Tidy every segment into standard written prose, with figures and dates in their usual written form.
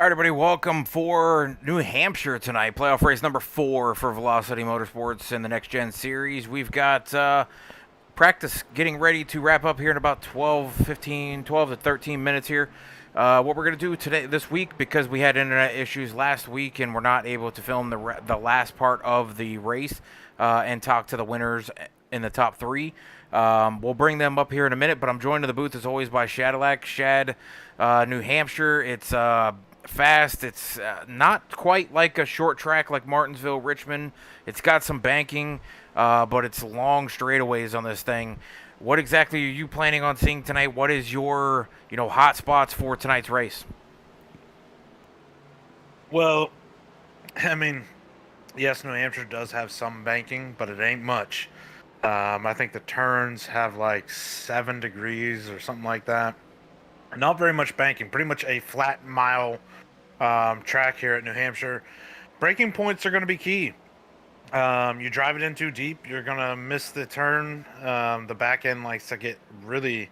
All right, everybody, welcome for New Hampshire tonight. Playoff race number 4 for Velocity Motorsports in the Next Gen Series. We've got practice getting ready to wrap up here in about 12 to 13 minutes here. What we're going to do this week, because we had internet issues last week and we're not able to film the last part of the race and talk to the winners in the top 3. We'll bring them up here in a minute, but I'm joined in the booth as always by Shadilak. Shad, New Hampshire, it's fast. It's not quite like a short track like Martinsville, Richmond. It's got some banking, but it's long straightaways on this thing. What exactly are you planning on seeing tonight? What is your, hot spots for tonight's race? Well, I mean, yes, New Hampshire does have some banking, but it ain't much. I think the turns have like 7 degrees or something like that. Not very much banking. Pretty much a flat mile track here at New Hampshire. Braking points are going to be key. You drive it in too deep, you're going to miss the turn. The back end likes to get really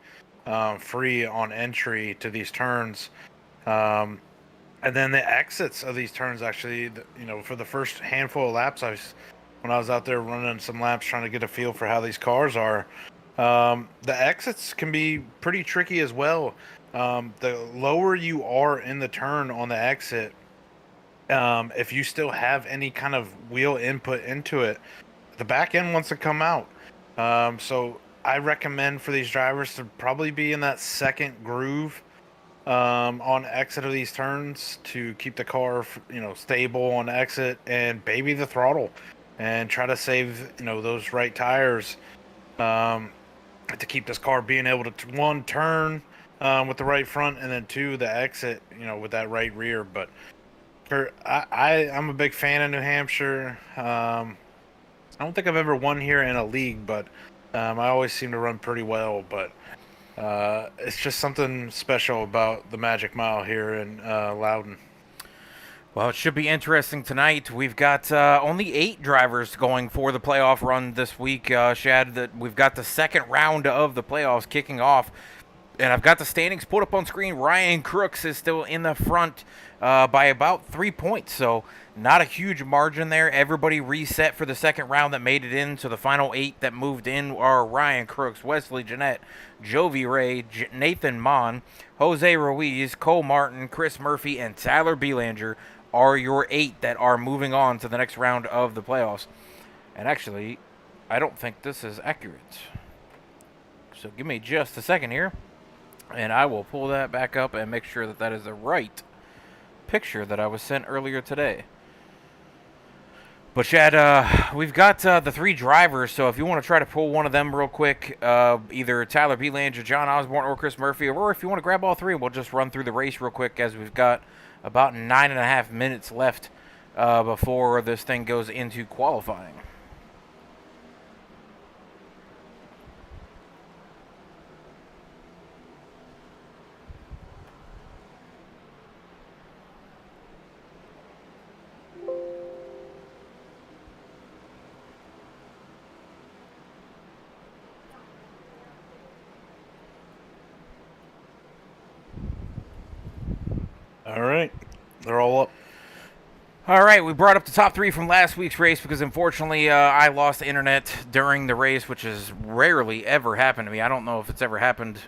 free on entry to these turns. And then the exits of these turns, actually, for the first handful of laps, when I was out there running some laps trying to get a feel for how these cars are, the exits can be pretty tricky as well. The lower you are in the turn on the exit, if you still have any kind of wheel input into it, the back end wants to come out. So I recommend for these drivers to probably be in that second groove on exit of these turns to keep the car, stable on exit, and baby the throttle and try to save, those right tires to keep this car being able to, one, turn with the right front, and then 2, the exit, with that right rear. But I'm a big fan of New Hampshire. I don't think I've ever won here in a league, but I always seem to run pretty well. But it's just something special about the Magic Mile here in Loudon. Well, it should be interesting tonight. We've got only 8 drivers going for the playoff run this week, Shad. That we've got the second round of the playoffs kicking off, and I've got the standings put up on screen. Ryan Crooks is still in the front by about 3 points, so not a huge margin there. Everybody reset for the second round that made it in, so the final 8 that moved in are Ryan Crooks, Wesley Jeanette, Jovi Ray, Nathan Mon, Jose Ruiz, Cole Martin, Chris Murphy, and Tyler Belanger are your 8 that are moving on to the next round of the playoffs. And actually, I don't think this is accurate. So give me just a second here, and I will pull that back up and make sure that that is the right picture that I was sent earlier today. But Chad, we've got the 3 drivers, so if you want to try to pull one of them real quick, either Tyler Belanger, John Osborne, or Chris Murphy, or if you want to grab all 3, we'll just run through the race real quick, as we've got about 9.5 minutes left before this thing goes into qualifying. All right, they're all up. All right, we brought up the top 3 from last week's race because unfortunately I lost internet during the race, which has rarely ever happened to me. I don't know if it's ever happened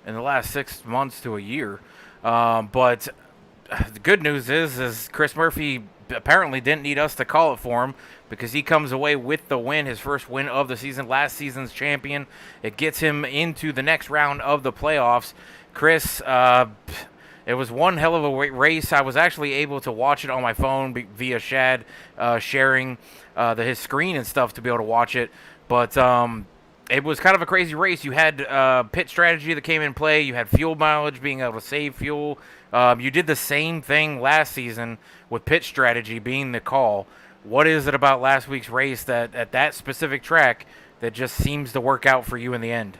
in the last 6 months to a year. But the good news is Chris Murphy apparently didn't need us to call it for him, because he comes away with the win, his first win of the season, last season's champion. It gets him into the next round of the playoffs. Chris, it was one hell of a race. I was actually able to watch it on my phone via Shad sharing his screen and stuff to be able to watch it. But it was kind of a crazy race. You had pit strategy that came in play. You had fuel mileage, being able to save fuel. You did the same thing last season with pit strategy being the call. What is it about last week's race that at that specific track that just seems to work out for you in the end?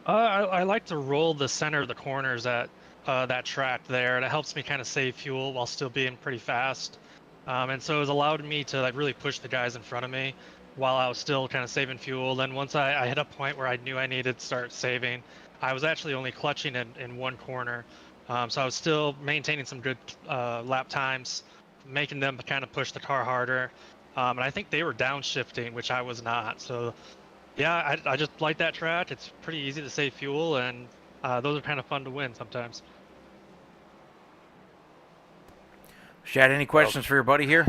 I like to roll the center of the corners at that track there, and it helps me kind of save fuel while still being pretty fast. And so it's allowed me to like really push the guys in front of me while I was still kind of saving fuel. Then once I hit a point where I knew I needed to start saving, I was actually only clutching in one corner. So I was still maintaining some good lap times, making them kind of push the car harder. And I think they were downshifting, which I was not. So yeah, I just like that track. It's pretty easy to save fuel, and those are kind of fun to win sometimes. Shad, any questions for your buddy here?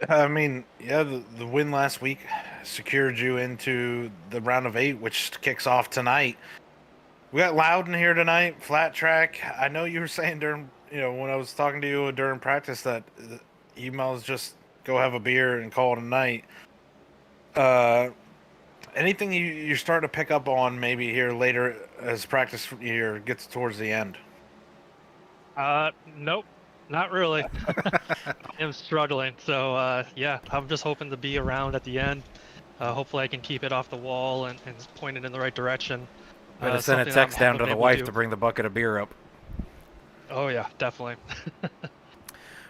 I mean, yeah, the win last week secured you into the round of 8, which kicks off tonight. We got Loudon here tonight, flat track. I know you were saying during, when I was talking to you during practice that you might as just go have a beer and call it a night. Anything you're starting to pick up on maybe here later as practice here gets towards the end? Nope, not really. I am struggling. So yeah, I'm just hoping to be around at the end. Hopefully I can keep it off the wall and point it in the right direction. Better send a something text I'm down to hoping the able wife do. to bring the bucket of beer up. Oh yeah, definitely.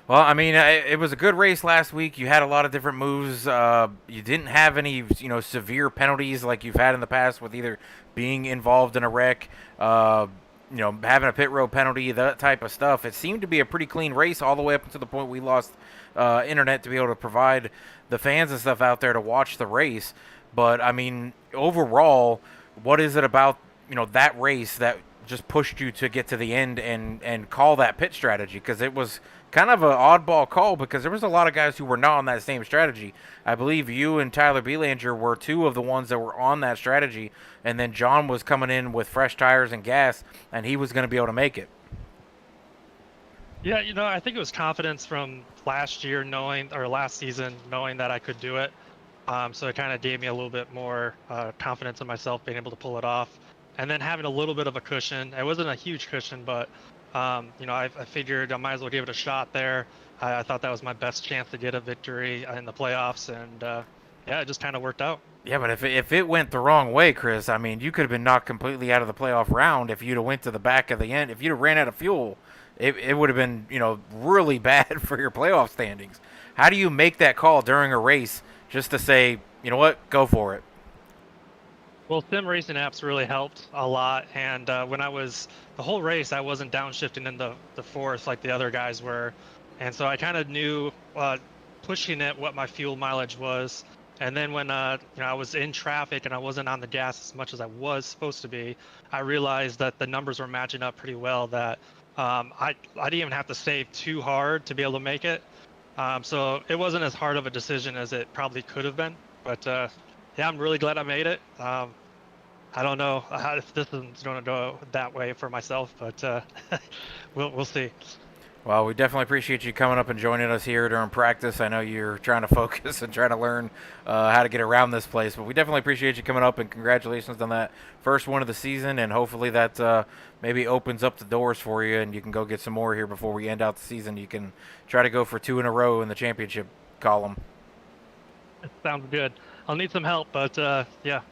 Well, I mean, it was a good race last week. You had a lot of different moves. You didn't have any, severe penalties like you've had in the past with either being involved in a wreck, having a pit road penalty, that type of stuff. It seemed to be a pretty clean race all the way up until the point we lost internet to be able to provide the fans and stuff out there to watch the race. But, I mean, overall, what is it about, that race that just pushed you to get to the end and call that pit strategy? Because it was kind of an oddball call because there was a lot of guys who were not on that same strategy. I believe you and Tyler Belanger were two of the ones that were on that strategy, and then John was coming in with fresh tires and gas, and he was going to be able to make it. Yeah, I think it was confidence from last season, knowing that I could do it. So it kind of gave me a little bit more confidence in myself being able to pull it off. And then having a little bit of a cushion. It wasn't a huge cushion, but I figured I might as well give it a shot there. I thought that was my best chance to get a victory in the playoffs, and yeah, it just kind of worked out. Yeah, but if it went the wrong way, Chris, I mean, you could have been knocked completely out of the playoff round if you'd have went to the back of the end. If you'd have ran out of fuel, it would have been, really bad for your playoff standings. How do you make that call during a race just to say, you know what, go for it? Well, sim racing apps really helped a lot, and when the whole race, I wasn't downshift in the fourth like the other guys were, and so I kind of knew pushing it what my fuel mileage was, and then when I was in traffic and I wasn't on the gas as much as I was supposed to be, I realized that the numbers were matching up pretty well. That I didn't even have to save too hard to be able to make it, so it wasn't as hard of a decision as it probably could have been, but. Yeah, I'm really glad I made it. I don't know if this is going to go that way for myself, but we'll see. Well, we definitely appreciate you coming up and joining us here during practice. I know you're trying to focus and trying to learn how to get around this place, but we definitely appreciate you coming up, and congratulations on that first win of the season, and hopefully that maybe opens up the doors for you, and you can go get some more here before we end out the season. You can try to go for 2 in a row in the championship column. It sounds good. I'll need some help, but yeah.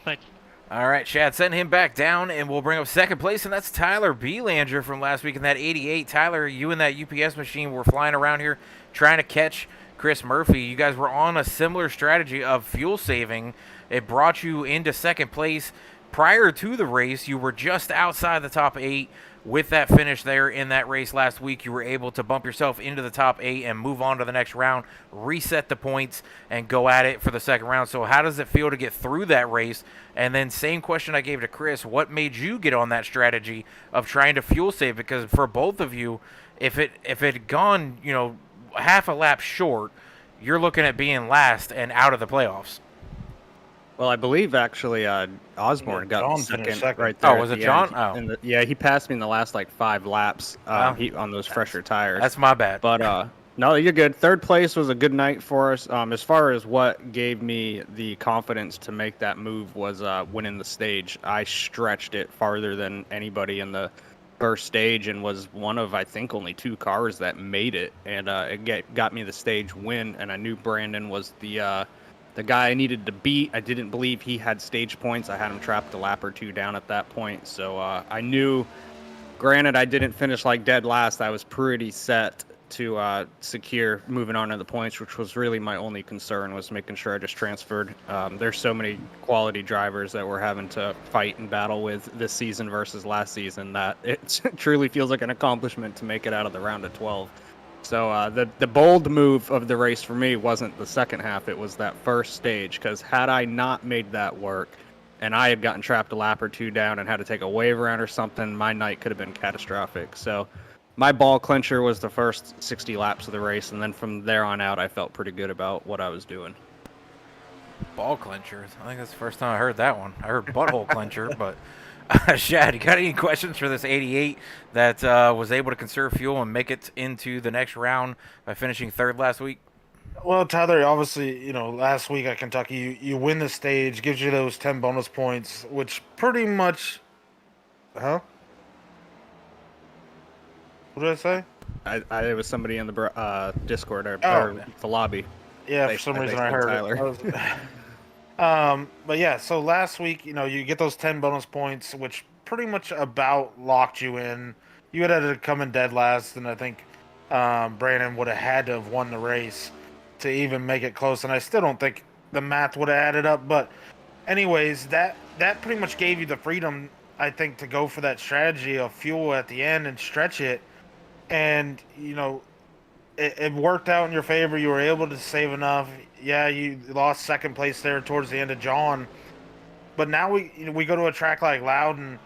Thanks. All right, Shad, send him back down, and we'll bring up second place, and that's Tyler Belanger from last week in that 88. Tyler, you and that UPS machine were flying around here trying to catch Chris Murphy. You guys were on a similar strategy of fuel saving. It brought you into second place. Prior to the race, you were just outside the top 8. With that finish there in that race last week, you were able to bump yourself into the top 8 and move on to the next round, reset the points, and go at it for the second round. So how does it feel to get through that race? And then same question I gave to Chris, what made you get on that strategy of trying to fuel save? Because for both of you, if it had gone, half a lap short, you're looking at being last and out of the playoffs. Well, I believe actually Osborne got John second, finished second. right there. Oh, was at it the John? end. Oh. And yeah, he passed me in the last 5 laps on those fresher tires. That's my bad. But no, you're good. Third place was a good night for us. As far as what gave me the confidence to make that move was winning the stage. I stretched it farther than anybody in the first stage and was one of, I think, only 2 cars that made it. And it got me the stage win. And I knew Brandon was the guy I needed to beat. I didn't believe he had stage points. I had him trapped a lap or 2 down at that point. So I knew, granted, I didn't finish dead last. I was pretty set to secure moving on to the points, which was really my only concern, was making sure I just transferred. There's so many quality drivers that we're having to fight and battle with this season versus last season that it truly feels like an accomplishment to make it out of the round of 12. So the bold move of the race for me wasn't the second half, it was that first stage, because had I not made that work and I had gotten trapped a lap or two down and had to take a wave around or something, my night could have been catastrophic. So my ball clincher was the first 60 laps of the race, and then from there on out, I felt pretty good about what I was doing. Ball clincher. I think that's the first time I heard that one. I heard butthole clincher, but Shad, you got any questions for this 88 that was able to conserve fuel and make it into the next round by finishing third last week? Well, Tyler, obviously, last week at Kentucky, you win the stage, gives you those 10 bonus points, which pretty much, huh? What did I say? It was somebody in the Discord or the lobby. Yeah, for some reason I heard it. But yeah, so last week, you get those 10 bonus points, which pretty much about locked you in. You had to come in dead last, and I think Brandon would have had to have won the race to even make it close. And I still don't think the math would have added up. But anyways, that pretty much gave you the freedom, I think, to go for that strategy of fuel at the end and stretch it. And, it worked out in your favor. You were able to save enough. Yeah, you lost second place there towards the end of John. But now we go to a track like Loudon,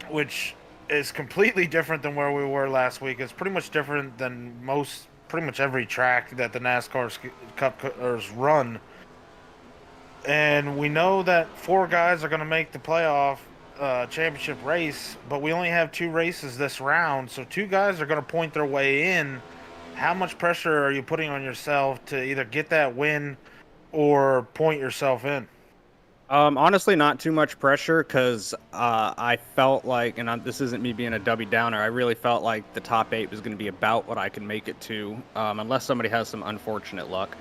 which is completely different than where we were last week. It's pretty much different than pretty much every track that the NASCAR Cup run. And we know that 4 guys are going to make the playoff championship race, but we only have 2 races this round, so 2 guys are going to point their way in. How much pressure are you putting on yourself to either get that win or point yourself in? Honestly, not too much pressure, because I felt like, and this isn't me being a Debbie Downer, I really felt like the top 8 was going to be about what I could make it to, unless somebody has some unfortunate luck.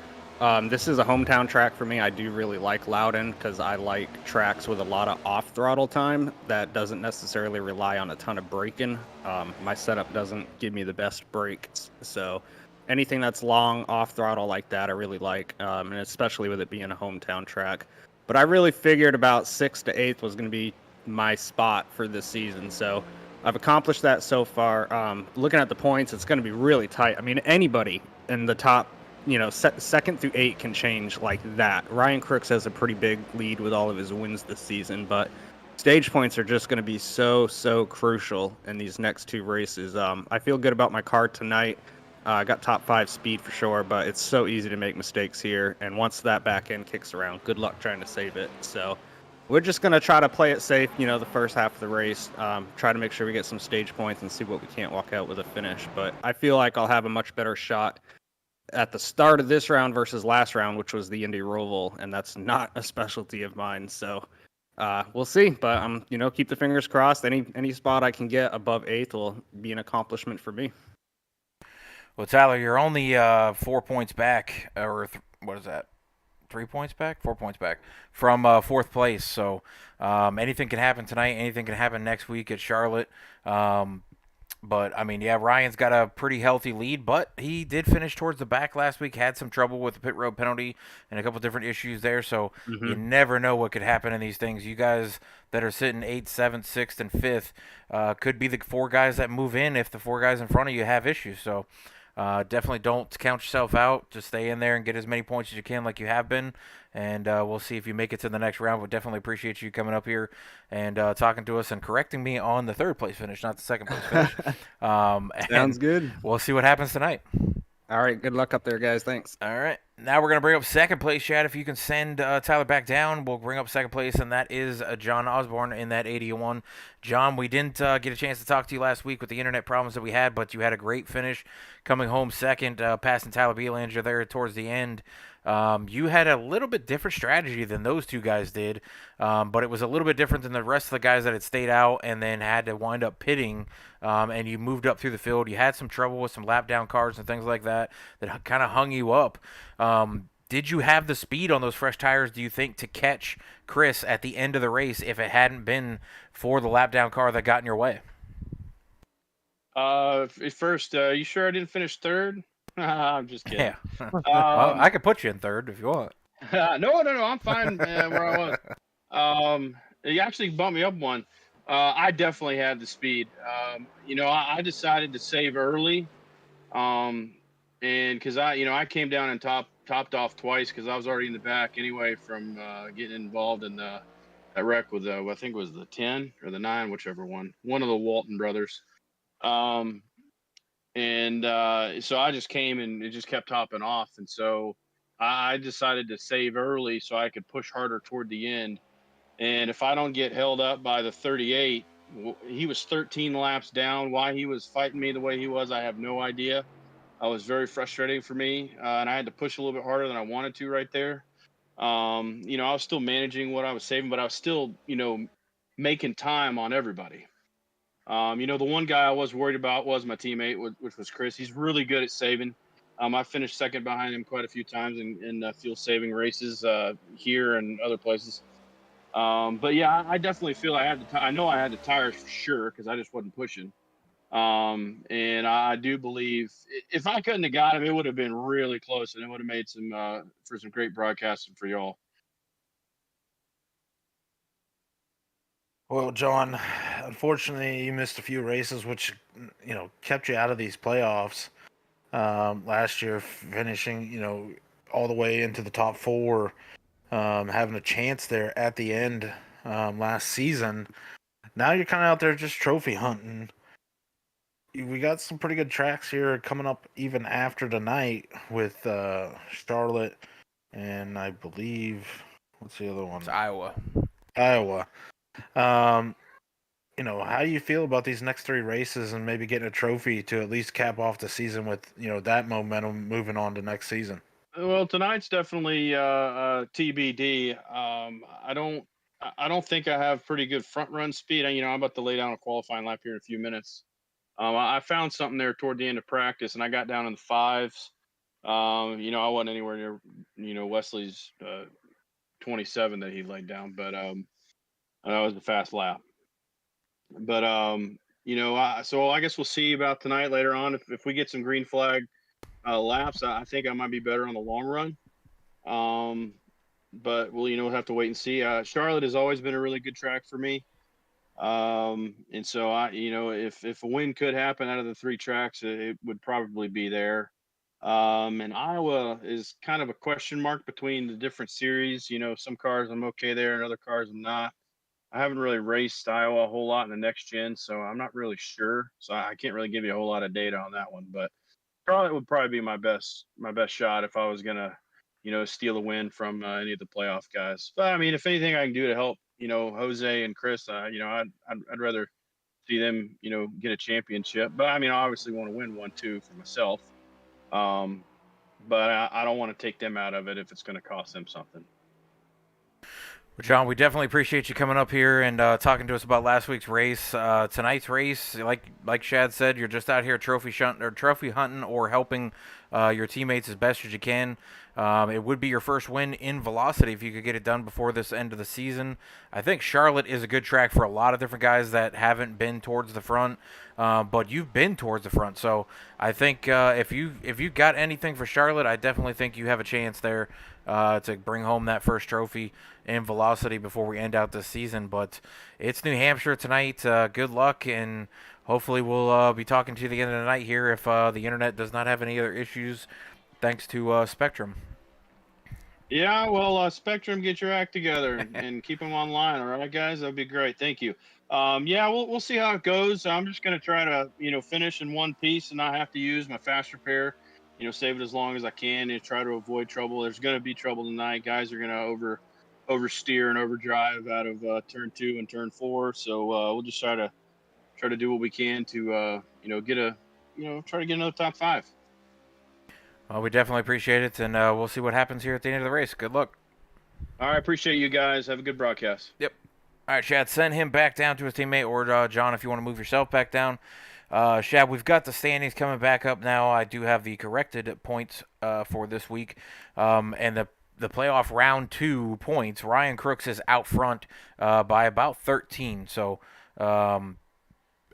This is a hometown track for me. I do really like Loudon because I like tracks with a lot of off-throttle time that doesn't necessarily rely on a ton of braking. My setup doesn't give me the best brakes, so anything that's long off-throttle like that I really like, and especially with it being a hometown track. But I really figured about 6th to 8th was going to be my spot for this season, so I've accomplished that so far. Looking at the points, it's going to be really tight. I mean, anybody in the top, 2nd through 8 can change like that. Ryan Crooks has a pretty big lead with all of his wins this season, but stage points are just going to be so crucial in these next 2 races. I feel good about my car tonight. I got top 5 speed for sure, but it's so easy to make mistakes here, and once that back end kicks around, good luck trying to save it. So we're just going to try to play it safe, the first half of the race, try to make sure we get some stage points and see what we can't walk out with a finish. But I feel like I'll have a much better shot at the start of this round versus last round, which was the Indy Roval, and that's not a specialty of mine. So we'll see, but keep the fingers crossed. Any spot I can get above 8th will be an accomplishment for me. Well, Tyler, you're only 4 points back, or what is that? 3 points back? 4 points back from 4th place. So anything can happen tonight. Anything can happen next week at Charlotte. But, I mean, yeah, Ryan's got a pretty healthy lead, but he did finish towards the back last week, had some trouble with the pit road penalty and a couple different issues there, so you never know what could happen in these things. You guys that are sitting 8th, 7th, 6th, and 5th could be the 4 guys that move in if the 4 guys in front of you have issues, so definitely don't count yourself out. Just stay in there and get as many points as you can like you have been, and we'll see if you make it to the next round. We'll definitely appreciate you coming up here and talking to us and correcting me on the 3rd place finish, not the 2nd place finish. Sounds good. We'll see what happens tonight. All right, good luck up there, guys. Thanks. All right. Now we're going to bring up 2nd place, Chad. If you can send Tyler back down, we'll bring up 2nd place, and that is John Osborne in that 81. John, we didn't get a chance to talk to you last week with the internet problems that we had, but you had a great finish coming home 2nd, passing Tyler Belanger there towards the end. You had a little bit different strategy than those 2 guys did, but it was a little bit different than the rest of the guys that had stayed out and then had to wind up pitting, and you moved up through the field. You had some trouble with some lap down cars and things like that kind of hung you up. Did you have the speed on those fresh tires, do you think, to catch Chris at the end of the race if it hadn't been for the lap down car that got in your way? First, you sure I didn't finish third? I'm just kidding. Yeah. Well, Um, I could put you in third if you want. no, I'm fine where I was. You actually bumped me up one. I definitely had the speed. I decided to save early. Um, and because I came down and topped off twice because I was already in the back anyway from getting involved in that wreck with I think it was the 10 or the 9, whichever one of the Walton brothers. Um, and so I just came and it just kept topping off, and so I decided to save early so I could push harder toward the end. And if I don't get held up by the 38, he was 13 laps down. Why he was fighting me the way he was, I have no idea. I was very frustrating for me, and I had to push a little bit harder than I wanted to right there. I was still managing what I was saving, but I was still, making time on everybody. The one guy I was worried about was my teammate, which was Chris. He's really good at saving. I finished second behind him quite a few times in fuel saving races here and other places. But yeah, I definitely feel I know I had the tires for sure because I just wasn't pushing. And I do believe if I couldn't have got him, it would have been really close, and it would have made some for some great broadcasting for y'all. Well, John, unfortunately, you missed a few races, which kept you out of these playoffs. Last year, finishing all the way into the top four, having a chance there at the end last season. Now you're kind of out there just trophy hunting. We got some pretty good tracks here coming up even after tonight with Charlotte and I believe what's the other one? It's Iowa. Iowa. Um, how do you feel about these next three races and maybe getting a trophy to at least cap off the season with that momentum moving on to next season? Well, tonight's definitely TBD. I don't think I have pretty good front run speed. I'm about to lay down a qualifying lap here in a few minutes. I found something there toward the end of practice, and I got down in the fives. I wasn't anywhere near, Wesley's 27 that he laid down, but that was a fast lap. But so I guess we'll see about tonight later on. If we get some green flag laps, I think I might be better on the long run. But we'll have to wait and see. Charlotte has always been a really good track for me. And so if a win could happen out of the three tracks, it would probably be there. And Iowa is kind of a question mark between the different series. Some cars I'm okay there, and other cars I'm not. I haven't really raced Iowa a whole lot in the next gen, so I'm not really sure. So I can't really give you a whole lot of data on that one. But Charlotte would probably be my best shot if I was gonna, steal a win from any of the playoff guys. But I mean, if anything I can do to help, Jose and Chris, I'd rather see them, get a championship. But I mean, I obviously want to win one too for myself. Um, but I don't want to take them out of it if it's going to cost them something. Well, John, we definitely appreciate you coming up here and talking to us about last week's race. Tonight's race, like Shad said, you're just out here trophy hunting or helping your teammates as best as you can. It would be your first win in velocity if you could get it done before this end of the season. I think Charlotte is a good track for a lot of different guys that haven't been towards the front, but you've been towards the front. So I think if you got anything for Charlotte, I definitely think you have a chance there to bring home that first trophy in velocity before we end out this season. But it's New Hampshire tonight. Good luck, and hopefully we'll be talking to you at the end of the night here if the internet does not have any other issues, thanks to Spectrum. Yeah, well, Spectrum, get your act together and keep them online. All right, guys, that'd be great. Thank you. Yeah, we'll see how it goes. I'm just gonna try to finish in one piece and not have to use my fast repair. Save it as long as I can and try to avoid trouble. There's gonna be trouble tonight. Guys are gonna oversteer and overdrive out of turn 2 and turn 4. So we'll just try to do what we can to try to get another top 5. Well, we definitely appreciate it, and we'll see what happens here at the end of the race. Good luck. All right, appreciate you guys. Have a good broadcast. Yep. All right, Shad, send him back down to his teammate, or John, if you want to move yourself back down. Shad, we've got the standings coming back up now. I do have the corrected points for this week, and the playoff round 2 points. Ryan Crooks is out front by about 13. So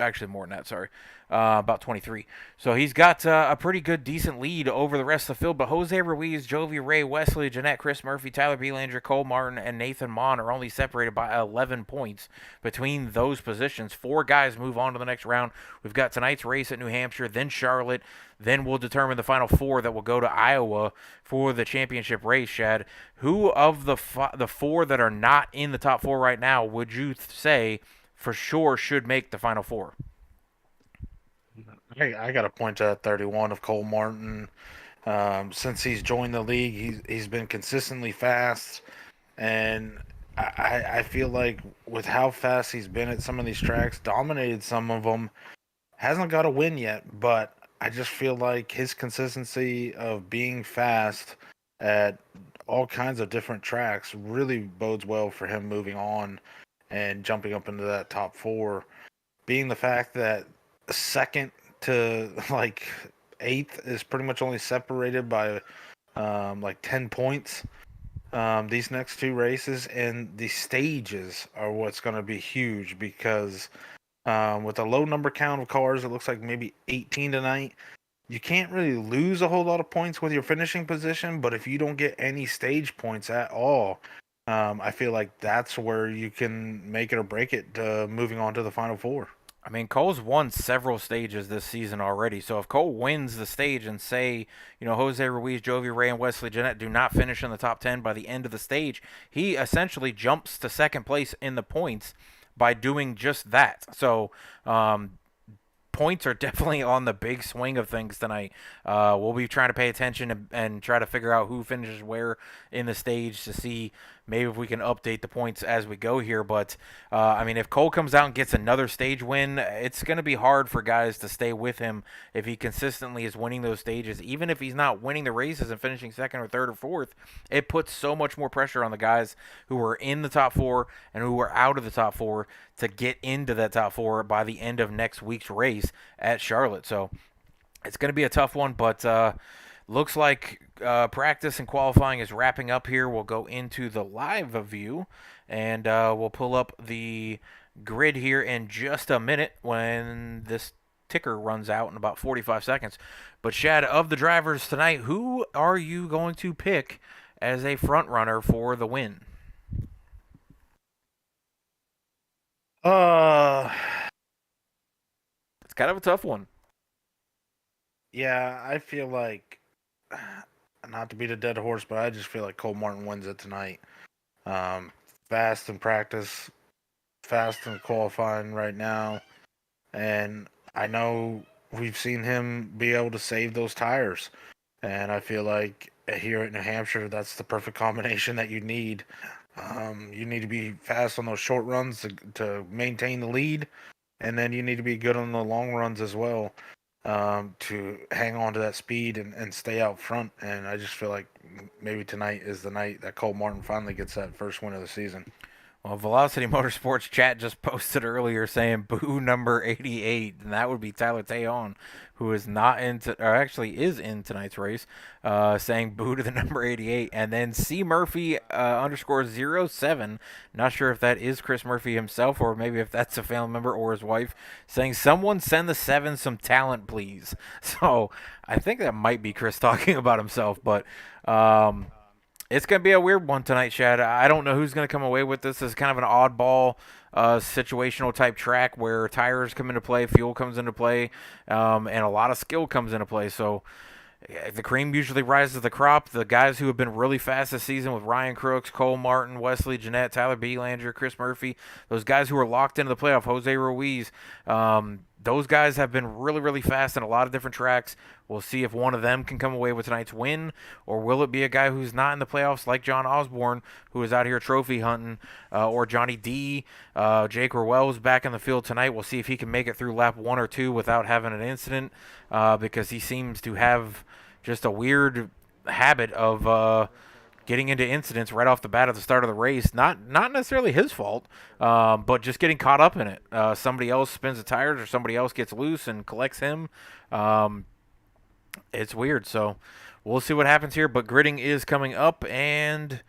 Actually, more than that, sorry. About 23. So he's got a pretty good, decent lead over the rest of the field. But Jose Ruiz, Jovi Ray, Wesley Jeanette, Chris Murphy, Tyler Belanger, Cole Martin, and Nathan Mon are only separated by 11 points between those positions. 4 guys move on to the next round. We've got tonight's race at New Hampshire, then Charlotte. Then we'll determine the final 4 that will go to Iowa for the championship race, Shad. Who of the 4 that are not in the top 4 right now would you say for sure should make the final 4? I got to point to that 31 of Cole Martin. Since he's joined the league, he's been consistently fast, and I feel like with how fast he's been at some of these tracks, dominated some of them, hasn't got a win yet, but I just feel like his consistency of being fast at all kinds of different tracks really bodes well for him moving on and jumping up into that top 4. Being the fact that second to like 8th is pretty much only separated by like 10 points. These next 2 races and the stages are what's going to be huge because with a low number count of cars, it looks like maybe 18 tonight. You can't really lose a whole lot of points with your finishing position, but if you don't get any stage points at all, I feel like that's where you can make it or break it moving on to the final 4. I mean, Cole's won several stages this season already. So if Cole wins the stage and say, Jose Ruiz, Jovi Ray, and Wesley Jeanette do not finish in the top 10 by the end of the stage, he essentially jumps to second place in the points by doing just that. So points are definitely on the big swing of things tonight. We'll be trying to pay attention and try to figure out who finishes where in the stage to see maybe if we can update the points as we go here. But, I mean, if Cole comes out and gets another stage win, it's going to be hard for guys to stay with him if he consistently is winning those stages. Even if he's not winning the races and finishing second or third or fourth, it puts so much more pressure on the guys who are in the top 4 and who are out of the top 4 to get into that top 4 by the end of next week's race at Charlotte. So it's going to be a tough one, but looks like practice and qualifying is wrapping up here. We'll go into the live view, and we'll pull up the grid here in just a minute when this ticker runs out in about 45 seconds. But Shad, of the drivers tonight, who are you going to pick as a front runner for the win? It's kind of a tough one. Yeah, I feel like, not to beat a dead horse, but I just feel like Cole Martin wins it tonight. Fast in practice, fast in qualifying right now, and I know we've seen him be able to save those tires, and I feel like here at New Hampshire, that's the perfect combination that you need. You need to be fast on those short runs to maintain the lead, and then you need to be good on the long runs as well to hang on to that speed and stay out front. And I just feel like maybe tonight is the night that Cole Martin finally gets that first win of the season. Well, Velocity Motorsports chat just posted earlier saying boo number 88, and that would be Tyler Tejon, who is not or actually is in tonight's race, saying boo to the number 88. And then C Murphy _07, not sure if that is Chris Murphy himself or maybe if that's a family member or his wife, saying someone send the 7 some talent, please. So I think that might be Chris talking about himself, but it's going to be a weird one tonight, Shad. I don't know who's going to come away with this. It's kind of an oddball situational type track where tires come into play, fuel comes into play, and a lot of skill comes into play. So the cream usually rises to the crop. The guys who have been really fast this season with Ryan Crooks, Cole Martin, Wesley Jeanette, Tyler Belanger, Chris Murphy, those guys who are locked into the playoff, Jose Ruiz, those guys have been really, really fast in a lot of different tracks. We'll see if one of them can come away with tonight's win, or will it be a guy who's not in the playoffs like John Osborne, who is out here trophy hunting, or Johnny D. Jake Rowell's back in the field tonight. We'll see if he can make it through lap 1 or 2 without having an incident, because he seems to have just a weird habit of getting into incidents right off the bat at the start of the race. Not necessarily his fault, but just getting caught up in it. Somebody else spins the tires or somebody else gets loose and collects him. It's weird. So we'll see what happens here. But gridding is coming up, and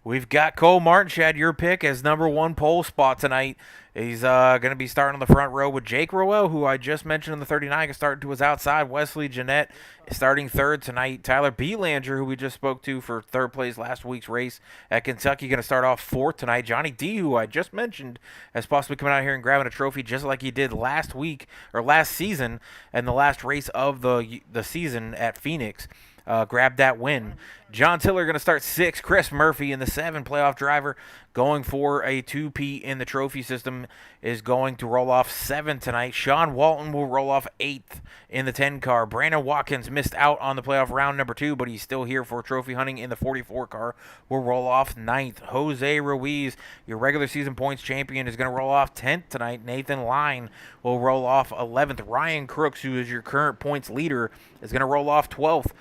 We've got Cole Martin, Chad, your pick as number one pole spot tonight. He's going to be starting on the front row with Jake Rowell, who I just mentioned in the 39, is starting to his outside. Wesley Jeanette is starting third tonight. Tyler Belanger, who we just spoke to for third place last week's race at Kentucky, going to start off fourth tonight. Johnny D, who I just mentioned, as possibly coming out here and grabbing a trophy just like he did last week or last season and the last race of the season at Phoenix. Grabbed that win. John Tiller going to start 6. Chris Murphy in the 7, playoff driver, going for a 2P in the trophy system, is going to roll off 7 tonight. Sean Walton will roll off 8th in the 10 car. Brandon Watkins missed out on the playoff round number 2, but he's still here for trophy hunting in the 44 car. Will roll off 9th. Jose Ruiz, your regular season points champion, is going to roll off 10th tonight. Nathan Line will roll off 11th. Ryan Crooks, who is your current points leader, is going to roll off 12th.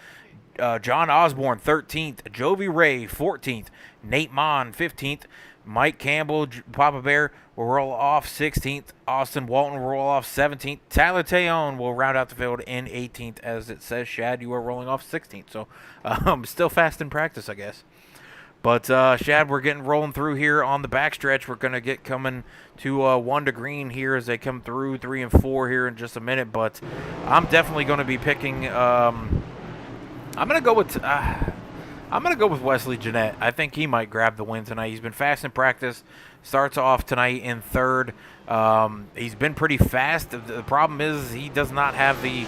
John Osborne, 13th. Jovi Ray, 14th. Nate Mon, 15th. Mike Campbell, Papa Bear, will roll off 16th. Austin Walton will roll off 17th. Tyler Teon will round out the field in 18th. As it says, Shad, you are rolling off 16th. So, still fast in practice, I guess. But, Shad, we're getting rolling through here on the backstretch. We're going to get coming to 1 to green here as they come through 3 and 4 here in just a minute. But I'm definitely going to be picking... I'm gonna go with Wesley Jeanette. I think he might grab the win tonight. He's been fast in practice. Starts off tonight in 3rd. He's been pretty fast. The problem is he does not have the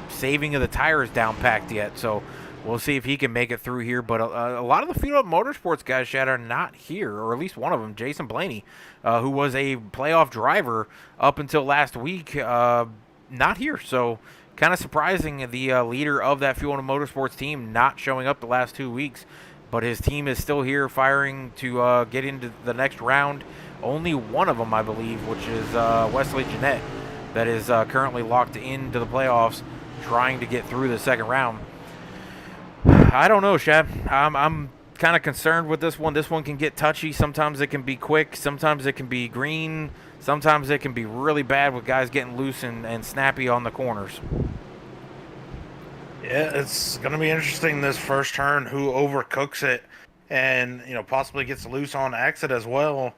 saving of the tires down packed yet. So we'll see if he can make it through here. But a lot of the field motorsports guys, Chad, are not here, or at least one of them, Jason Blaney, who was a playoff driver up until last week, not here. So kind of surprising, the leader of that Fuel and Motorsports team not showing up the last 2 weeks, but his team is still here firing to get into the next round. Only one of them, I believe, which is Wesley Jeanette, that is currently locked into the playoffs, trying to get through the second round. I don't know, Shad. I'm kind of concerned with this one. This one can get touchy. Sometimes it can be quick. Sometimes it can be green. Sometimes it can be really bad with guys getting loose and snappy on the corners. Yeah, it's going to be interesting this first turn, who overcooks it and, possibly gets loose on exit as well.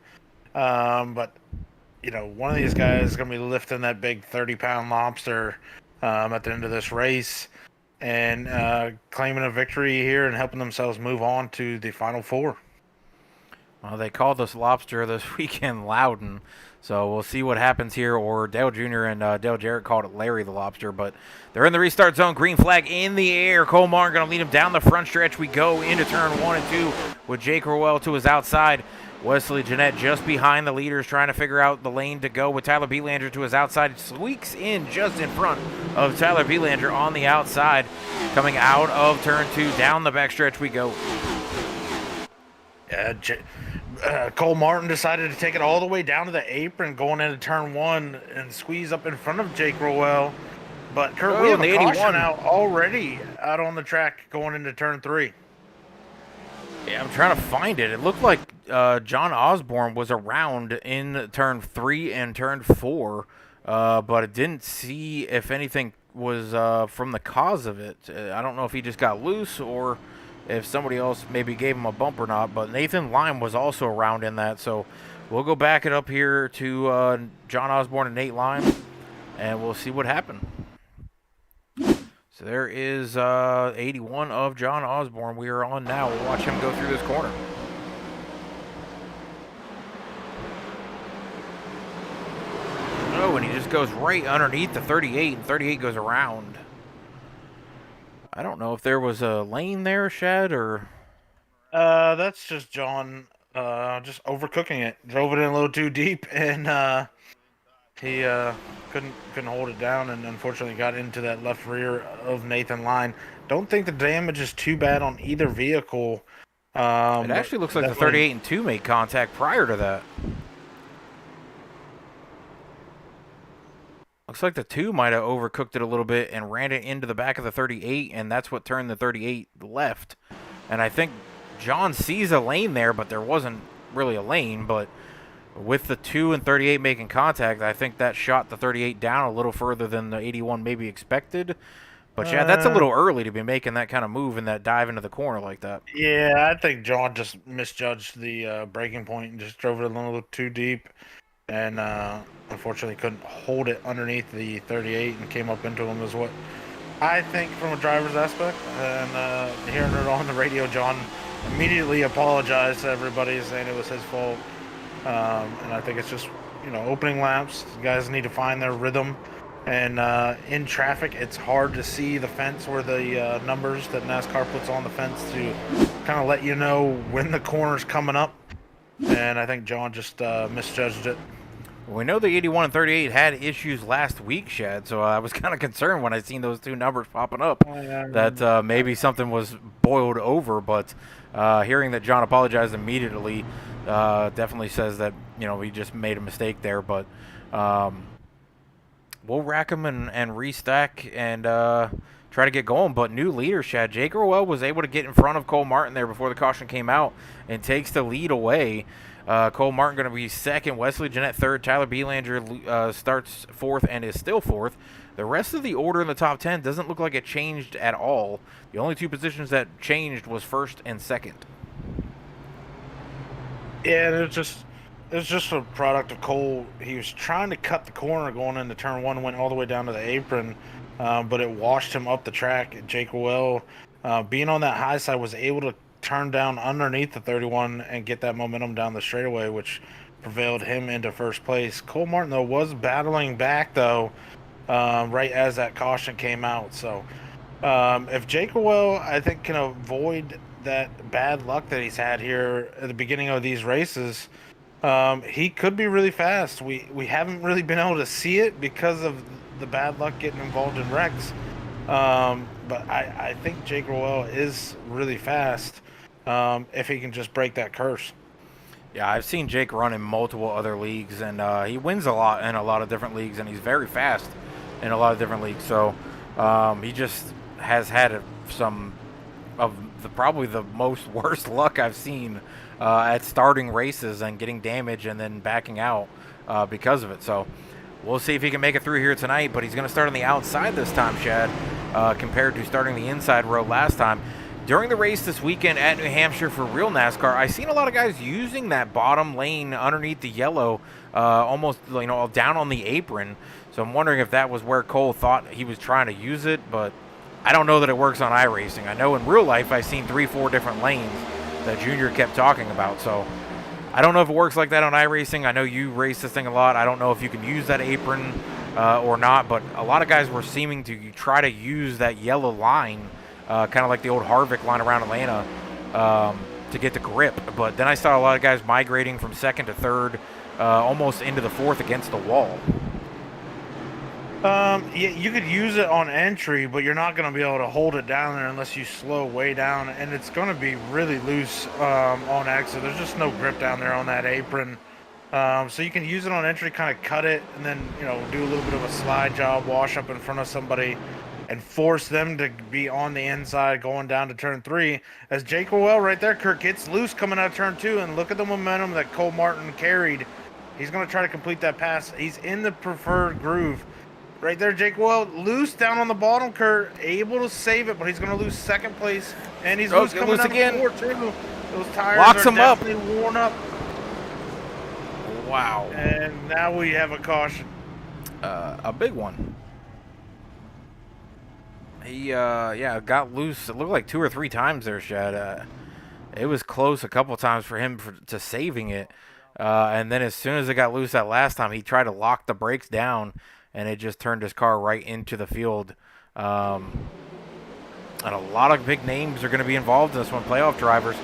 But, one of these guys is going to be lifting that big 30-pound lobster at the end of this race and claiming a victory here and helping themselves move on to the Final Four. Well, they called this lobster this weekend Loudon, so we'll see what happens here. Or Dale Jr. and Dale Jarrett called it Larry the Lobster, but they're in the restart zone. Green flag in the air. Cole Martin going to lead him down the front stretch. We go into turn 1 and 2 with Jake Rowell to his outside. Wesley Jeanette just behind the leaders, trying to figure out the lane to go with Tyler Belanger to his outside. Squeaks in just in front of Tyler Belanger on the outside. Coming out of turn 2, down the backstretch we go. Cole Martin decided to take it all the way down to the apron going into turn 1 and squeeze up in front of Jake Rowell. But Kurt, we have a caution out already out on the track going into turn 3. Yeah, I'm trying to find it. It looked like John Osborne was around in turn 3 and turn 4, but it didn't see if anything was from the cause of it. I don't know if he just got loose or if somebody else maybe gave him a bump or not, but Nathan Lime was also around in that, so we'll go back it up here to John Osborne and Nate Lime, and we'll see what happened. So there is 81 of John Osborne. We are on now. We'll watch him go through this corner. Oh, and he just goes right underneath the 38, and 38 goes around. I don't know if there was a lane there, Shad, or... That's just John just overcooking it. Drove it in a little too deep, and he couldn't hold it down, and unfortunately got into that left rear of Nathan Line. Don't think the damage is too bad on either vehicle. It actually looks like the 38 and 2 made contact prior to that. Looks like the 2 might have overcooked it a little bit and ran it into the back of the 38, and that's what turned the 38 left. And I think John sees a lane there, but there wasn't really a lane. But with the 2 and 38 making contact, I think that shot the 38 down a little further than the 81 maybe expected. But yeah, that's a little early to be making that kind of move and that dive into the corner like that. Yeah, I think John just misjudged the braking point and just drove it a little too deep, and unfortunately couldn't hold it underneath the 38 and came up into him. Is what I think from a driver's aspect. And hearing it on the radio, John immediately apologized to everybody, saying it was his fault. And I think it's just opening laps. Guys need to find their rhythm. And in traffic, it's hard to see the fence or the numbers that NASCAR puts on the fence to kind of let you know when the corner's coming up. And I think John just misjudged it. We know the 81 and 38 had issues last week, Shad, so I was kind of concerned when I seen those two numbers popping up that maybe something was boiled over. But hearing that John apologized immediately definitely says that he just made a mistake there. But we'll rack them and restack and try to get going. But new leader, Shad. Jake Rowell was able to get in front of Cole Martin there before the caution came out and takes the lead away. Cole Martin going to be second, Wesley Jeanette third, Tyler Belanger starts fourth and is still fourth. The rest of the order in the top 10 doesn't look like it changed at all. The only two positions that changed was first and second. Yeah, it's just a product of Cole. He was trying to cut the corner going into turn one, went all the way down to the apron, but it washed him up the track. Jake Rowell, being on that high side, was able to turn down underneath the 31 and get that momentum down the straightaway, which prevailed him into first place. Cole Martin, though, was battling back, though, right as that caution came out. So if Jake Rowell, I think, can avoid that bad luck that he's had here at the beginning of these races, he could be really fast. We haven't really been able to see it because of the bad luck getting involved in wrecks. But I think Jake Rowell is really fast if he can just break that curse. Yeah, I've seen Jake run in multiple other leagues, and he wins a lot in a lot of different leagues, and he's very fast in a lot of different leagues. So he just has had some of probably the most worst luck I've seen at starting races and getting damage and then backing out because of it. So we'll see if he can make it through here tonight, but he's going to start on the outside this time, Shad, compared to starting the inside row last time. During the race this weekend at New Hampshire for real NASCAR, I seen a lot of guys using that bottom lane underneath the yellow, almost down on the apron. So I'm wondering if that was where Cole thought he was trying to use it, but I don't know that it works on iRacing. I know in real life I've seen 3-4 different lanes that Junior kept talking about. So I don't know if it works like that on iRacing. I know you race this thing a lot. I don't know if you can use that apron or not, but a lot of guys were seeming to try to use that yellow line, kind of like the old Harvick line around Atlanta, to get the grip. But then I saw a lot of guys migrating from second to third, almost into the fourth against the wall. Yeah, you could use it on entry, but you're not going to be able to hold it down there unless you slow way down, and it's going to be really loose on exit. There's just no grip down there on that apron. So you can use it on entry, kind of cut it, and then do a little bit of a slide job, wash up in front of somebody, and force them to be on the inside going down to turn 3. As Jake Rowell right there, Kurt, gets loose coming out of turn 2, and look at the momentum that Cole Martin carried. He's going to try to complete that pass. He's in the preferred groove. Right there, Jake Rowell, loose down on the bottom, Kurt, able to save it, but he's going to lose second place, and he's loose coming out again. Of 4, too. Those tires Locks are him up. definitely worn up. Wow. And now we have a caution. A big one. He, got loose. It looked like 2 or 3 times there, Shad. It was close a couple times for him to saving it. And then as soon as it got loose that last time, he tried to lock the brakes down, and it just turned his car right into the field. And a lot of big names are going to be involved in this one, playoff drivers.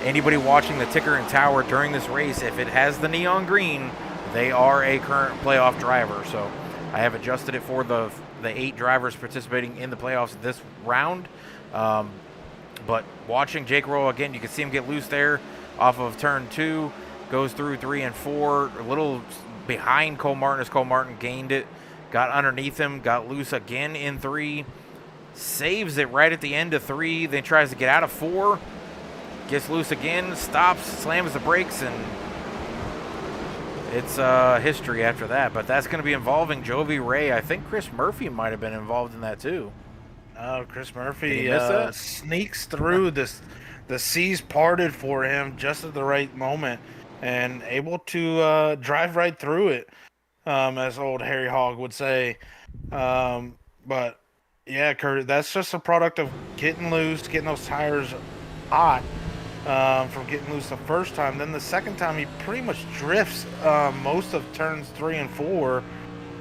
Anybody watching the ticker and tower during this race, if it has the neon green, they are a current playoff driver. So I have adjusted it for the 8 drivers participating in the playoffs this round. But watching Jake Rowell again, you can see him get loose there off of turn 2, goes through 3 and 4, a little behind Cole Martin as Cole Martin gained it. Got underneath him, got loose again in 3, saves it right at the end of 3, then tries to get out of 4, gets loose again, stops, slams the brakes, and it's history after that. But that's going to be involving Jovi Ray. I think Chris Murphy might have been involved in that too. Chris Did Murphy he miss that? sneaks through this. The seas parted for him just at the right moment, and able to drive right through it, as old Harry Hogg would say. But yeah, Kurt, that's just a product of getting loose, getting those tires hot, from getting loose the first time. Then the second time, he pretty much drifts most of turns 3 and 4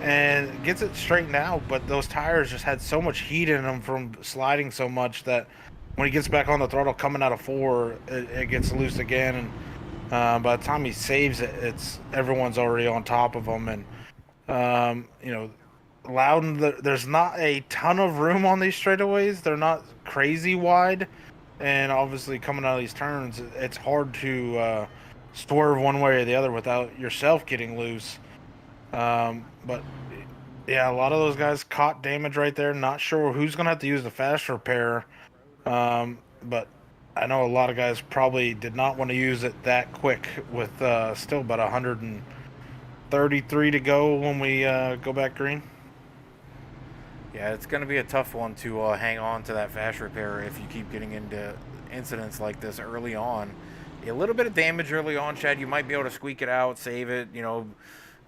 and gets it straightened out. But those tires just had so much heat in them from sliding so much that when he gets back on the throttle coming out of 4, it gets loose again. And by the time he saves it, it's everyone's already on top of him. And Loudon, there's not a ton of room on these straightaways. They're not crazy wide, and obviously coming out of these turns, it's hard to swerve one way or the other without yourself getting loose. But yeah, a lot of those guys caught damage right there. Not sure who's gonna have to use the fast repair, but I know a lot of guys probably did not want to use it that quick with still about 133 to go when we go back green. Yeah, it's going to be a tough one to hang on to that fast repair if you keep getting into incidents like this early on. A little bit of damage early on, Chad. You might be able to squeak it out, save it,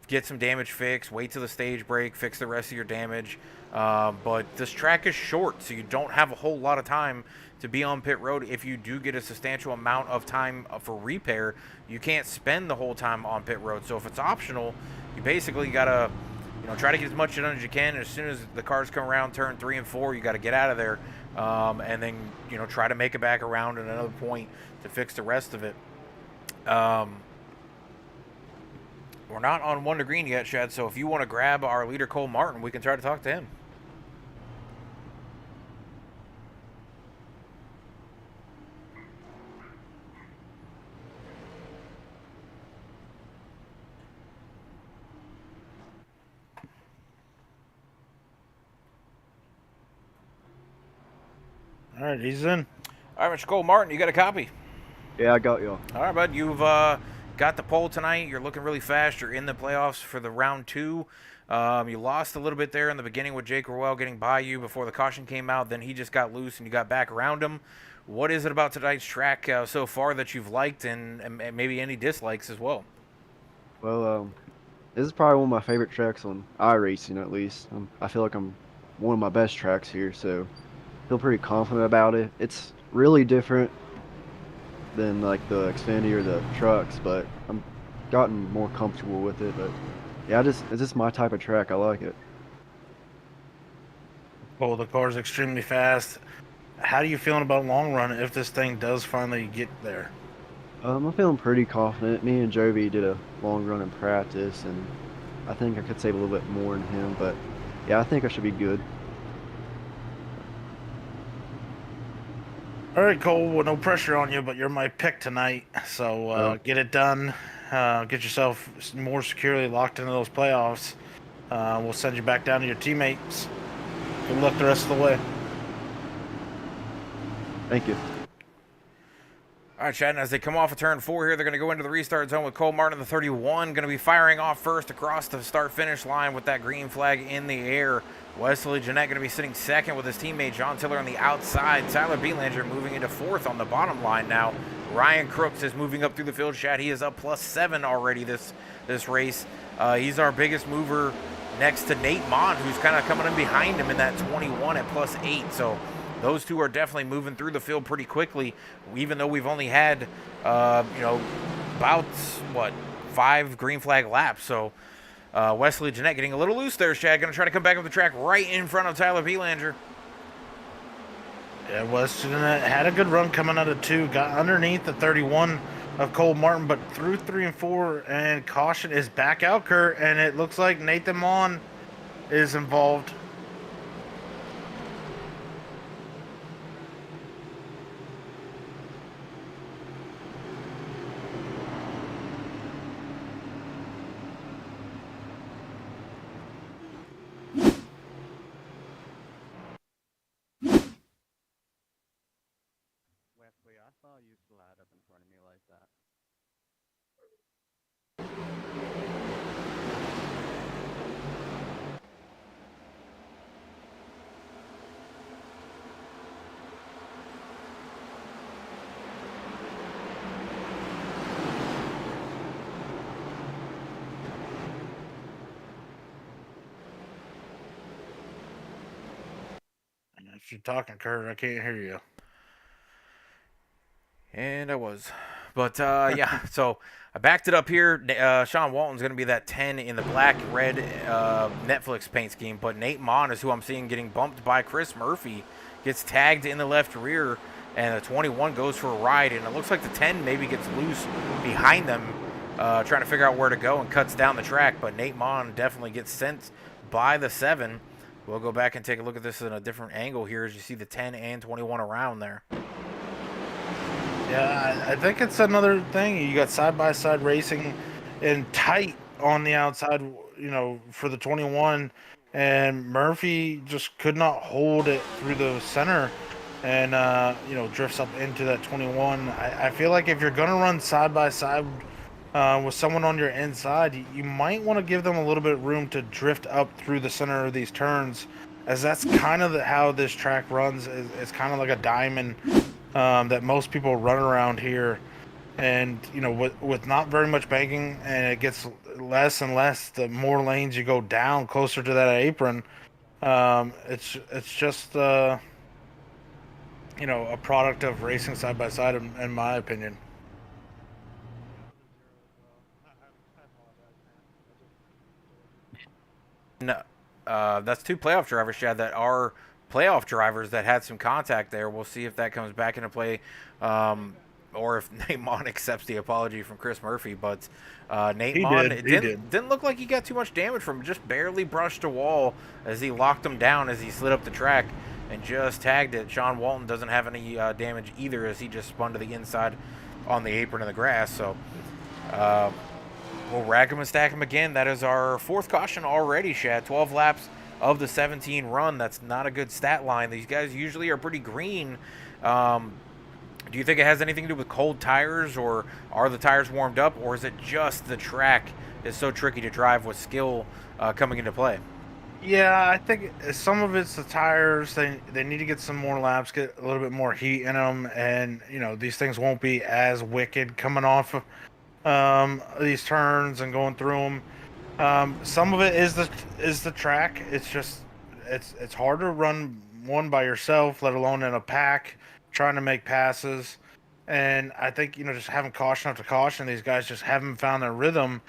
get some damage fixed, wait till the stage break, fix the rest of your damage. But this track is short, so you don't have a whole lot of time to be on pit road. If you do get a substantial amount of time for repair, you can't spend the whole time on pit road. So if it's optional, you basically got to try to get as much done as you can. As soon as the cars come around turn 3 and 4, you got to get out of there, and then try to make it back around at another point to fix the rest of it. We're not on 1 to green yet, Chad. So if you want to grab our leader Cole Martin, we can try to talk to him. All right, he's in. All right, Mr. Cole Martin, you got a copy? Yeah, I got y'all. All right, bud. You've got the pole tonight. You're looking really fast. You're in the playoffs for the round 2. You lost a little bit there in the beginning with Jake Rowell getting by you before the caution came out. Then he just got loose and you got back around him. What is it about tonight's track so far that you've liked and maybe any dislikes as well? Well, this is probably one of my favorite tracks on iRacing, at least. I feel like I'm one of my best tracks here, so I feel pretty confident about it. It's really different than like the Xfinity or the trucks, but I'm gotten more comfortable with it. But yeah, it's just my type of track. I like it. Well, the car's extremely fast. How are you feeling about long run if this thing does finally get there? I'm feeling pretty confident. Me and Jovi did a long run in practice, and I think I could save a little bit more than him. But yeah, I think I should be good. All right, Cole. Well, no pressure on you, but you're my pick tonight. So get it done. Get yourself more securely locked into those playoffs. We'll send you back down to your teammates. Good luck the rest of the way. Thank you. All right, Chad, and as they come off of turn 4 here, they're going to go into the restart zone with Cole Martin, the 31, going to be firing off first across the start-finish line with that green flag in the air. Wesley Jeanette going to be sitting second with his teammate John Tiller on the outside. Tyler Belanger moving into 4th on the bottom line now. Ryan Crooks is moving up through the field, Chad. He is up +7 already this race. He's our biggest mover next to Nate Mond, who's kind of coming in behind him in that 21 at +8. So those two are definitely moving through the field pretty quickly, even though we've only had, about, 5 green flag laps. So Wesley Jeanette getting a little loose there, Shad. Going to try to come back up the track right in front of Tyler Belanger. Yeah, Wesley Jeanette had a good run coming out of 2. Got underneath the 31 of Cole Martin, but through 3 and 4, and caution is back out, Kurt, and it looks like Nathan Mon is involved. Wesley, I saw you slide up in front of me like that. you're talking, Kurt. I can't hear you. And I was. But, yeah, so I backed it up here. Sean Walton's going to be that 10 in the black-red Netflix paint scheme. But Nate Mon is who I'm seeing getting bumped by Chris Murphy. Gets tagged in the left rear, and the 21 goes for a ride. And it looks like the 10 maybe gets loose behind them, trying to figure out where to go and cuts down the track. But Nate Mon definitely gets sent by the 7. We'll go back and take a look at this in a different angle here as you see the 10 and 21 around there. Yeah, I think it's another thing. You got side-by-side racing and tight on the outside, for the 21. And Murphy just could not hold it through the center and, drifts up into that 21. I feel like if you're going to run side-by-side with someone on your inside, you might want to give them a little bit of room to drift up through the center of these turns, as that's kind of how this track runs. It's kind of like a diamond that most people run around here. And, with not very much banking, and it gets less and less the more lanes you go down closer to that apron, it's just, a product of racing side by side, in my opinion. No, that's 2 playoff drivers, Chad, that are playoff drivers that had some contact there. We'll see if that comes back into play, or if Nate Mon accepts the apology from Chris Murphy. But Nate Mon didn't look like he got too much damage from him. Just barely brushed a wall as he locked him down as he slid up the track and just tagged it. Sean Walton doesn't have any damage either, as he just spun to the inside on the apron of the grass. So we'll rack him and stack him again. That is our 4th caution already, Shad. 12 laps of the 17 run. That's not a good stat line. These guys usually are pretty green. Do you think it has anything to do with cold tires, or are the tires warmed up, or is it just the track is so tricky to drive with skill coming into play? Yeah, I think some of it's the tires. They need to get some more laps, get a little bit more heat in them, and these things won't be as wicked coming off these turns and going through them. Some of it is the track. It's just it's hard to run one by yourself, let alone in a pack, trying to make passes. And I think just having caution after caution, these guys just haven't found their rhythm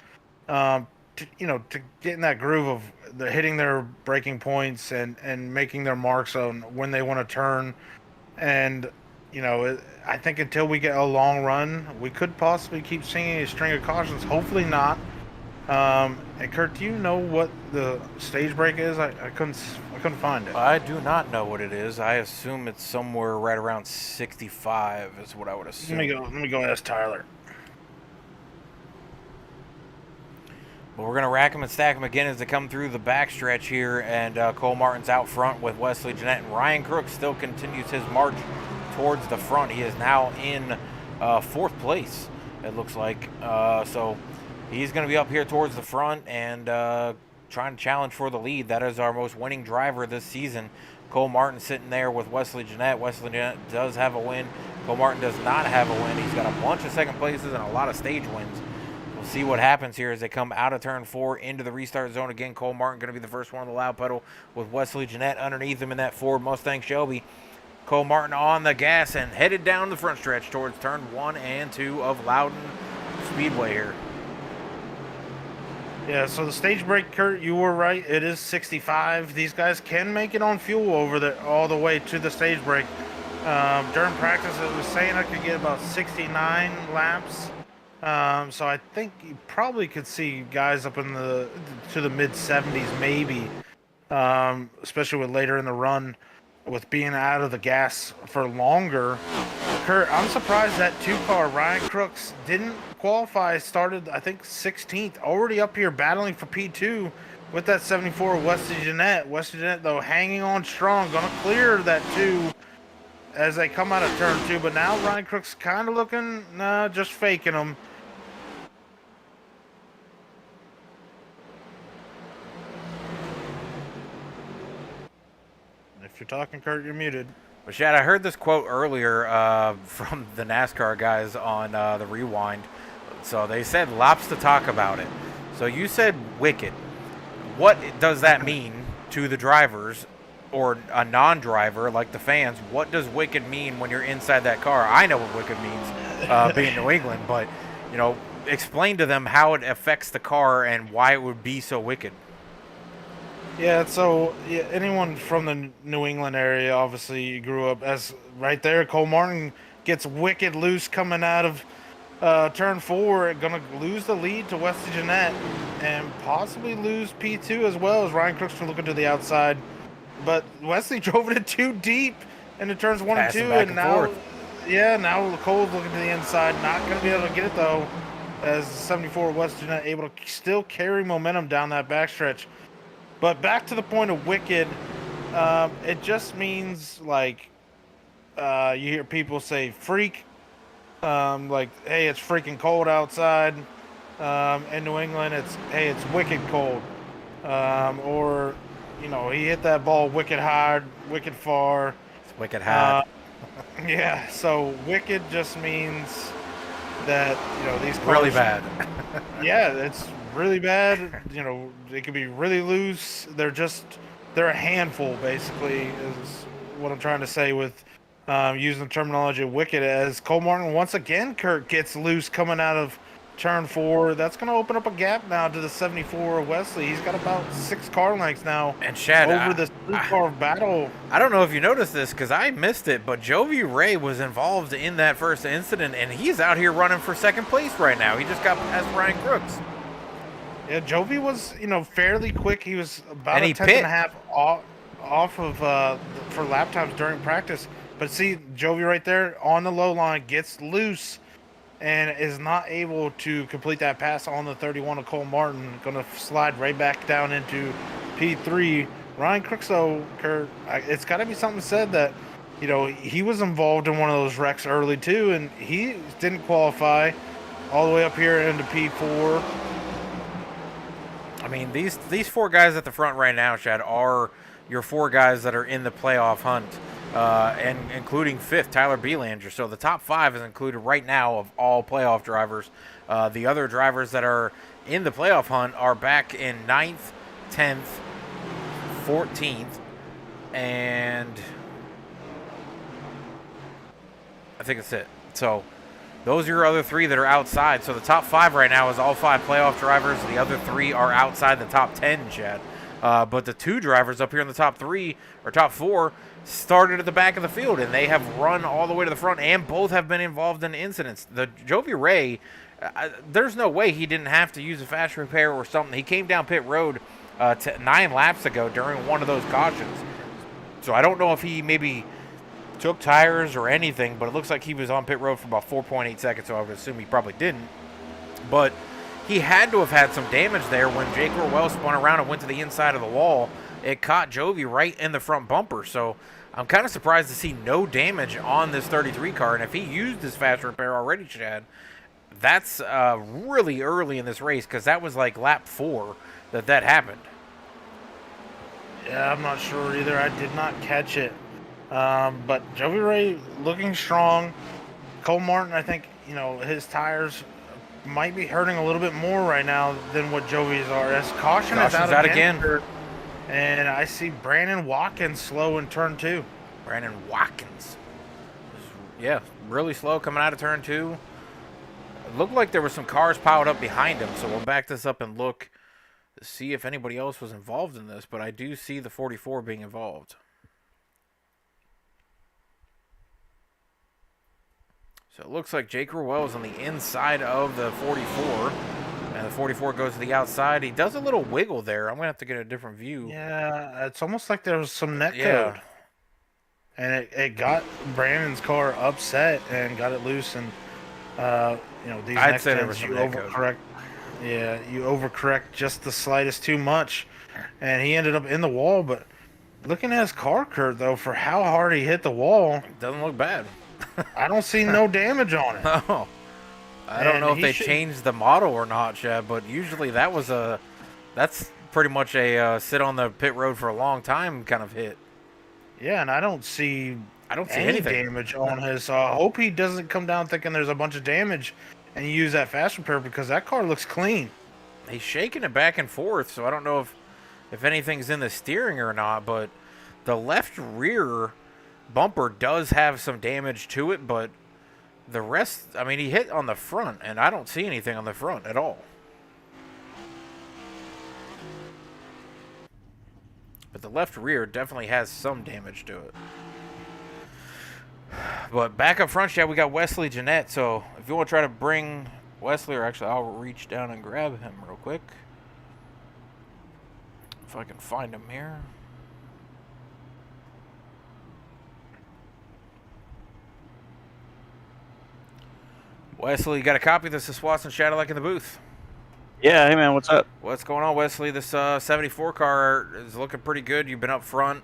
to get in that groove of hitting their breaking points and making their marks on when they want to turn. And I think until we get a long run, we could possibly keep seeing a string of cautions. Hopefully not. And Kurt, do you know what the stage break is? I couldn't find it. I do not know what it is. I assume it's somewhere right around 65 is what I would assume. Let me go ask Tyler. But we're going to rack them and stack them again as they come through the backstretch here. And Cole Martin's out front with Wesley Jeanette. And Ryan Crook still continues his march towards the front. He is now in 4th place, it looks like. So he's going to be up here towards the front and trying to challenge for the lead. That is our most winning driver this season. Cole Martin sitting there with Wesley Jeanette. Wesley Jeanette does have a win. Cole Martin does not have a win. He's got a bunch of second places and a lot of stage wins. We'll see what happens here as they come out of turn 4 into the restart zone again. Cole Martin going to be the first one on the loud pedal with Wesley Jeanette underneath him in that Ford Mustang Shelby. Cole Martin on the gas and headed down the front stretch towards turn 1 and 2 of Loudon Speedway here. Yeah, so the stage break, Kurt, you were right. It is 65. These guys can make it on fuel all the way to the stage break. During practice, it was saying I could get about 69 laps. So I think you probably could see guys up in the mid 70s, maybe, especially with later in the run, with being out of the gas for longer. Kurt, I'm surprised that 2-car Ryan Crooks didn't qualify. Started, I think, 16th, already up here battling for P2 with that 74 Wesley Jeanette. Wesley Jeanette, though, hanging on strong, gonna clear that 2 as they come out of turn 2. But now Ryan Crooks kind of looking, just faking them. If you're talking, Kurt, you're muted. But Shad, I heard this quote earlier from the NASCAR guys on the Rewind. So they said lots to talk about it. So you said wicked. What does that mean to the drivers or a non-driver like the fans, what does wicked mean when you're inside that car? I know what wicked means, being New England, but explain to them how it affects the car and why it would be so wicked. Yeah, so anyone from the New England area, obviously grew up as right there. Cole Martin gets wicked loose coming out of turn 4, gonna lose the lead to Wesley Jeanette and possibly lose P2 as well as Ryan Crookster looking to the outside. But Wesley drove it too deep into turns 1 and 2, and now, now Cole's looking to the inside, not gonna be able to get it though, as 74 Wesley Jeanette able to still carry momentum down that backstretch. But back to the point of wicked, it just means like you hear people say freak, like hey, it's freaking cold outside. In New England, it's hey, it's wicked cold, or he hit that ball wicked hard, wicked far. It's wicked hard. Yeah, so wicked just means that these cars really bad. Yeah, it's really bad. They could be really loose. They're a handful, basically, is what I'm trying to say with using the terminology of wicked. As Cole Martin once again, Kurt gets loose coming out of turn 4. That's going to open up a gap now to the 74 Wesley. He's got about 6 car lengths now. And Chad, over this 3-car battle. I don't know if you noticed this because I missed it, but Jovi Ray was involved in that first incident, and he's out here running for second place right now. He just got past Ryan Crooks. Yeah, Jovi was, fairly quick. He was about a tenth and a half off of for lap times during practice. But see, Jovi right there on the low line gets loose and is not able to complete that pass on the 31 of Cole Martin. Going to slide right back down into P3. Ryan Crooks, though, Kurt, it's got to be something said that, he was involved in one of those wrecks early too, and he didn't qualify all the way up here into P4. I mean, these 4 guys at the front right now, Chad, are your 4 guys that are in the playoff hunt, and including 5th, Tyler Belanger. So the top 5 is included right now of all playoff drivers. The other drivers that are in the playoff hunt are back in 9th, 10th, 14th, and I think that's it. So those are your other 3 that are outside. So the top 5 right now is all 5 playoff drivers. The other 3 are outside the top 10, Chad. But the 2 drivers up here in the top 3 or top 4 started at the back of the field, and they have run all the way to the front, and both have been involved in incidents. The Jovi Ray, there's no way he didn't have to use a fast repair or something. He came down pit road 9 laps ago during one of those cautions. So I don't know if he maybe took tires or anything, but it looks like he was on pit road for about 4.8 seconds, so I would assume he probably didn't. But he had to have had some damage there when Jake Rowell spun around and went to the inside of the wall. It caught Jovi right in the front bumper, so I'm kind of surprised to see no damage on this 33 car, and if he used his fast repair already, Chad, that's really early in this race, because that was like lap 4 that happened. Yeah, I'm not sure either. I did not catch it. But Jovi Ray looking strong. Cole Martin, I think, his tires might be hurting a little bit more right now than what Jovi's are. As caution is out again. And I see Brandon Watkins slow in turn 2. Brandon Watkins. Yeah, really slow coming out of turn 2. It looked like there were some cars piled up behind him, so we'll back this up and look to see if anybody else was involved in this, but I do see the 44 being involved. So it looks like Jake Rowell is on the inside of the 44, and the 44 goes to the outside. He does a little wiggle there. I'm going to have to get a different view. Yeah, it's almost like there was some net code. And it got Brandon's car upset and got it loose. And, these I'd say there was some net code. Yeah, you overcorrect just the slightest too much. And he ended up in the wall. But looking at his car, Kurt, though, for how hard he hit the wall. It doesn't look bad. I don't see no damage on it. No. I don't know if they changed the model or not, Chad, but usually that's pretty much a sit on the pit road for a long time kind of hit. Yeah, and I don't see any damage on his. So I hope he doesn't come down thinking there's a bunch of damage and use that fast repair, because that car looks clean. He's shaking it back and forth, so I don't know if anything's in the steering or not, but The left rear bumper does have some damage to it, but the rest, I mean, he hit on the front, and I don't see anything on the front at all. But the left rear definitely has some damage to it. But back up front, yeah, we got Wesley Jeanette. So if you want to try to bring Wesley, or actually I'll reach down and grab him real quick. If I can find him here. Wesley, you got a copy? This is Swats and Shadowlike in the booth. Yeah, hey man, what's up? What's going on, Wesley? This 74 car is looking pretty good. You've been up front,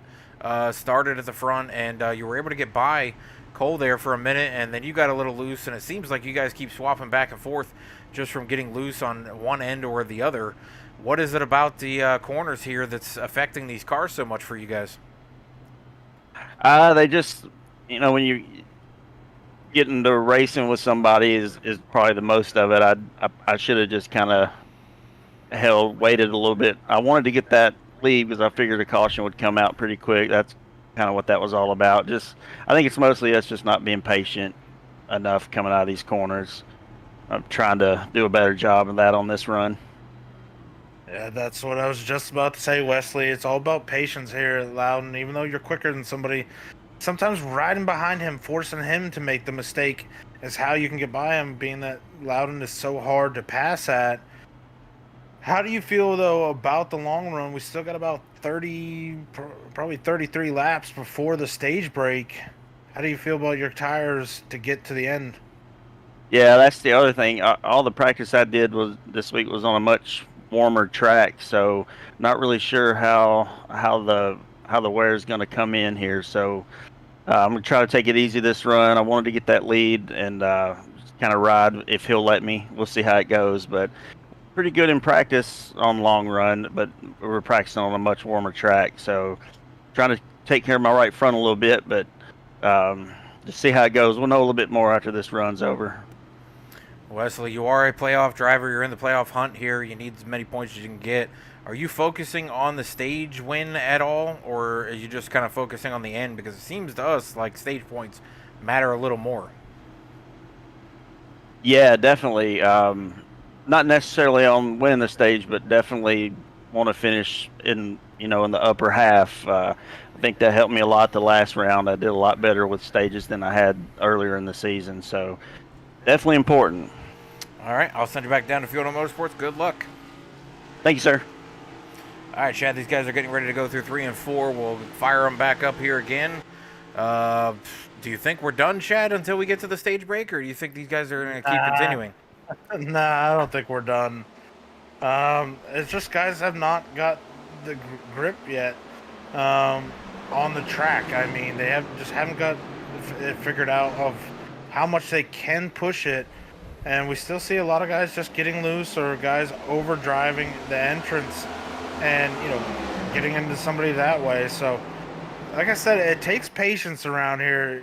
started at the front, and you were able to get by Cole there for a minute, and then you got a little loose, and it seems like you guys keep swapping back and forth just from getting loose on one end or the other. What is it about the corners here that's affecting these cars so much for you guys? They just, when you get into racing with somebody is probably the most of it. I should have just kind of waited a little bit. I wanted to get that lead because I figured a caution would come out pretty quick. That's kind of what that was all about. I think it's mostly us just not being patient enough coming out of these corners. I'm trying to do a better job of that on this run. Yeah, that's what I was just about to say, Wesley. It's all about patience here at Loudon. Even though you're quicker than somebody, sometimes riding behind him, forcing him to make the mistake is how you can get by him, being that Loudon is so hard to pass at. How do you feel, though, about the long run? We still got about 30, probably 33 laps before the stage break. How do you feel about your tires to get to the end? Yeah, that's the other thing. All the practice I did this week was on a much warmer track, so not really sure how the wear is going to come in here. So I'm gonna try to take it easy this run. I wanted to get that lead and kind of ride if he'll let me. We'll see how it goes, but pretty good in practice on long run, but we're practicing on a much warmer track, so trying to take care of my right front a little bit, but just see how it goes. We'll know a little bit more after this run's over. Wesley, you are a playoff driver. You're in the playoff hunt here. You need as many points as you can get. Are you focusing on the stage win at all, or are you just kind of focusing on the end? Because it seems to us like stage points matter a little more. Yeah, definitely. Not necessarily on winning the stage, but definitely want to finish in the upper half. I think that helped me a lot the last round. I did a lot better with stages than I had earlier in the season, so definitely important. All right, I'll send you back down to Field of Motorsports. Good luck. Thank you, sir. All right, Chad, these guys are getting ready to go through 3 and 4. We'll fire them back up here again. Do you think we're done, Chad, until we get to the stage break, or do you think these guys are going to keep continuing? Nah, I don't think we're done. It's just guys have not got the grip yet on the track. I mean, they haven't got it figured out of how much they can push it. And we still see a lot of guys just getting loose or guys over driving the entrance and, getting into somebody that way. So, like I said, it takes patience around here.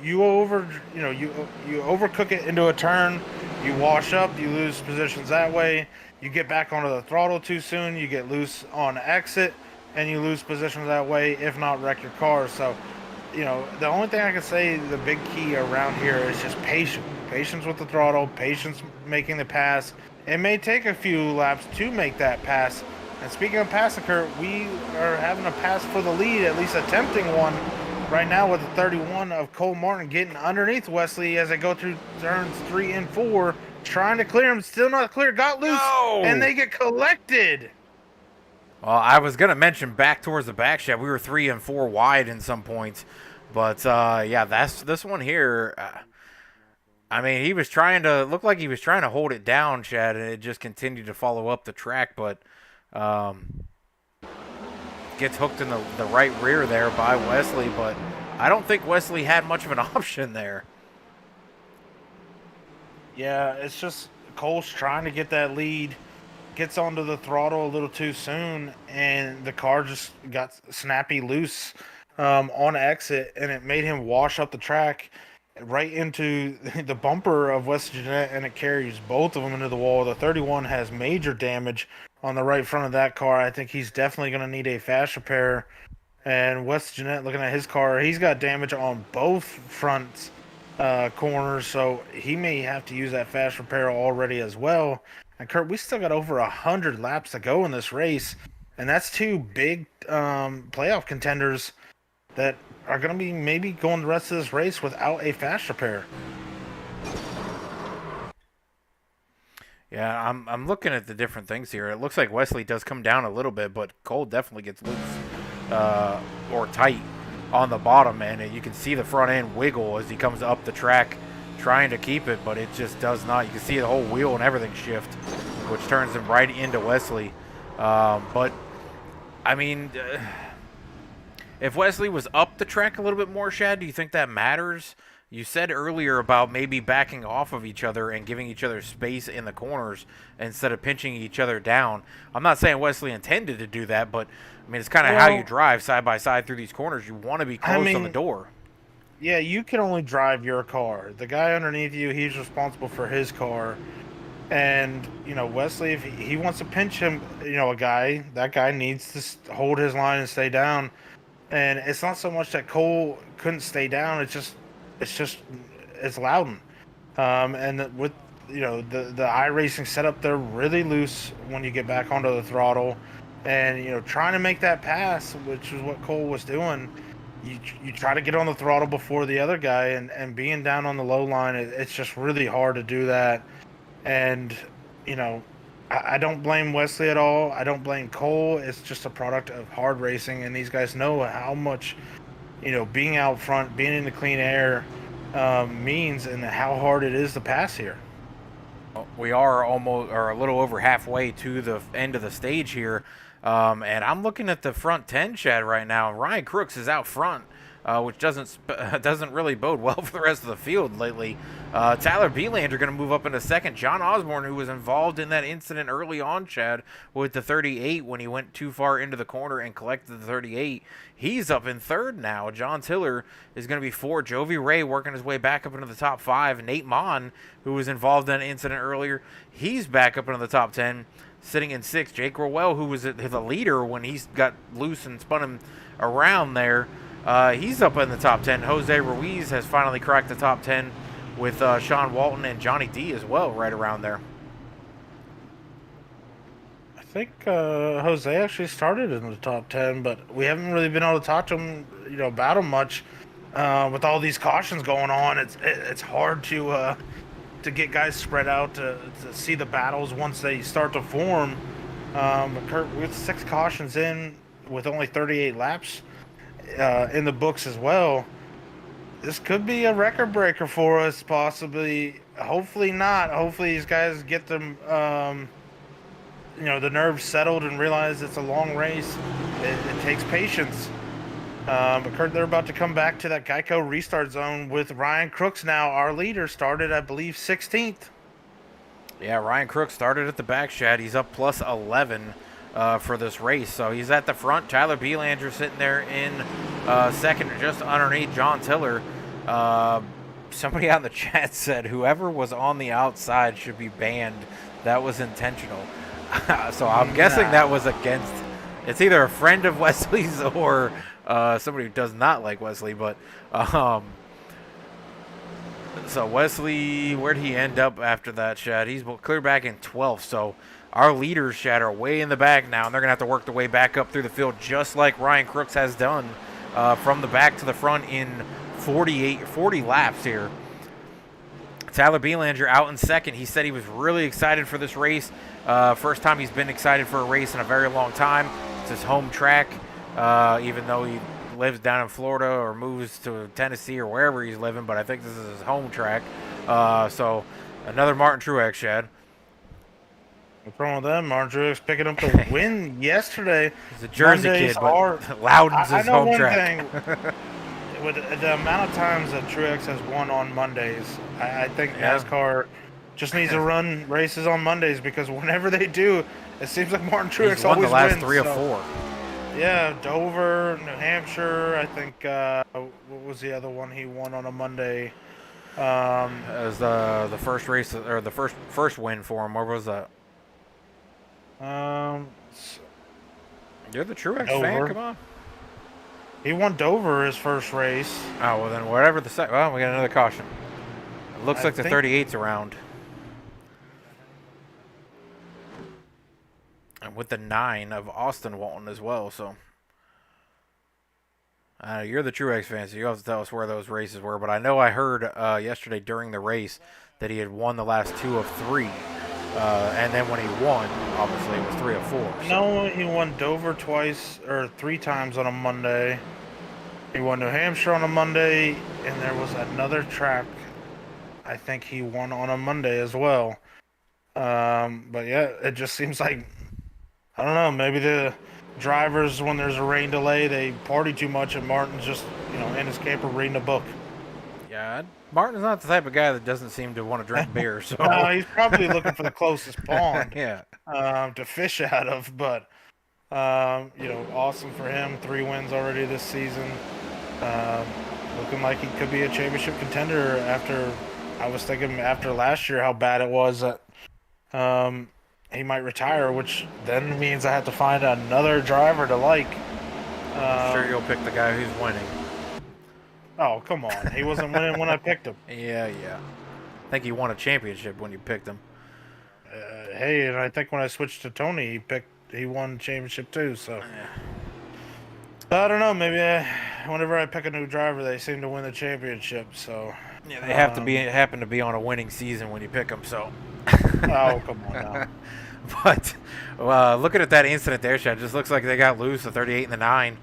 You overcook it into a turn, you wash up, you lose positions that way. You get back onto the throttle too soon, you get loose on exit, and you lose positions that way, if not wreck your car. So, the only thing I can say, the big key around here is just patience. Patience with the throttle, patience making the pass. It may take a few laps to make that pass. And speaking of passing, Kurt, we are having a pass for the lead, at least attempting one right now with the 31 of Cole Martin getting underneath Wesley as they go through turns 3 and 4, trying to clear him. Still not clear, got loose, and they get collected. Well, I was going to mention back towards the back shed. We were 3 and 4 wide in some points. But, yeah, that's this one here. I mean, he was trying to look like he was trying to hold it down, Chad, and it just continued to follow up the track, but gets hooked in the right rear there by Wesley, but I don't think Wesley had much of an option there. Yeah, it's just Cole's trying to get that lead, gets onto the throttle a little too soon, and the car just got snappy loose on exit, and it made him wash up the track right into the bumper of West Jeanette, and it carries both of them into the wall. The 31 has major damage on the right front of that car. I think he's definitely going to need a fast repair And Wes Jeanette, looking at his car, he's got damage on both front corners, so he may have to use that fast repair already as well. And Kurt, we still got over 100 laps to go in this race, and that's two big playoff contenders that are going to be maybe going the rest of this race without a fast repair. Yeah, I'm looking at the different things here. It looks like Wesley does come down a little bit, but Cole definitely gets loose or tight on the bottom, and you can see the front end wiggle as he comes up the track trying to keep it, but it just does not. You can see the whole wheel and everything shift, which turns him right into Wesley. But, I mean, if Wesley was up the track a little bit more, Shad, do you think that matters? You said earlier about maybe backing off of each other and giving each other space in the corners instead of pinching each other down. I'm not saying Wesley intended to do that, but I mean, it's kind of how you drive side by side through these corners. You want to be close on the door. Yeah, you can only drive your car. The guy underneath you, he's responsible for his car. And, you know, Wesley, if he wants to pinch him, you know, that guy needs to hold his line and stay down. And it's not so much that Cole couldn't stay down. It's Loudon. And with, you know, the iRacing setup, they're really loose when you get back onto the throttle. And, you know, trying to make that pass, which is what Cole was doing, you try to get on the throttle before the other guy, and being down on the low line, it's just really hard to do that. And, you know, I don't blame Wesley at all. I don't blame Cole. It's just a product of hard racing, and these guys know how much, you know, being out front, being in the clean air means, and how hard it is to pass here. We are almost, or a little over halfway to the end of the stage here. And I'm looking at the front 10, Chad, right now. Ryan Crooks is out front, which doesn't really bode well for the rest of the field lately. Tyler Beelander going to move up into second. John Osborne, who was involved in that incident early on, Chad, with the 38 when he went too far into the corner and collected the 38, he's up in third now. John Tiller is going to be fourth. Jovi Ray working his way back up into the top 5. Nate Mon, who was involved in that incident earlier, he's back up into the top 10. Sitting in 6th, Jake Rowell, who was the leader when he got loose and spun him around there, he's up in the top 10. Jose Ruiz has finally cracked the top 10 with Sean Walton and Johnny D as well, right around there. I think Jose actually started in the top 10, but we haven't really been able to talk to him, you know, about him much. With all these cautions going on, it's hard to get guys spread out to see the battles once they start to form. But Kurt, with 6 cautions in, with only 38 laps in the books as well, this could be a record breaker for us, possibly. Hopefully not. Hopefully these guys get them, you know, the nerves settled and realize it's a long race. It takes patience. But Kurt, they're about to come back to that Geico restart zone with Ryan Crooks now. Our leader started, I believe, 16th. Yeah, Ryan Crooks started at the back, Shad. He's up plus 11 for this race. So he's at the front. Tyler Beelander sitting there in second, just underneath John Tiller. Somebody out in the chat said whoever was on the outside should be banned. That was intentional. So I'm guessing that was against... It's either a friend of Wesley's or... somebody who does not like Wesley, but so Wesley, where'd he end up after that, Shad? He's clear back in 12th, so our leaders, Shad, are way in the back now, and they're going to have to work their way back up through the field, just like Ryan Crooks has done from the back to the front in 40 laps here. Tyler Beelander out in second. He said he was really excited for this race. First time he's been excited for a race in a very long time. It's his home track. Even though he lives down in Florida or moves to Tennessee or wherever he's living, but I think this is his home track. So another Martin Truex, Shad. No problem with that. Martin Truex picking up the win yesterday. He's a Jersey Mondays kid, but Loudon's his home track. Thing, with the amount of times that Truex has won on Mondays, I think NASCAR just needs to run races on Mondays, because whenever they do, it seems like Martin Truex He's won always the last wins, 3 or 4. Yeah, Dover, New Hampshire. I think what was the other one he won on a Monday? As the first race, or the first win for him. Where was that? You're the Truex fan. Come on. He won Dover his first race. Oh, well, then whatever the second. Well, we got another caution. It looks I like the think- 38's around. And with the 9 of Austin Walton as well, so. You're the Truex fan, so you have to tell us where those races were. But I know I heard yesterday during the race that he had won the last 2 of 3. And then when he won, obviously, it was 3 of 4. So. No, he won Dover twice or 3 times on a Monday. He won New Hampshire on a Monday, and there was another track I think he won on a Monday as well. But yeah, it just seems like, I don't know, maybe the drivers, when there's a rain delay, they party too much, and Martin's just, in his camper reading a book. Yeah, Martin's not the type of guy that doesn't seem to want to drink beer. So No, he's probably looking for the closest pond yeah. to fish out of. But, awesome for him. 3 wins already this season. Looking like he could be a championship contender after, I was thinking after last year how bad it was that he might retire, which then means I have to find another driver to like. I'm sure you'll pick the guy who's winning. Oh, come on. He wasn't winning when I picked him. Yeah. I think he won a championship when you picked him. Hey, and I think when I switched to Tony, he won championship too, so. Yeah. I don't know, maybe whenever I pick a new driver, they seem to win the championship, so. Yeah, they have to happen to be on a winning season when you pick them, so. Oh, come on now. But looking at that incident there, Chad, just looks like they got loose, the 38 and the 9.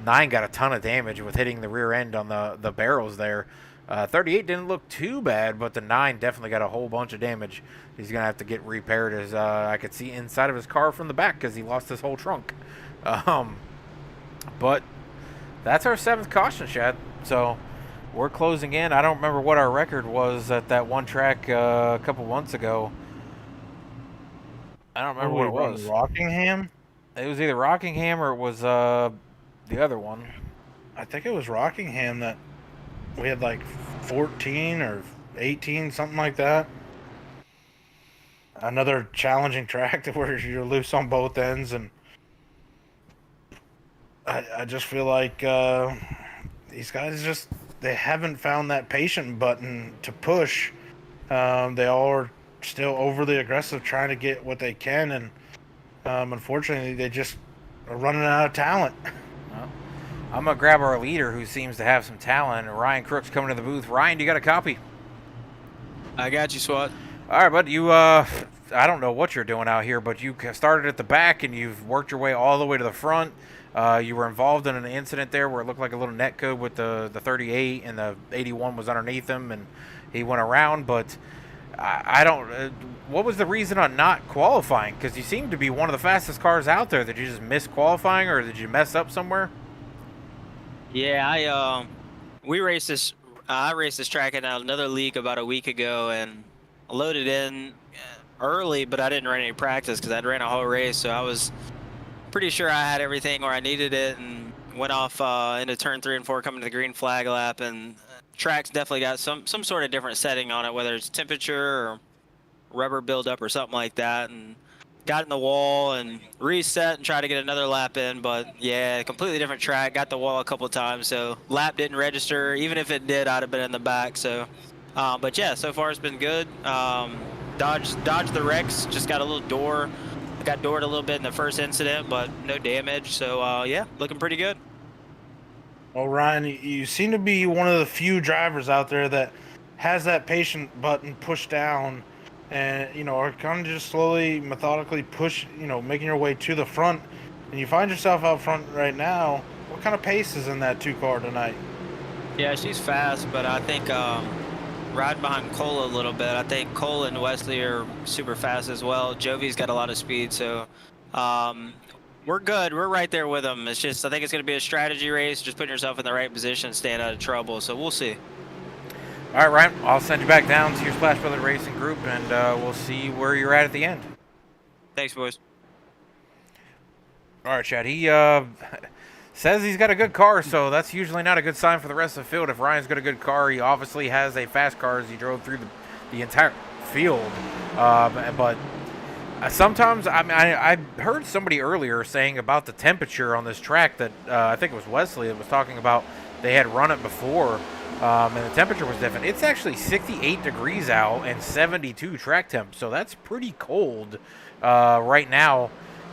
9 got a ton of damage with hitting the rear end on the barrels there. 38 didn't look too bad, but the 9 definitely got a whole bunch of damage. He's going to have to get repaired, as I could see inside of his car from the back because he lost his whole trunk. But that's our 7th caution, Chad. So we're closing in. I don't remember what our record was at that one track a couple months ago. I don't remember what it was. Rockingham? It was either Rockingham or it was the other one. I think it was Rockingham that we had like 14 or 18, something like that. Another challenging track where you're loose on both ends, and I just feel like these guys they haven't found that patient button to push. They all are still overly aggressive trying to get what they can, and unfortunately they just are running out of talent. Well, I'm going to grab our leader who seems to have some talent. Ryan Crook's coming to the booth. Ryan, you got a copy? I got you, SWAT. All right, bud. You, I don't know what you're doing out here, but you started at the back and you've worked your way all the way to the front. You were involved in an incident there where it looked like a little net code with the 38 and the 81 was underneath him, and he went around. But I don't. What was the reason on not qualifying? Because you seem to be one of the fastest cars out there. Did you just miss qualifying, or did you mess up somewhere? Yeah, I raced this track in another league about a week ago, and I loaded in early, but I didn't run any practice because I'd ran a whole race, so I was pretty sure I had everything where I needed it, and went off into turn 3 and 4 coming to the green flag lap, and track's definitely got some sort of different setting on it, whether it's temperature or rubber buildup or something like that, and got in the wall and reset and tried to get another lap in, but yeah, completely different track. Got the wall a couple of times, so lap didn't register. Even if it did, I'd have been in the back. So, but yeah, so far it's been good. Dodged the wrecks, just got a little door. Got doored a little bit in the first incident, but no damage. So yeah, looking pretty good. Well, Ryan, you seem to be one of the few drivers out there that has that patient button pushed down, and are kind of just slowly, methodically making your way to the front. And you find yourself out front right now. What kind of pace is in that 2 car tonight? Yeah, she's fast, but I think riding behind Cole a little bit. I think Cole and Wesley are super fast as well. Jovi's got a lot of speed, so we're good. We're right there with them. It's just, I think it's going to be a strategy race, just putting yourself in the right position, staying out of trouble. So we'll see. All right, Ryan, I'll send you back down to your Splash Brother Racing group, and we'll see where you're at the end. Thanks, boys. All right, Chad. He says he's got a good car, so that's usually not a good sign for the rest of the field. If Ryan's got a good car, he obviously has a fast car as he drove through the entire field. But Sometimes, I mean, I heard somebody earlier saying about the temperature on this track that I think it was Wesley that was talking about. They had run it before, and the temperature was different. It's actually 68 degrees out and 72 track temp, so that's pretty cold right now,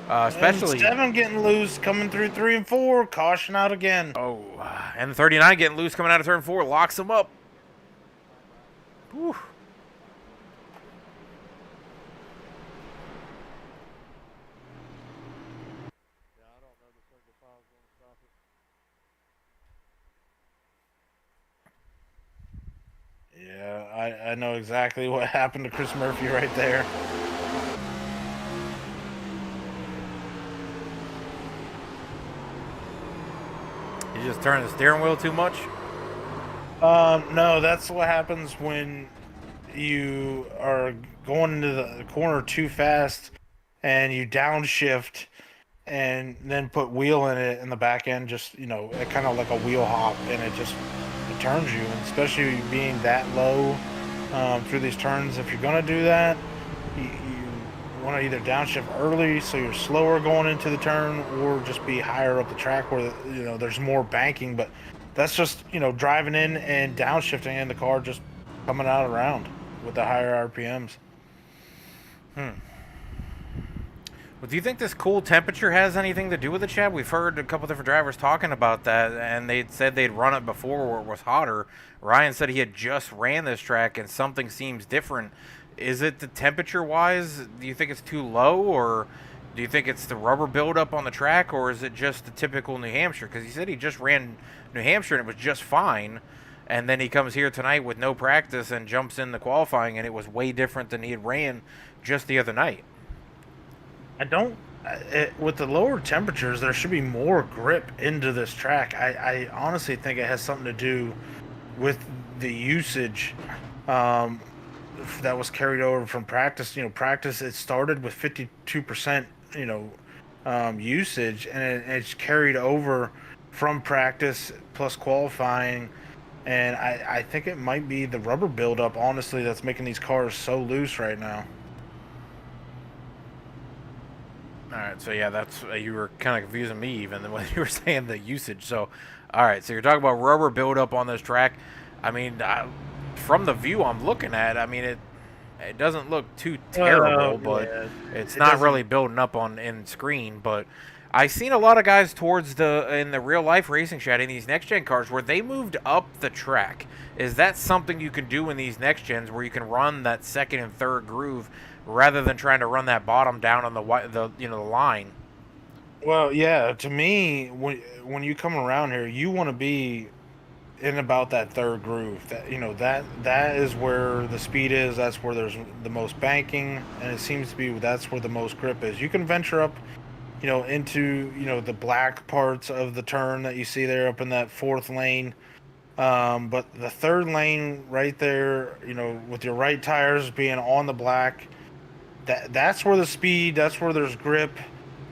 especially. And 7 getting loose, coming through 3 and 4. Caution out again. Oh, and 39 getting loose coming out of turn 4, locks him up. Whew. Yeah, I know exactly what happened to Chris Murphy right there. You just turn the steering wheel too much? No, that's what happens when you are going into the corner too fast and you downshift and then put wheel in it in the back end, just, it kind of like a wheel hop, and it turns you, and especially being that low through these turns. If you're going to do that, you want to either downshift early so you're slower going into the turn, or just be higher up the track where there's more banking. But that's just driving in and downshifting, and the car just coming out around with the higher RPMs. Well, do you think this cool temperature has anything to do with it, Chad? We've heard a couple different drivers talking about that, and they said they'd run it before where it was hotter. Ryan said he had just ran this track, and something seems different. Is it the temperature-wise? Do you think it's too low, or do you think it's the rubber buildup on the track, or is it just the typical New Hampshire? Because he said he just ran New Hampshire, and it was just fine, and then he comes here tonight with no practice and jumps in the qualifying, and it was way different than he had ran just the other night. With the lower temperatures, there should be more grip into this track. I honestly think it has something to do with the usage that was carried over from practice. Practice, it started with 52%, usage, and it's carried over from practice plus qualifying. And I think it might be the rubber buildup, honestly, that's making these cars so loose right now. All right, so yeah, that's you were kind of confusing me even when you were saying the usage. So, all right, so you're talking about rubber buildup on this track. I mean, from the view I'm looking at, I mean it doesn't look too terrible, but it's not really building up in screen. But I've seen a lot of guys in the real life racing chat in these next gen cars where they moved up the track. Is that something you can do in these next gens where you can run that second and third groove rather than trying to run that bottom down on the line? Well, yeah. To me, when you come around here, you want to be in about that third groove. That is where the speed is. That's where there's the most banking, and it seems to be that's where the most grip is. You can venture up, into the black parts of the turn that you see there up in that fourth lane. But the third lane right there, with your right tires being on the black, that's where the speed, that's where there's grip.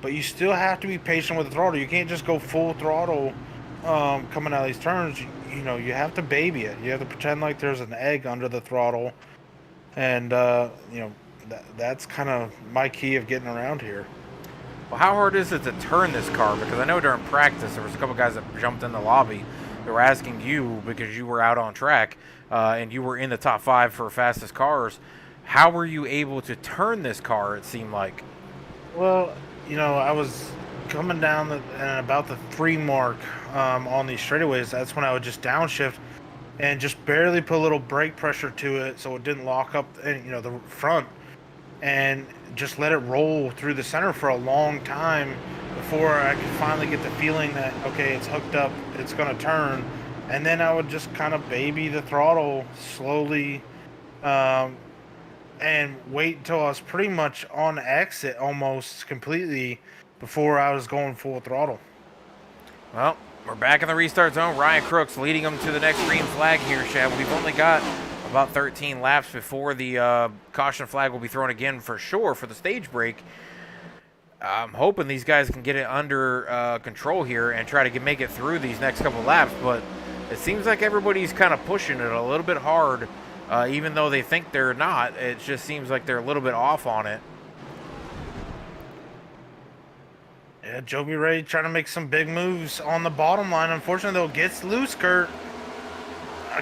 But you still have to be patient with the throttle. You can't just go full throttle coming out of these turns. You have to baby it. You have to pretend like there's an egg under the throttle. And, that's kind of my key of getting around here. Well, how hard is it to turn this car? Because I know during practice there was a couple guys that jumped in the lobby. They were asking you, because you were out on track and you were in the top 5 for fastest cars, how were you able to turn this car, it seemed like? Well, I was coming down about the 3 mark on these straightaways. That's when I would just downshift and just barely put a little brake pressure to it so it didn't lock up the front, and just let it roll through the center for a long time before I could finally get the feeling that, okay, it's hooked up, it's going to turn. And then I would just kind of baby the throttle slowly and wait until I was pretty much on exit almost completely before I was going full throttle. Well, we're back in the restart zone. Ryan Crooks leading them to the next green flag here, Chad. We've only got about 13 laps before the caution flag will be thrown again for sure for the stage break. I'm hoping these guys can get it under control here and try to make it through these next couple laps, but it seems like everybody's kind of pushing it a little bit hard, even though they think they're not. It just seems like they're a little bit off on it. Yeah, Joby Ray trying to make some big moves on the bottom line. Unfortunately, though, gets loose, Kurt.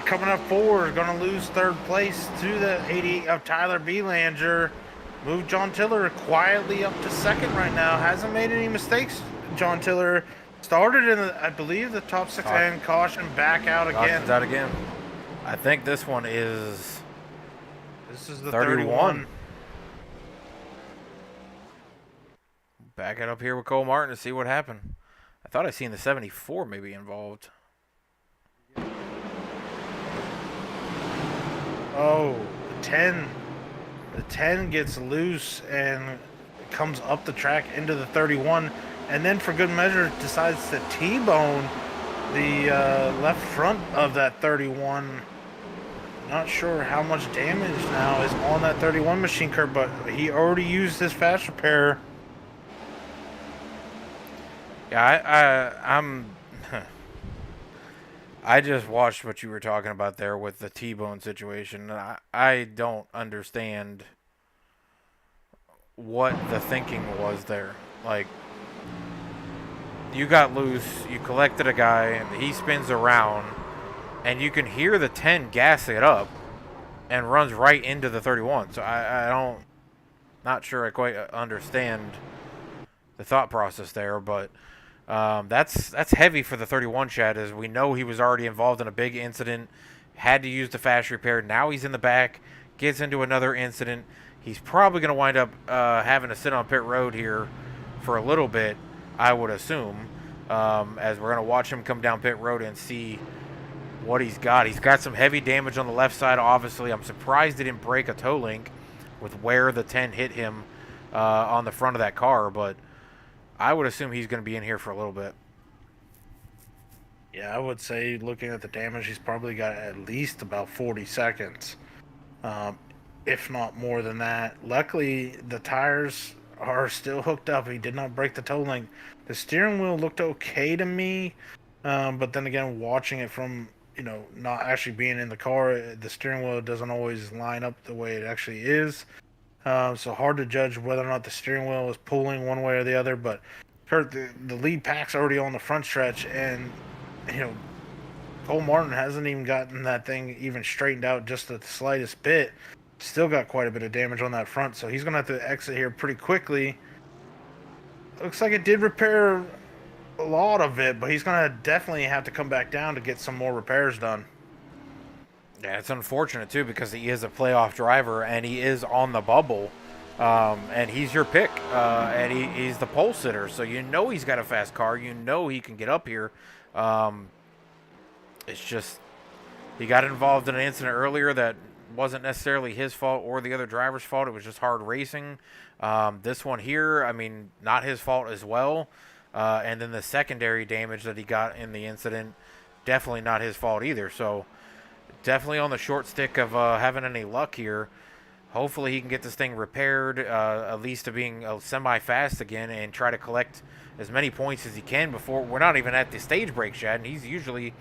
Coming up forward, going to lose third place to the 88 of Tyler Belanger. Move John Tiller quietly up to second right now. Hasn't made any mistakes. John Tiller started in, I believe, the top six and caution back out again. Caution's out again. I think this one is. This is the 31. Back it up here with Cole Martin to see what happened. I thought I seen the 74 maybe involved. Oh, the 10. The 10 gets loose and comes up the track into the 31. And then for good measure decides to T-bone the left front of that 31. Not sure how much damage now is on that 31 machine, Kurt, but he already used his fast repair. Yeah, I just watched what you were talking about there with the T-bone situation. I don't understand what the thinking was there. Like, you got loose, you collected a guy, he spins around, and you can hear the 10 gas it up and runs right into the 31. So not sure I quite understand the thought process there, but that's heavy for the 31, Chad, as we know he was already involved in a big incident, had to use the fast repair. Now he's in the back, gets into another incident. He's probably going to wind up having to sit on pit road here for a little bit, I would assume, as we're going to watch him come down pit road and see what he's got. He's got some heavy damage on the left side, obviously. I'm surprised he didn't break a toe link with where the 10 hit him on the front of that car, but I would assume he's going to be in here for a little bit. Yeah, I would say, looking at the damage, he's probably got at least about 40 seconds, if not more than that. Luckily, the tires are still hooked up. He did not break the toe link. The steering wheel looked okay to me, but then again, watching it from, not actually being in the car, the steering wheel doesn't always line up the way it actually is. So hard to judge whether or not the steering wheel is pulling one way or the other. But Kurt, the lead pack's already on the front stretch, and Cole Martin hasn't even gotten that thing even straightened out just at the slightest bit. Still got quite a bit of damage on that front, so he's gonna have to exit here pretty quickly. Looks like it did repair a lot of it, but he's gonna definitely have to come back down to get some more repairs done. Yeah, it's unfortunate, too, because he is a playoff driver, and he is on the bubble, and he's your pick, and he's the pole sitter, so he's got a fast car. He can get up here. It's just he got involved in an incident earlier that wasn't necessarily his fault or the other driver's fault. It was just hard racing. This one here, I mean, not his fault as well. And then the secondary damage that he got in the incident, definitely not his fault either. So definitely on the short stick of having any luck here. Hopefully he can get this thing repaired, at least to being semi-fast again, and try to collect as many points as he can before. We're not even at the stage break, Shad, and he's usually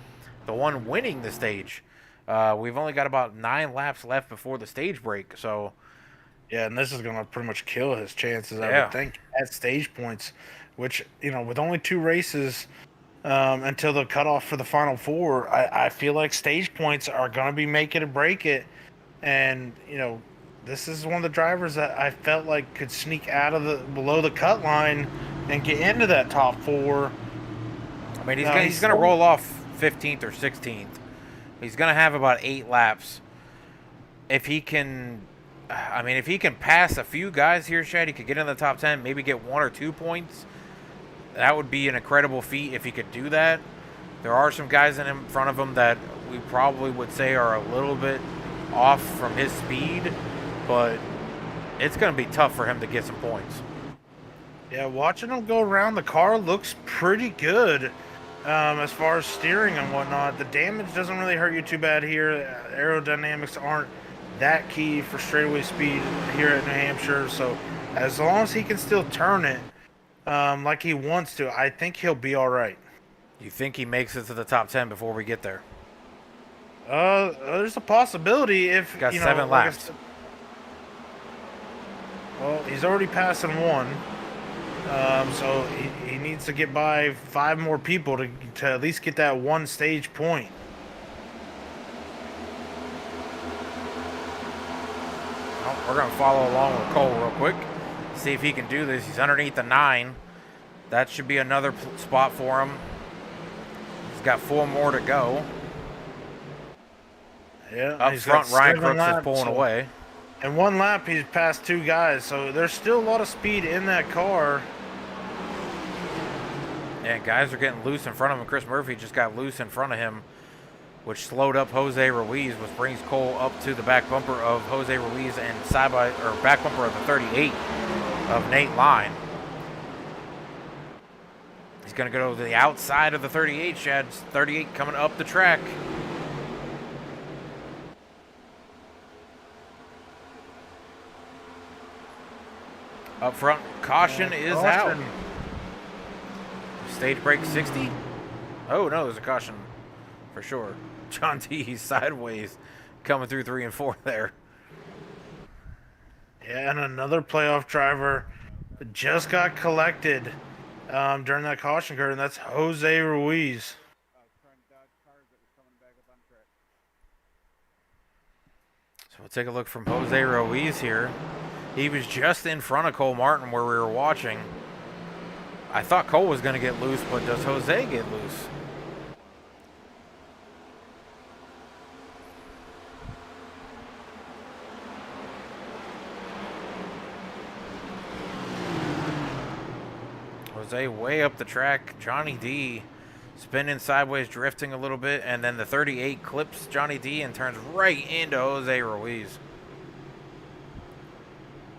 the one winning the stage. We've only got about 9 laps left before the stage break, so... Yeah, and this is going to pretty much kill his chances, I would think, at stage points, which, with only 2 races until the cutoff for the Final Four, I feel like stage points are going to be make it or break it. And, this is one of the drivers that I felt like could sneak out of below the cut line and get into that top 4. I mean, he's going to roll off 15th or 16th. He's going to have about 8 laps. If he can pass a few guys here, Shad, he could get in the top 10, maybe get 1 or 2 points. That would be an incredible feat if he could do that. There are some guys in front of him that we probably would say are a little bit off from his speed, but it's going to be tough for him to get some points. Yeah, watching him go around, the car looks pretty good as far as steering and whatnot. The damage doesn't really hurt you too bad here. Aerodynamics aren't that key for straightaway speed here at New Hampshire, so as long as he can still turn it like he wants to, I think he'll be all right. You think he makes it to the top 10 before we get there? There's a possibility if got 7 laps. Well, he's already passing 1. So he needs to get by 5 more people to at least get that 1 stage point. Well, we're going to follow along with Cole real quick. See if he can do this. He's underneath the 9. That should be another spot for him. He's got 4 more to go. Yeah, Up front, Ryan Crooks is pulling away. In 1 lap, he's passed 2 guys, so there's still a lot of speed in that car. Yeah, guys are getting loose in front of him. Chris Murphy just got loose in front of him, which slowed up Jose Ruiz, which brings Cole up to the back bumper of Jose Ruiz and back bumper of the 38 of Nate Line. He's going to go to the outside of the 38. Shad's 38 coming up the track. Up front, caution is out. Stage break 60. Oh, no, there's a caution for sure. John T. sideways coming through 3 and 4 there. Yeah, and another playoff driver just got collected during that caution curve, and that's Jose Ruiz. So we'll take a look from Jose Ruiz here. He was just in front of Cole Martin where we were watching. I thought Cole was going to get loose, but does Jose get loose? Jose way up the track. Johnny D spinning sideways, drifting a little bit, and then the 38 clips Johnny D and turns right into Jose Ruiz.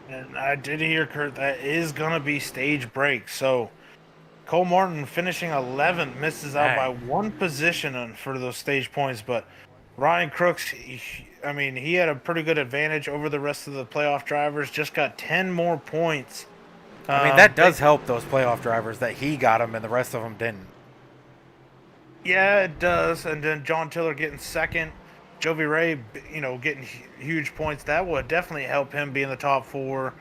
And I did hear, Kurt, that is going to be stage break. So Cole Martin finishing 11th, misses out by 1 position for those stage points. But Ryan Crooks, he had a pretty good advantage over the rest of the playoff drivers. Just got 10 more points. That does help those playoff drivers that he got them and the rest of them didn't. Yeah, it does. And then John Tiller getting 2nd. Jovi Ray, getting huge points. That would definitely help him be in the top 4.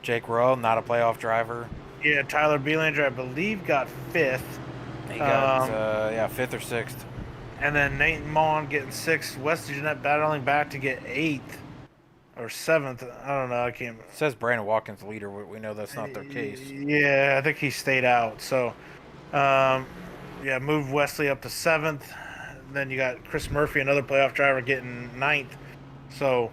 Jake Rowe, not a playoff driver. Yeah, Tyler Belanger, I believe, got 5th. He got, 5th or 6th. And then Nate Mon getting 6th. Wesley Jeanette battling back to get 8th or 7th. I don't know. I can't. It says Brandon Watkins leader. We know that's not their case. Yeah, I think he stayed out. So, moved Wesley up to 7th. Then you got Chris Murphy, another playoff driver, getting 9th. So,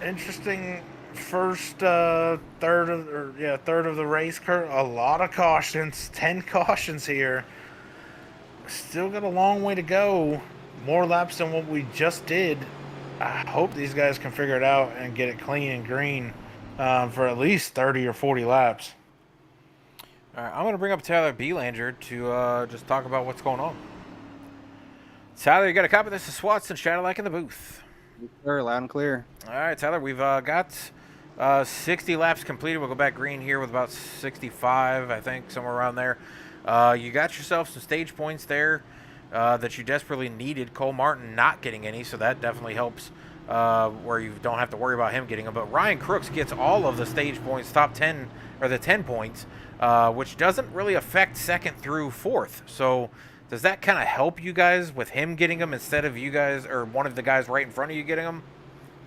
interesting first third of the race, Kurt. A lot of cautions, 10 cautions here. Still got a long way to go. More laps than what we just did. I hope these guys can figure it out and get it clean and green for at least 30 or 40 laps. All right, I'm going to bring up Tyler Belanger to just talk about what's going on. Tyler, you got a copy of this? Is Swats and Shadowlike in the booth. Sure, loud and clear. All right, Tyler, we've got 60 laps completed. We'll go back green here with about 65, I think, somewhere around there. You got yourself some stage points there that you desperately needed. Cole Martin not getting any, so that definitely helps where you don't have to worry about him getting them. But Ryan Crooks gets all of the stage points, top 10, or the 10 points, which doesn't really affect 2nd through 4th. So does that kind of help you guys with him getting them instead of you guys or one of the guys right in front of you getting them?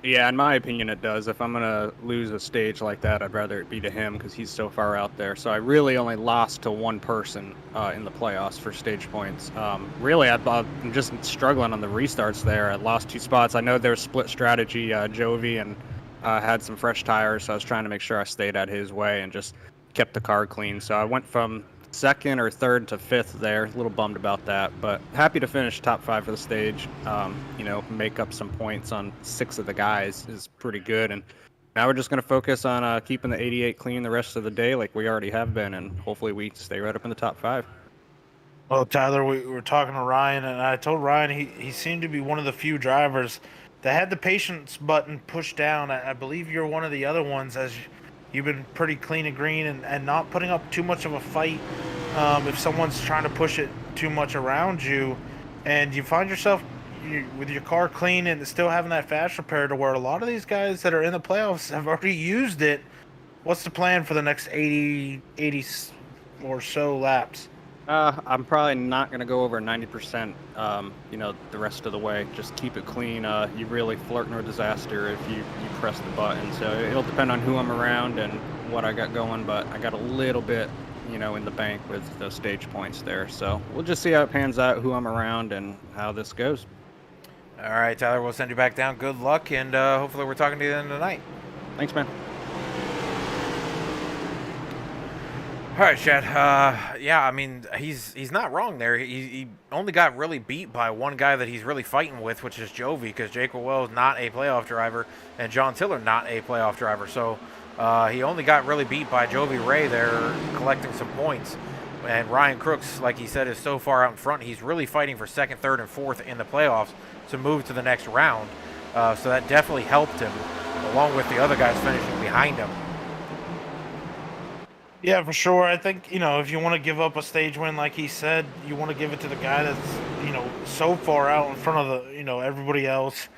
Yeah, in my opinion, it does. If I'm going to lose a stage like that, I'd rather it be to him because he's so far out there. So I really only lost to 1 person in the playoffs for stage points. Really, I'm just struggling on the restarts there. I lost 2 spots. I know there's split strategy. Jovi and had some fresh tires, so I was trying to make sure I stayed out his way and just kept the car clean. So I went from 2nd or 3rd to 5th there. A little bummed about that, but happy to finish top 5 for the stage. Make up some points on 6 of the guys is pretty good. And now we're just going to focus on keeping the 88 clean the rest of the day like we already have been, and hopefully we stay right up in the top 5. Well, Tyler, we were talking to Ryan, and I told Ryan he seemed to be one of the few drivers that had the patience button pushed down. I believe you're one of the other ones, as you've been pretty clean and green and not putting up too much of a fight if someone's trying to push it too much around you. And you find yourself, with your car clean and still having that fast repair to where a lot of these guys that are in the playoffs have already used it. What's the plan for the next 80 or so laps? I'm probably not gonna go over 90%. The rest of the way, just keep it clean. You really flirt no disaster if you press the button. So it'll depend on who I'm around and what I got going, but I got a little bit, in the bank with those stage points there. So we'll just see how it pans out, who I'm around, and how this goes. All right, Tyler, we'll send you back down. Good luck, and hopefully we're talking to you then tonight. Thanks, man. All right, Chad. Yeah, I mean, he's not wrong there. He only got really beat by one guy that he's really fighting with, which is Jovi, because Jake Wells is not a playoff driver, and John Tiller not a playoff driver. So he only got really beat by Jovi Ray there, collecting some points. And Ryan Crooks, like he said, is so far out in front. He's really fighting for second, third, and fourth in the playoffs to move to the next round. So that definitely helped him, along with the other guys finishing behind him. Yeah, for sure. I think, if you want to give up a stage win, like he said, you want to give it to the guy that's, so far out in front of the, everybody else,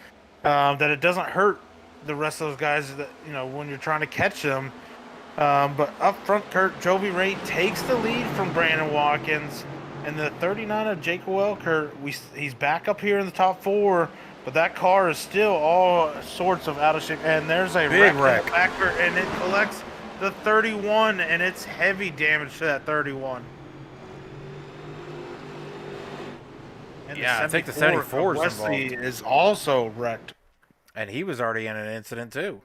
that it doesn't hurt the rest of those guys that, when you're trying to catch them. But up front, Kurt, Jovi Ray takes the lead from Brandon Watkins, and the 39 of Jake Welker, he's back up here in the top 4, but that car is still all sorts of out of shape. And there's a big wreck back there, and it collects the 31, and it's heavy damage to that 31. And Yeah, I think the 74 is Wesley involved. is also wrecked. And he was already in an incident, too.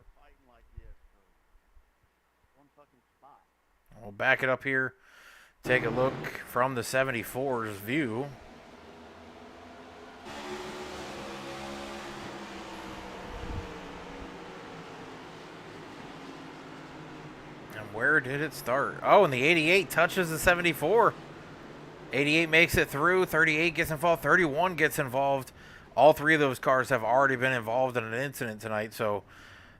We'll back it up here. Take a look from the 74's view. And where did it start? Oh, and the 88 touches the 74. 88 makes it through. 38 gets involved. 31 gets involved. All three of those cars have already been involved in an incident tonight, so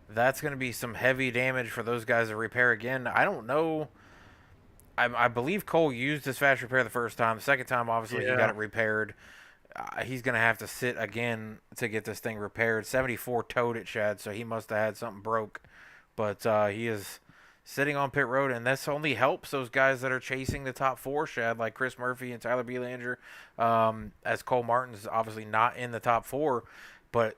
that's going to be some heavy damage for those guys to repair again. I don't know. I believe Cole used his fast repair the first time. The second time, obviously, he got it repaired. He's going to have to sit again to get this thing repaired. 74 towed it, Chad, so he must have had something broke. But he is sitting on pit road, and this only helps those guys that are chasing the top 4, Chad, like Chris Murphy and Tyler Belanger, as Cole Martin's obviously not in the top 4, but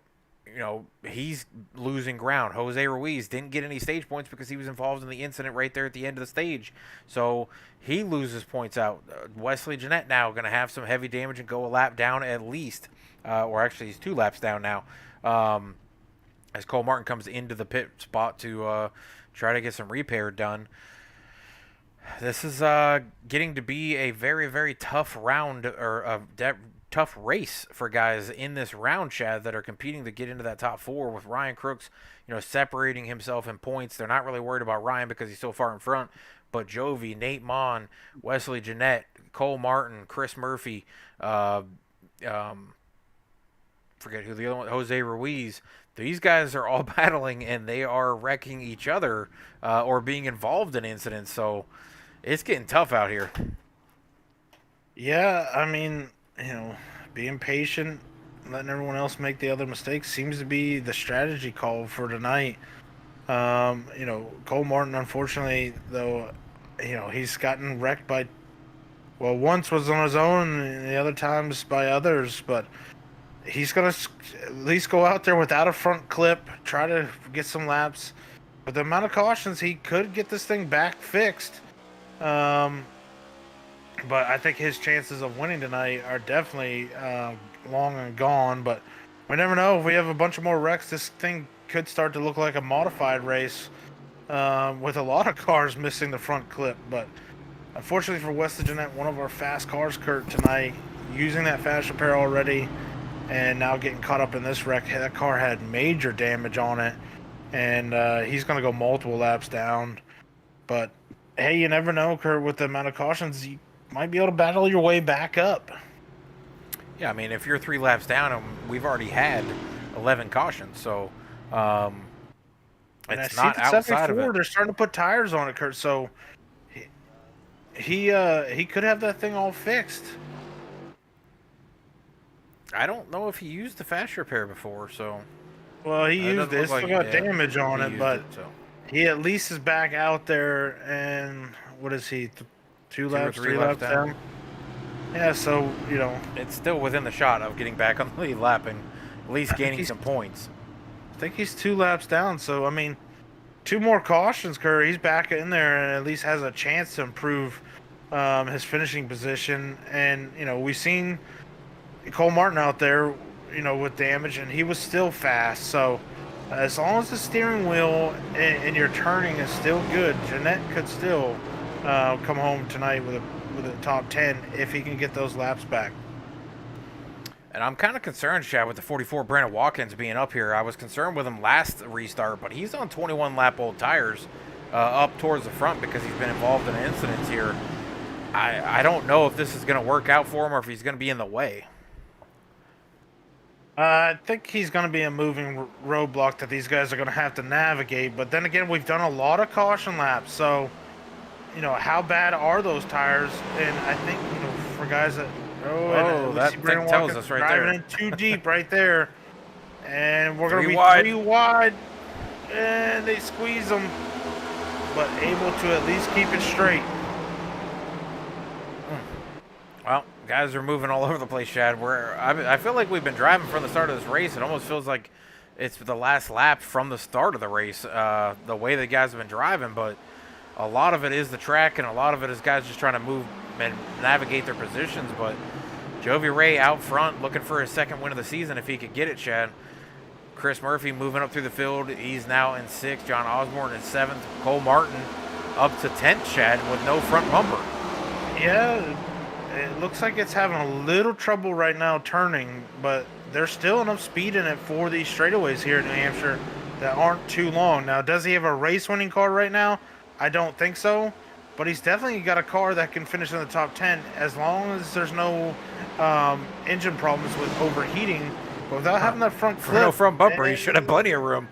he's losing ground. Jose Ruiz didn't get any stage points because he was involved in the incident right there at the end of the stage. So he loses points out. Wesley Jeanette now going to have some heavy damage and go a lap down at least. Or actually, he's 2 laps down now. As Cole Martin comes into the pit spot to try to get some repair done. This is getting to be a very, very tough round, or a tough race for guys in this round, Chad, that are competing to get into that top 4, with Ryan Crooks, separating himself in points. They're not really worried about Ryan because he's so far in front, but Jovi, Nate Mon, Wesley Jeanette, Cole Martin, Chris Murphy, forget who the other one, Jose Ruiz. These guys are all battling, and they are wrecking each other or being involved in incidents, so it's getting tough out here. Yeah, I mean, being patient, letting everyone else make the other mistakes seems to be the strategy call for tonight. Cole Martin, unfortunately, though, he's gotten wrecked by, once was on his own, and the other times by others, but he's going to at least go out there without a front clip, try to get some laps. With the amount of cautions, he could get this thing back fixed. But I think his chances of winning tonight are definitely long and gone. But we never know. If we have a bunch of more wrecks, this thing could start to look like a modified race with a lot of cars missing the front clip. But unfortunately for Wesley Jeanette, one of our fast cars, Kurt, tonight, using that fast repair already and now getting caught up in this wreck. That car had major damage on it, and he's going to go multiple laps down. But, hey, you never know, Kurt, with the amount of cautions, you might be able to battle your way back up. Yeah, I mean, if you're 3 laps down, we've already had 11 cautions, so it's not outside of it. They're starting to put tires on it, Kurt, so he could have that thing all fixed. I don't know if he used the fast repair before, so Well, he it used doesn't it. look It's like still got yeah, damage on he it, used but it, so he at least is back out there. And what is he? Two two or laps, three three laps laps down. Yeah, so it's still within the shot of getting back on the lead lap and at least I think gaining he's some points. I think he's 2 laps down. So I mean, 2 more cautions, Kerr. He's back in there and at least has a chance to improve his finishing position. And we've seen Cole Martin out there, with damage, and he was still fast. So as long as the steering wheel and your turning is still good, Jeanette could still come home tonight with a top 10 if he can get those laps back. And I'm kind of concerned, Chad, with the 44 Brandon Watkins being up here. I was concerned with him last restart, but he's on 21 lap old tires up towards the front because he's been involved in incidents here. I don't know if this is going to work out for him or if he's going to be in the way. I think he's going to be a moving roadblock that these guys are going to have to navigate. But then again, we've done a lot of caution laps. So, how bad are those tires? And I think, for guys that... Oh, that thing tells us right there. Driving in too deep right there. And we're going to be wide. 3 wide. And they squeeze them. But able to at least keep it straight. Well, guys are moving all over the place, Chad. I feel like we've been driving from the start of this race. It almost feels like it's the last lap from the start of the race, the way the guys have been driving. But a lot of it is the track, and a lot of it is guys just trying to move and navigate their positions. But Jovi Ray out front looking for his second win of the season if he could get it, Chad. Chris Murphy moving up through the field. He's now in 6th. John Osborne in 7th. Cole Martin up to 10th, Chad, with no front bumper. Yeah. It looks like it's having a little trouble right now turning, but there's still enough speed in it for these straightaways here in New Hampshire that aren't too long. Now, does he have a race-winning car right now? I don't think so, but he's definitely got a car that can finish in the top 10 as long as there's no engine problems with overheating. But without having that front flip... No front bumper, he should have plenty of room.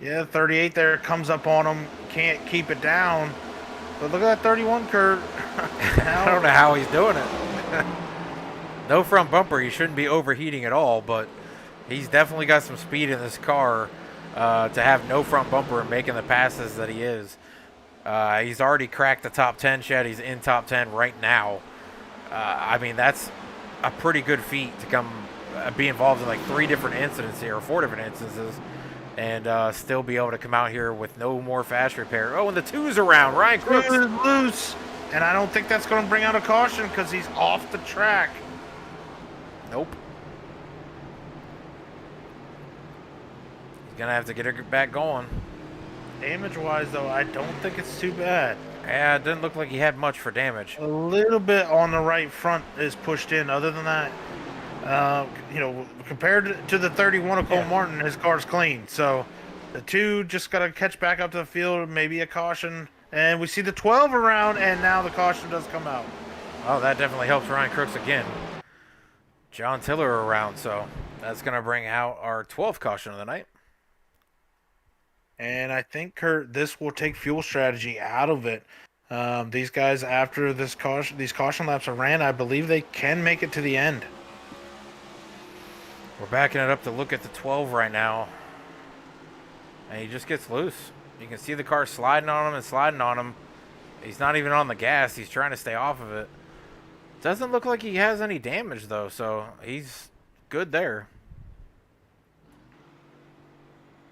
Yeah, 38 there comes up on him, can't keep it down. But look at that 31 Kurt. I don't know how he's doing it. No front bumper, he shouldn't be overheating at all, but he's definitely got some speed in this car to have no front bumper and making the passes that he is. He's already cracked the top 10, Chad. He's in top 10 right now. I mean, that's a pretty good feat to come be involved in like 3 different incidents here, or 4 different instances, and still be able to come out here with no more fast repair. Oh, and the 2's around. Ryan Crooks is loose. And I don't think that's going to bring out a caution because he's off the track. Nope. He's going to have to get her back going. Damage-wise, though, I don't think it's too bad. Yeah, it didn't look like he had much for damage. A little bit on the right front is pushed in. Other than that, compared to the 31 of Cole Martin, his car's clean. So the 2 just got to catch back up to the field, maybe a caution. And we see the 12 around, and now the caution does come out. Oh, that definitely helps Ryan Crooks again. John Tiller around, so that's going to bring out our 12th caution of the night. And I think, Kurt, this will take fuel strategy out of it. These guys, after these caution laps are ran, I believe they can make it to the end. We're backing it up to look at the 12 right now. And he just gets loose. You can see the car sliding on him and sliding on him. He's not even on the gas. He's trying to stay off of it. Doesn't look like he has any damage, though, so he's good there.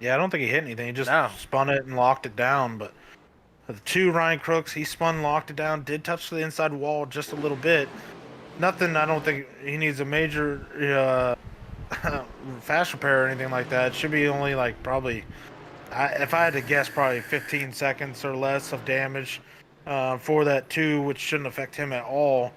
Yeah, I don't think he hit anything. He just spun it and locked it down. But the 2, Ryan Crooks, he spun, locked it down, did touch the inside wall just a little bit. Nothing, I don't think he needs a major fast repair or anything like that. It should be only like probably, if I had to guess, probably 15 seconds or less of damage for that 2, which shouldn't affect him at all.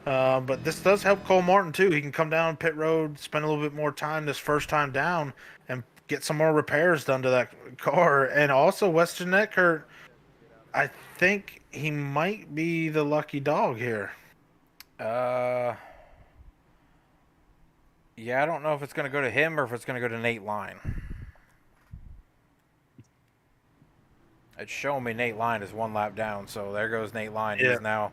But this does help Cole Martin, too. He can come down pit road, spend a little bit more time this first time down, and get some more repairs done to that car. And also, West Jeanette, Kurt, I think he might be the lucky dog here. Yeah, I don't know if it's going to go to him or if it's going to go to Nate Line. It's showing me Nate Line is 1 lap down, so there goes Nate Line. Yeah. He's now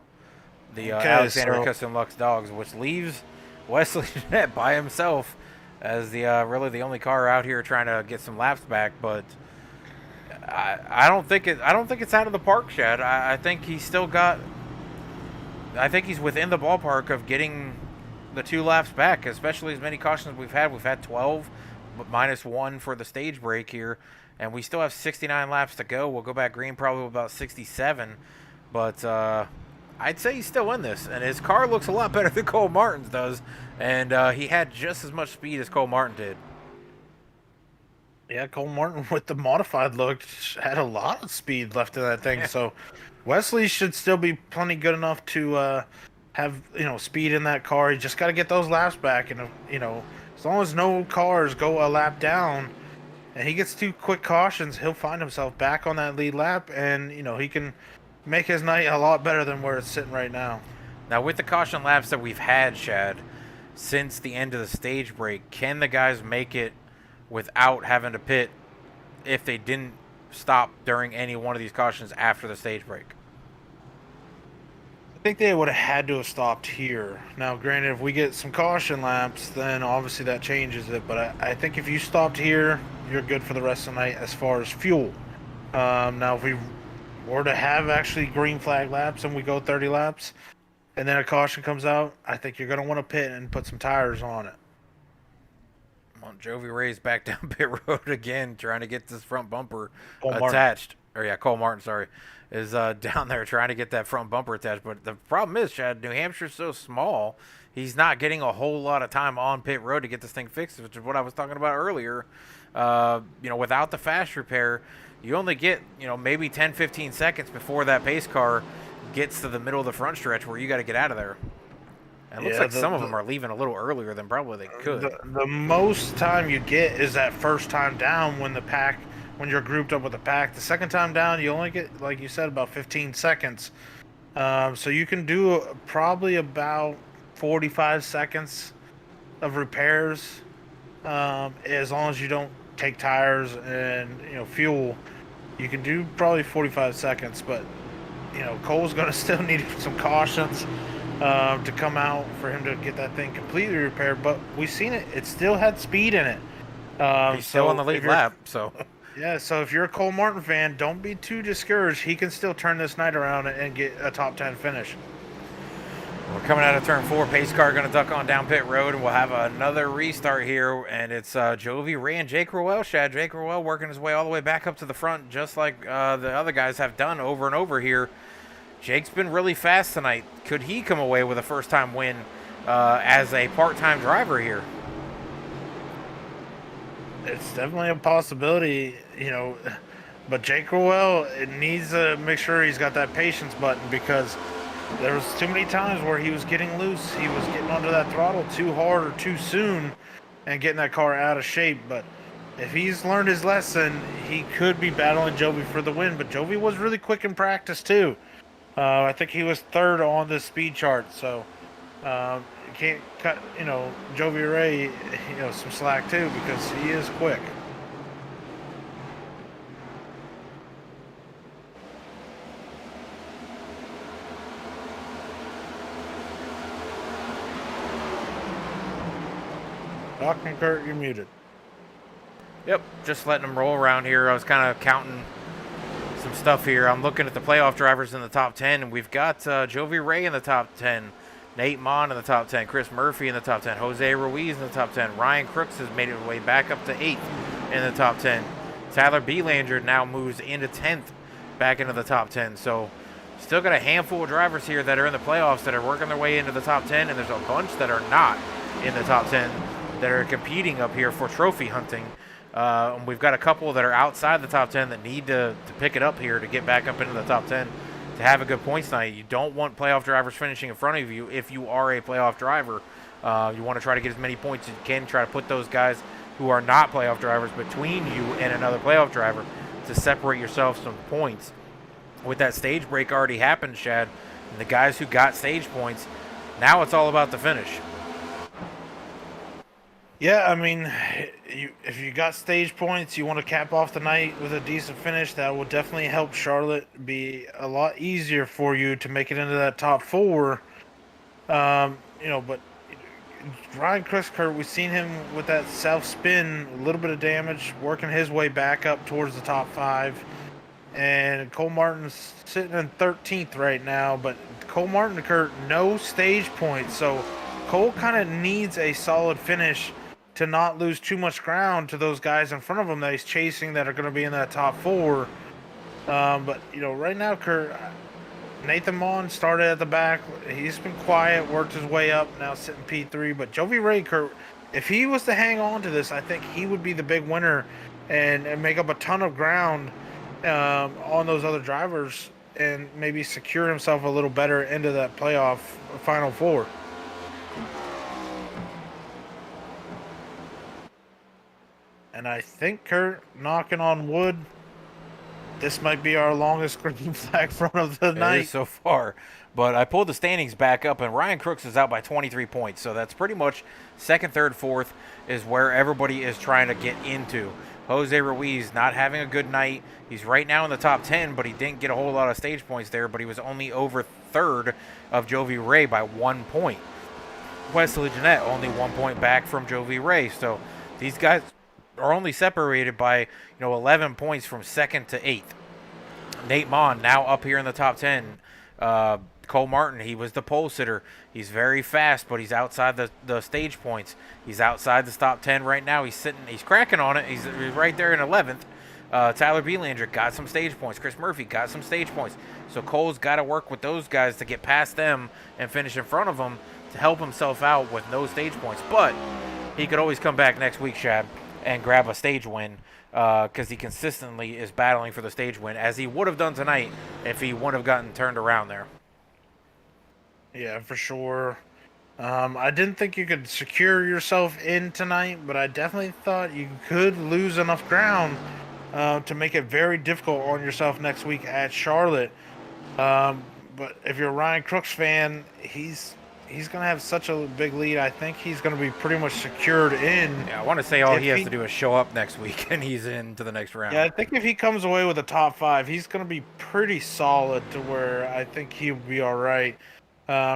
the Alexander Custom Lux Dogs, which leaves Wesley Jeanette by himself as the really the only car out here trying to get some laps back, but I don't think it's out of the park, Chad. I think he's still got. I think he's within the ballpark of getting the 2 laps back, especially as many cautions we've had. We've had 12, but -1 for the stage break here, and we still have 69 laps to go. We'll go back green probably about 67, but I'd say he's still in this, and his car looks a lot better than Cole Martin's does, and he had just as much speed as Cole Martin did. Yeah, Cole Martin with the modified look had a lot of speed left in that thing. So Wesley should still be plenty good enough to have speed in that car. He just got to get those laps back, and as long as no cars go a lap down, and he gets 2 quick cautions, he'll find himself back on that lead lap, and he can make his night a lot better than where it's sitting right now. Now, with the caution laps that we've had, Chad, since the end of the stage break, can the guys make it without having to pit if they didn't stop during any one of these cautions after the stage break? I think they would have had to have stopped here. Now, granted, if we get some caution laps, then obviously that changes it. But I think if you stopped here, you're good for the rest of the night as far as fuel. Now, if we were to have actually green flag laps and we go 30 laps, and then a caution comes out, I think you're going to want to pit and put some tires on it. Well, Jovi Ray's back down pit road again, trying to get this front bumper Cole Martin. attached. Or yeah, Cole Martin, sorry, is down there trying to get that front bumper attached. But the problem is, Chad, New Hampshire's so small, he's not getting a whole lot of time on pit road to get this thing fixed, which is what I was talking about earlier. Without the fast repair, you only get, maybe 10, 15 seconds before that pace car gets to the middle of the front stretch where you got to get out of there. And it looks like some of them are leaving a little earlier than probably they could. The most time you get is that first time down when you're grouped up with the pack. The second time down, you only get, like you said, about 15 seconds. So you can do probably about 45 seconds of repairs, as long as you don't take tires and fuel. You can do probably 45 seconds, but Cole's going to still need some cautions to come out for him to get that thing completely repaired. But we've seen it; it still had speed in it. He's still on the lead lap, so. Yeah, so if you're a Cole Martin fan, don't be too discouraged. He can still turn this night around and get a top 10 finish. We're coming out of turn 4. Pace car going to duck on down pit road, and we'll have another restart here. And it's Jovi Ray and Jake Rowell. Shad, Jake Rowell working his way all the way back up to the front, just like the other guys have done over and over here. Jake's been really fast tonight. Could he come away with a first-time win as a part-time driver here? It's definitely a possibility, but Jake Rowell needs to make sure he's got that patience button, because there was too many times where he was getting loose. He was getting under that throttle too hard or too soon and getting that car out of shape. But if he's learned his lesson, he could be battling Jovi for the win. But Jovi was really quick in practice too. I think he was 3rd on the speed chart, so you can't cut, Jovi Ray, some slack too, because he is quick. Doc and Kurt, you're muted. Yep, just letting them roll around here. I was kind of counting some stuff here. I'm looking at the playoff drivers in the top 10, and we've got Jovi Ray in the top 10, Nate Mon in the top 10, Chris Murphy in the top 10, Jose Ruiz in the top 10, Ryan Crooks has made his way back up to 8th in the top 10. Tyler Belanger now moves into 10th, back into the top 10. So still got a handful of drivers here that are in the playoffs that are working their way into the top 10, and there's a bunch that are not in the top 10 that are competing up here for trophy hunting. And we've got a couple that are outside the top 10 that need to pick it up here to get back up into the top 10 to have a good points night. You don't want playoff drivers finishing in front of you if you are a playoff driver. You want to try to get as many points as you can, try to put those guys who are not playoff drivers between you and another playoff driver to separate yourself some points. With that stage break already happened, Shad, and the guys who got stage points, now it's all about the finish. Yeah, I mean, if you got stage points, you want to cap off the night with a decent finish, that will definitely help Charlotte be a lot easier for you to make it into that top 4. But Ryan Kurt, we've seen him with that self spin, a little bit of damage, working his way back up towards the top 5. And Cole Martin's sitting in 13th right now, but Cole Martin, Kurt, no stage points. So Cole kind of needs a solid finish to not lose too much ground to those guys in front of him that he's chasing that are going to be in that top 4. But, right now, Kurt, Nathan Mon started at the back. He's been quiet, worked his way up, now sitting P3. But Jovi Ray, Kurt, if he was to hang on to this, I think he would be the big winner and make up a ton of ground on those other drivers and maybe secure himself a little better into that playoff Final 4. And I think, Kurt, knocking on wood, this might be our longest green flag front of the night. It is so far. But I pulled the standings back up, and Ryan Crooks is out by 23 points. So that's pretty much second, third, fourth is where everybody is trying to get into. Jose Ruiz not having a good night. He's right now in the top 10, but he didn't get a whole lot of stage points there, but he was only over third of Jovi Ray by 1 point. Wesley Jeanette only 1 point back from Jovi Ray. So these guys are only separated by 11 points from second to 8th. Nate Mon now up here in the top 10. Cole Martin, he was the pole sitter. He's very fast, but he's outside the stage points. He's outside the top 10 right now. He's cracking on it. He's right there in 11th. Tyler Belanger got some stage points. Chris Murphy got some stage points. So Cole's got to work with those guys to get past them and finish in front of them to help himself out with no stage points. But he could always come back next week, Shad, and grab a stage win because he consistently is battling for the stage win, as he would have done tonight if he wouldn't have gotten turned around there. Yeah, for sure. I didn't think you could secure yourself in tonight, but I definitely thought you could lose enough ground to make it very difficult on yourself next week at Charlotte. But if you're a Ryan Crooks fan, he's going to have such a big lead. I think he's going to be pretty much secured in. Yeah, I want to say all he has to do is show up next week, and he's into the next round. Yeah, I think if he comes away with a top 5, he's going to be pretty solid to where I think he'll be all right.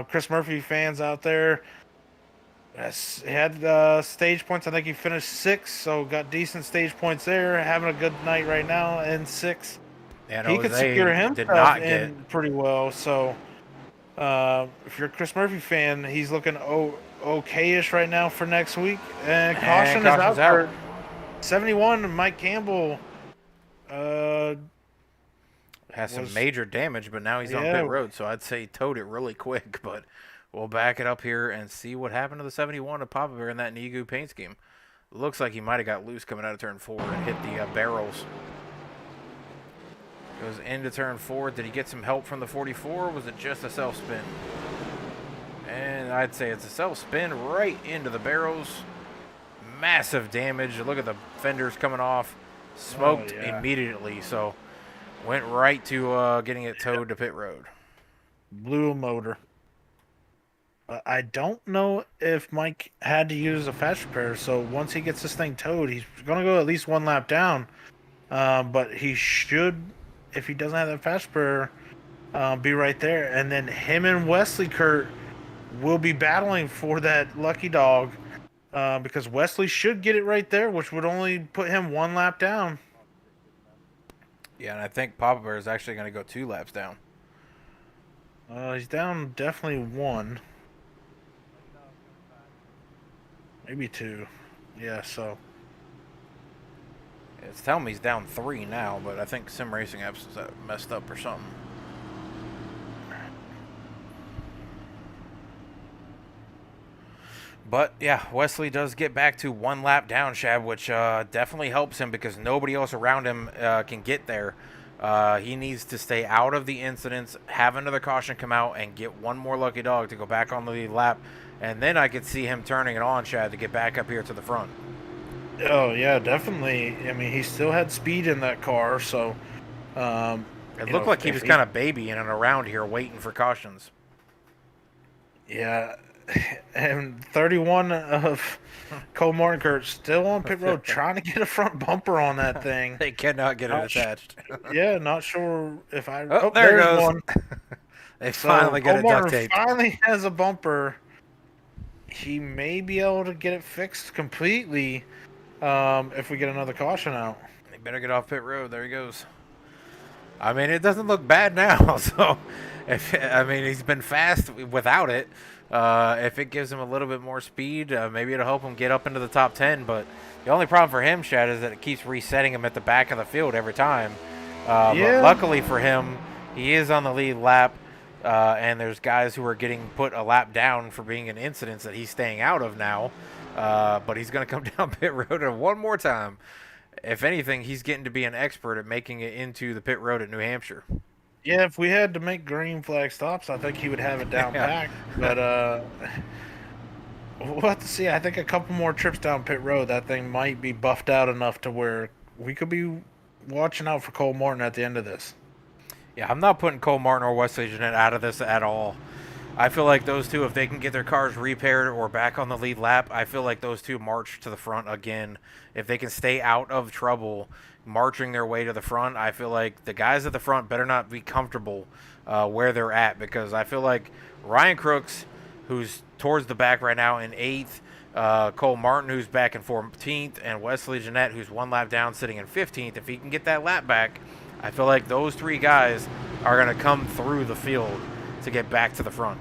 Chris Murphy fans out there, he had stage points. I think he finished 6th, so got decent stage points there. Having a good night right now in 6th. And he could secure himself in pretty well. So if you're a Chris Murphy fan, he's looking okay-ish right now for next week. And caution is out for 71. Mike Campbell has some major damage, but now he's on pit road, so I'd say he towed it really quick. But we'll back it up here and see what happened to the 71 of Papa Bear in that Nigu paint scheme. Looks like he might have got loose coming out of turn 4 and hit the barrels. Goes into turn 4. Did he get some help from the 44, or was it just a self-spin? And I'd say it's a self-spin right into the barrels. Massive damage. Look at the fenders coming off. Smoked immediately, so went right to getting it towed to pit road. Blew a motor. I don't know if Mike had to use a fast repair, so once he gets this thing towed, he's going to go at least 1 lap down. But he should, if he doesn't have that fast repair, be right there. And then him and Wesley Kurt will be battling for that lucky dog because Wesley should get it right there, which would only put him 1 lap down. Yeah, and I think Papa Bear is actually going to go 2 laps down. He's down definitely 1. Maybe 2. Yeah, so. It's telling me he's down 3 now, but I think Sim Racing Apps is messed up or something. But, yeah, Wesley does get back to 1 lap down, Shad, which definitely helps him because nobody else around him can get there. He needs to stay out of the incidents, have another caution come out, and get 1 more lucky dog to go back on the lap. And then I could see him turning it on, Shad, to get back up here to the front. Oh, yeah, definitely. I mean, he still had speed in that car, so... it looked like he was kind of babying and around here waiting for cautions. Yeah, and 31 of Cole Martin still on pit road trying to get a front bumper on that thing. They cannot get it attached. Yeah, not sure if I... Oh, there it goes. One. They finally got it duct taped. Finally has a bumper. he may be able to get it fixed completely if we get another caution out. He better get off pit road. There he goes. I mean, it doesn't look bad now. So, he's been fast without it. If it gives him a little bit more speed, maybe it'll help him get up into the top 10. But the only problem for him, Shad, is that it keeps resetting him at the back of the field every time. But luckily for him, he is on the lead lap. And there's guys who are getting put a lap down for being in incidents that he's staying out of now. But he's going to come down pit road one more time. If anything, he's getting to be an expert at making it into the pit road at New Hampshire. Yeah, if we had to make green flag stops, I think he would have it down packed. But we'll have to see. I think a couple more trips down pit road, that thing might be buffed out enough to where we could be watching out for Cole Martin at the end of this. Yeah, I'm not putting Cole Martin or Wesley Jeanette out of this at all. I feel like those two, if they can get their cars repaired or back on the lead lap, I feel like those two march to the front again. If they can stay out of trouble, marching their way to the front, I feel like the guys at the front better not be comfortable where they're at, because I feel like Ryan Crooks, who's towards the back right now in 8th, Cole Martin, who's back in 14th, and Wesley Jeanette, who's one lap down sitting in 15th, if he can get that lap back, I feel like those three guys are going to come through the field to get back to the front.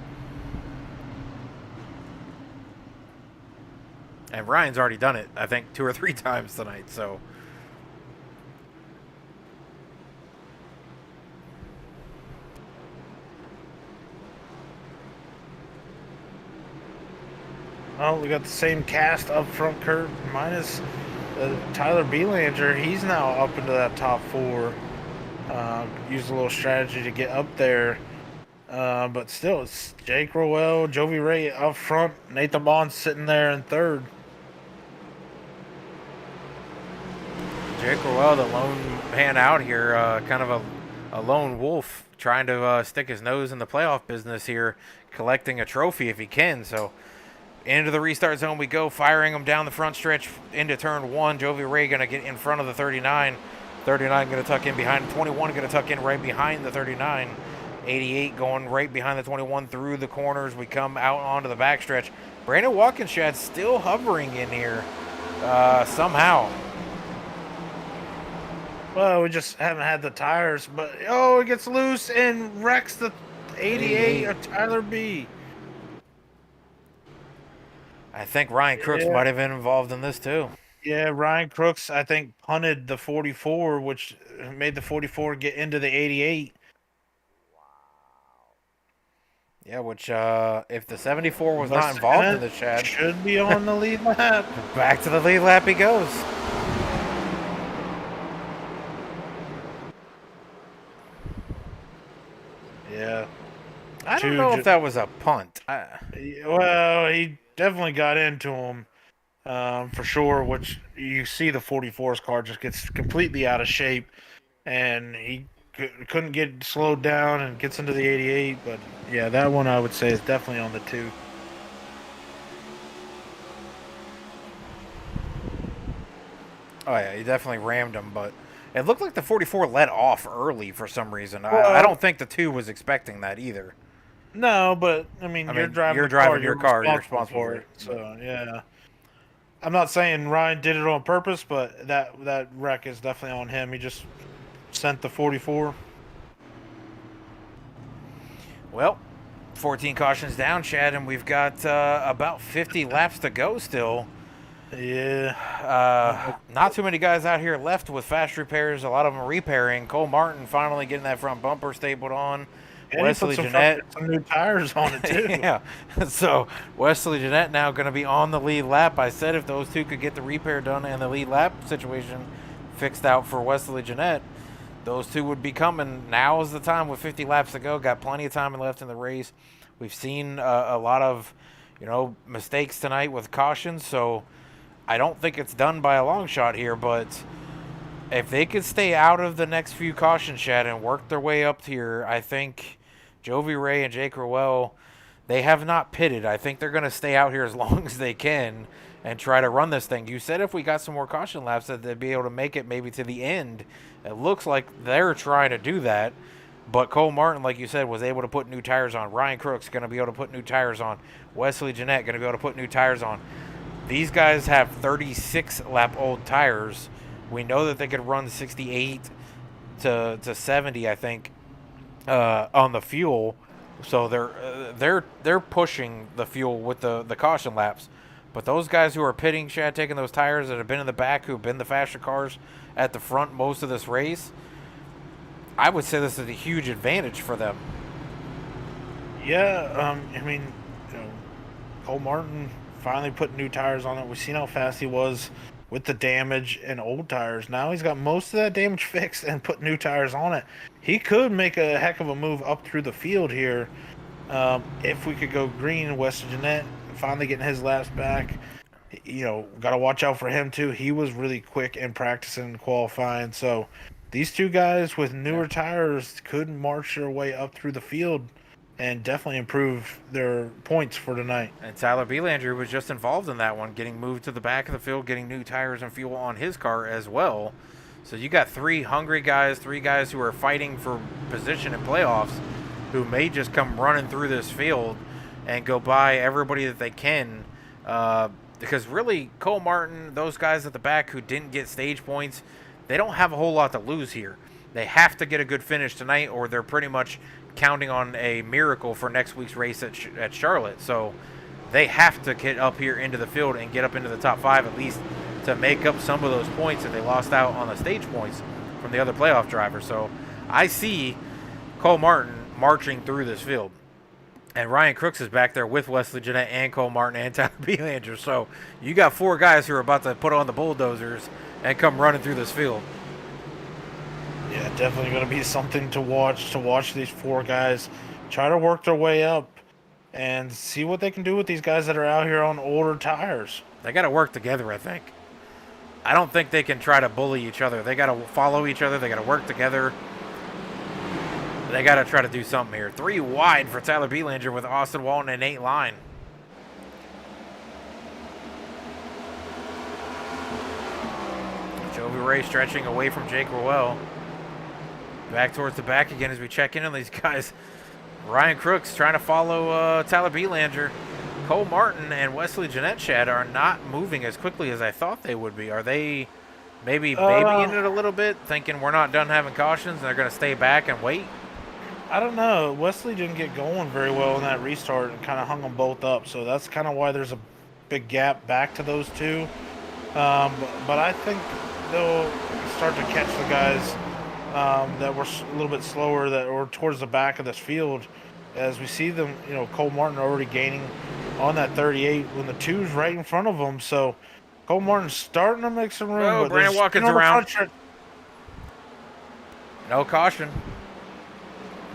And Ryan's already done it, I think, 2 or 3 times tonight, so. Well, we got the same cast up front, Kurt, minus Tyler Belanger. He's now up into that top 4. Used a little strategy to get up there. But still, it's Jake Rowell, Jovi Ray up front, Nathan Bond sitting there in 3rd. Jake Rowell, the lone man out here, kind of a lone wolf, trying to stick his nose in the playoff business here, collecting a trophy if he can. So into the restart zone we go, firing him down the front stretch into turn 1. Jovi Ray going to get in front of the 39. 39 going to tuck in behind 21, going to tuck in right behind the 39. 88 going right behind the 21 through the corners. We come out onto the backstretch. Brandon Walkinshaw still hovering in here somehow. Well, we just haven't had the tires, but it gets loose and wrecks the 88 of Tyler B. I think Ryan Crooks might have been involved in this too. Yeah, Ryan Crooks, I think, punted the 44, which made the 44 get into the 88. Yeah, which if the 74 was not involved in the Chad, should be on the lead lap. Back to the lead lap he goes. Yeah. I don't know if that was a punt. Well, he definitely got into him for sure, which you see the 44's car just gets completely out of shape, and he couldn't get slowed down and gets into the 88. But yeah, that one I would say is definitely on the 2. Oh yeah, he definitely rammed him, but it looked like the 44 let off early for some reason. I don't think the 2 was expecting that either. No, but I mean you're driving your car, you're responsible for it. So yeah, I'm not saying Ryan did it on purpose, but that wreck is definitely on him. He just sent the 44. Well, 14 cautions down, Chad, and we've got about 50 laps to go still. Yeah. Not too many guys out here left with fast repairs. A lot of them repairing. Cole Martin finally getting that front bumper stapled on. And Wesley Jeanette. Some new tires on it, too. Yeah. So, Wesley Jeanette now going to be on the lead lap. I said if those two could get the repair done and the lead lap situation fixed out for Wesley Jeanette, those two would be coming. Now is the time with 50 laps to go. Got plenty of time left in the race. We've seen a lot of, mistakes tonight with cautions, so I don't think it's done by a long shot here, but if they could stay out of the next few cautions, Chad, and work their way up here, I think Jovi Ray and Jake Rowell, they have not pitted. I think they're going to stay out here as long as they can and try to run this thing. You said if we got some more caution laps that they'd be able to make it maybe to the end. It looks like they're trying to do that, But Cole Martin, like you said, was able to put new tires on. Ryan Crook's going to be able to put new tires on. Wesley Jeanette going to be able to put new tires on. These guys have 36 lap old tires. We know that they could run 68 to 70, I think, on the fuel. So they're pushing the fuel with the caution laps. But those guys who are pitting, Shad, taking those tires that have been in the back, who've been the faster cars at the front most of this race, I would say this is a huge advantage for them. Yeah, I mean, you know, Cole Martin finally put new tires on it. We've seen how fast he was with the damage and old tires. Now he's got most of that damage fixed and put new tires on it. He could make a heck of a move up through the field here. If we could go green, Weston Jeanette finally getting his laps back. You know, got to watch out for him too. He was really quick in practicing and qualifying. So these two guys with newer tires could march their way up through the field and definitely improve their points for tonight. And Tyler Belanger was just involved in that one, getting moved to the back of the field, getting new tires and fuel on his car as well. So you got three hungry guys, three guys who are fighting for position in playoffs, who may just come running through this field and go by everybody that they can. Because really, Cole Martin, those guys at the back who didn't get stage points, they don't have a whole lot to lose here. They have to get a good finish tonight, or they're pretty much counting on a miracle for next week's race at Charlotte. So they have to get up here into the field and get up into the top 5 at least to make up some of those points that they lost out on the stage points from the other playoff drivers. So I see Cole Martin marching through this field. And Ryan Crooks is back there with Wesley Jeanette and Cole Martin and Tyler Belanger. So you got 4 guys who are about to put on the bulldozers and come running through this field. Yeah, definitely going to be something to watch these 4 guys try to work their way up and see what they can do with these guys that are out here on older tires. They got to work together, I think. I don't think they can try to bully each other. They got to follow each other. They got to work together. They got to try to do something here. 3 wide for Tyler Belanger with Austin Walton and Nate Line. Jovi Ray stretching away from Jake Rowell. Back towards the back again as we check in on these guys. Ryan Crooks trying to follow Tyler Belanger. Cole Martin and Wesley Jeanette, Shad, are not moving as quickly as I thought they would be. Are they maybe babying it a little bit, thinking we're not done having cautions and they're going to stay back and wait? I don't know. Wesley didn't get going very well in that restart and kind of hung them both up. So that's kind of why there's a big gap back to those 2. But I think they'll start to catch the guys that were a little bit slower, that were towards the back of this field, as we see them. You know, Cole Martin already gaining on that 38 when the 2's right in front of him. So Cole Martin's starting to make some room. Oh, Brandon Watkins around. No caution.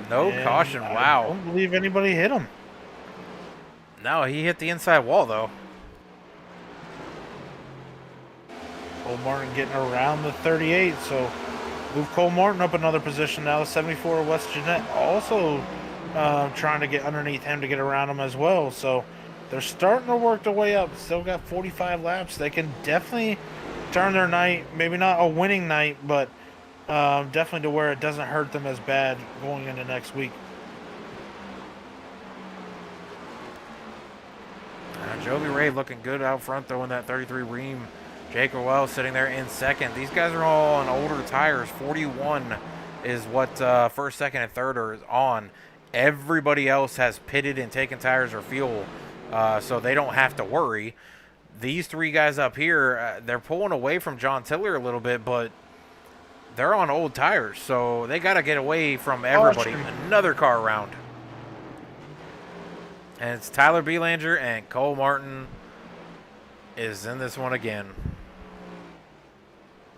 No caution. Wow. I don't believe anybody hit him. No, he hit the inside wall, though. Cole Martin getting around the 38, so move Cole Martin up another position now. The 74 West Jeanette also trying to get underneath him to get around him as well. So they're starting to work their way up. Still got 45 laps. They can definitely turn their night, maybe not a winning night, but definitely to where it doesn't hurt them as bad going into next week. Jovi Ray looking good out front, though, in that 33 Ream. Jake Rowell sitting there in second. These guys are all on older tires. 41 is what first, second, and third are on. Everybody else has pitted and taken tires or fuel, so they don't have to worry. These 3 guys up here, they're pulling away from John Tiller a little bit, but they're on old tires, so they got to get away from everybody. Another car around. And it's Tyler Belanger and Cole Martin is in this one again.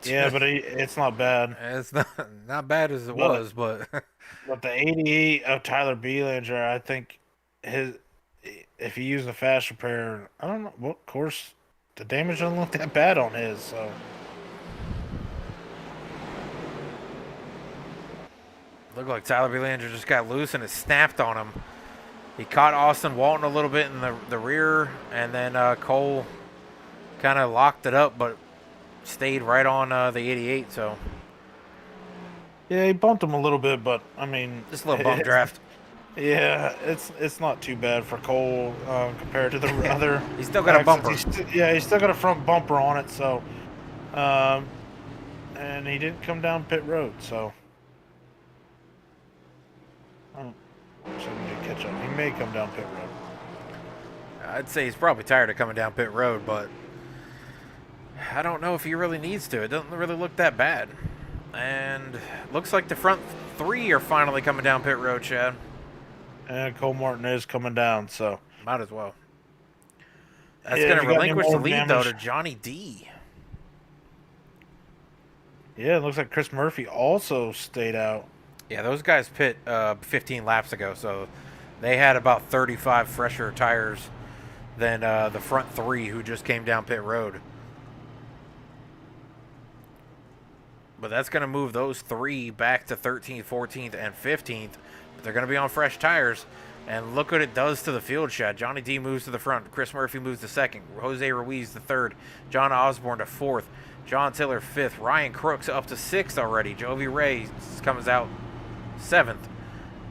Yeah, but it's not bad. It's not bad as it was, but But the 88 of Tyler Belanger, I think if he used a fast repair, I don't know. Well, of course, the damage doesn't look that bad on his, so. looked like Tyler Belanger just got loose and it snapped on him. He caught Austin Walton a little bit in the rear, and then Cole kind of locked it up, but stayed right on the 88. So Yeah, he bumped him a little bit, but I mean, Just a little bump draft. Yeah, it's not too bad for Cole compared to the other. He's still got a bumper. He's still got a front bumper on it. So, and he didn't come down pit road. So, so we need to catch up. He may come down pit road. I'd say he's probably tired of coming down pit road, but I don't know if he really needs to. It doesn't really look that bad. And looks like the front three are finally coming down pit road, Chad. And Cole Martin is coming down, so might as well. That's Yeah, going if to you got any relinquish the more lead, though, damage- to Johnny D. yeah, it looks like Chris Murphy also stayed out. Yeah, those guys pit 15 laps ago, so they had about 35 fresher tires than the front three who just came down pit road. But that's going to move those three back to 13th, 14th, and 15th. But they're going to be on fresh tires. And look what it does to the field, Chad. Johnny D moves to the front. Chris Murphy moves to second. Jose Ruiz to third. John Osborne to fourth. John Tiller fifth. Ryan Crooks up to sixth already. Jovi Ray comes out seventh.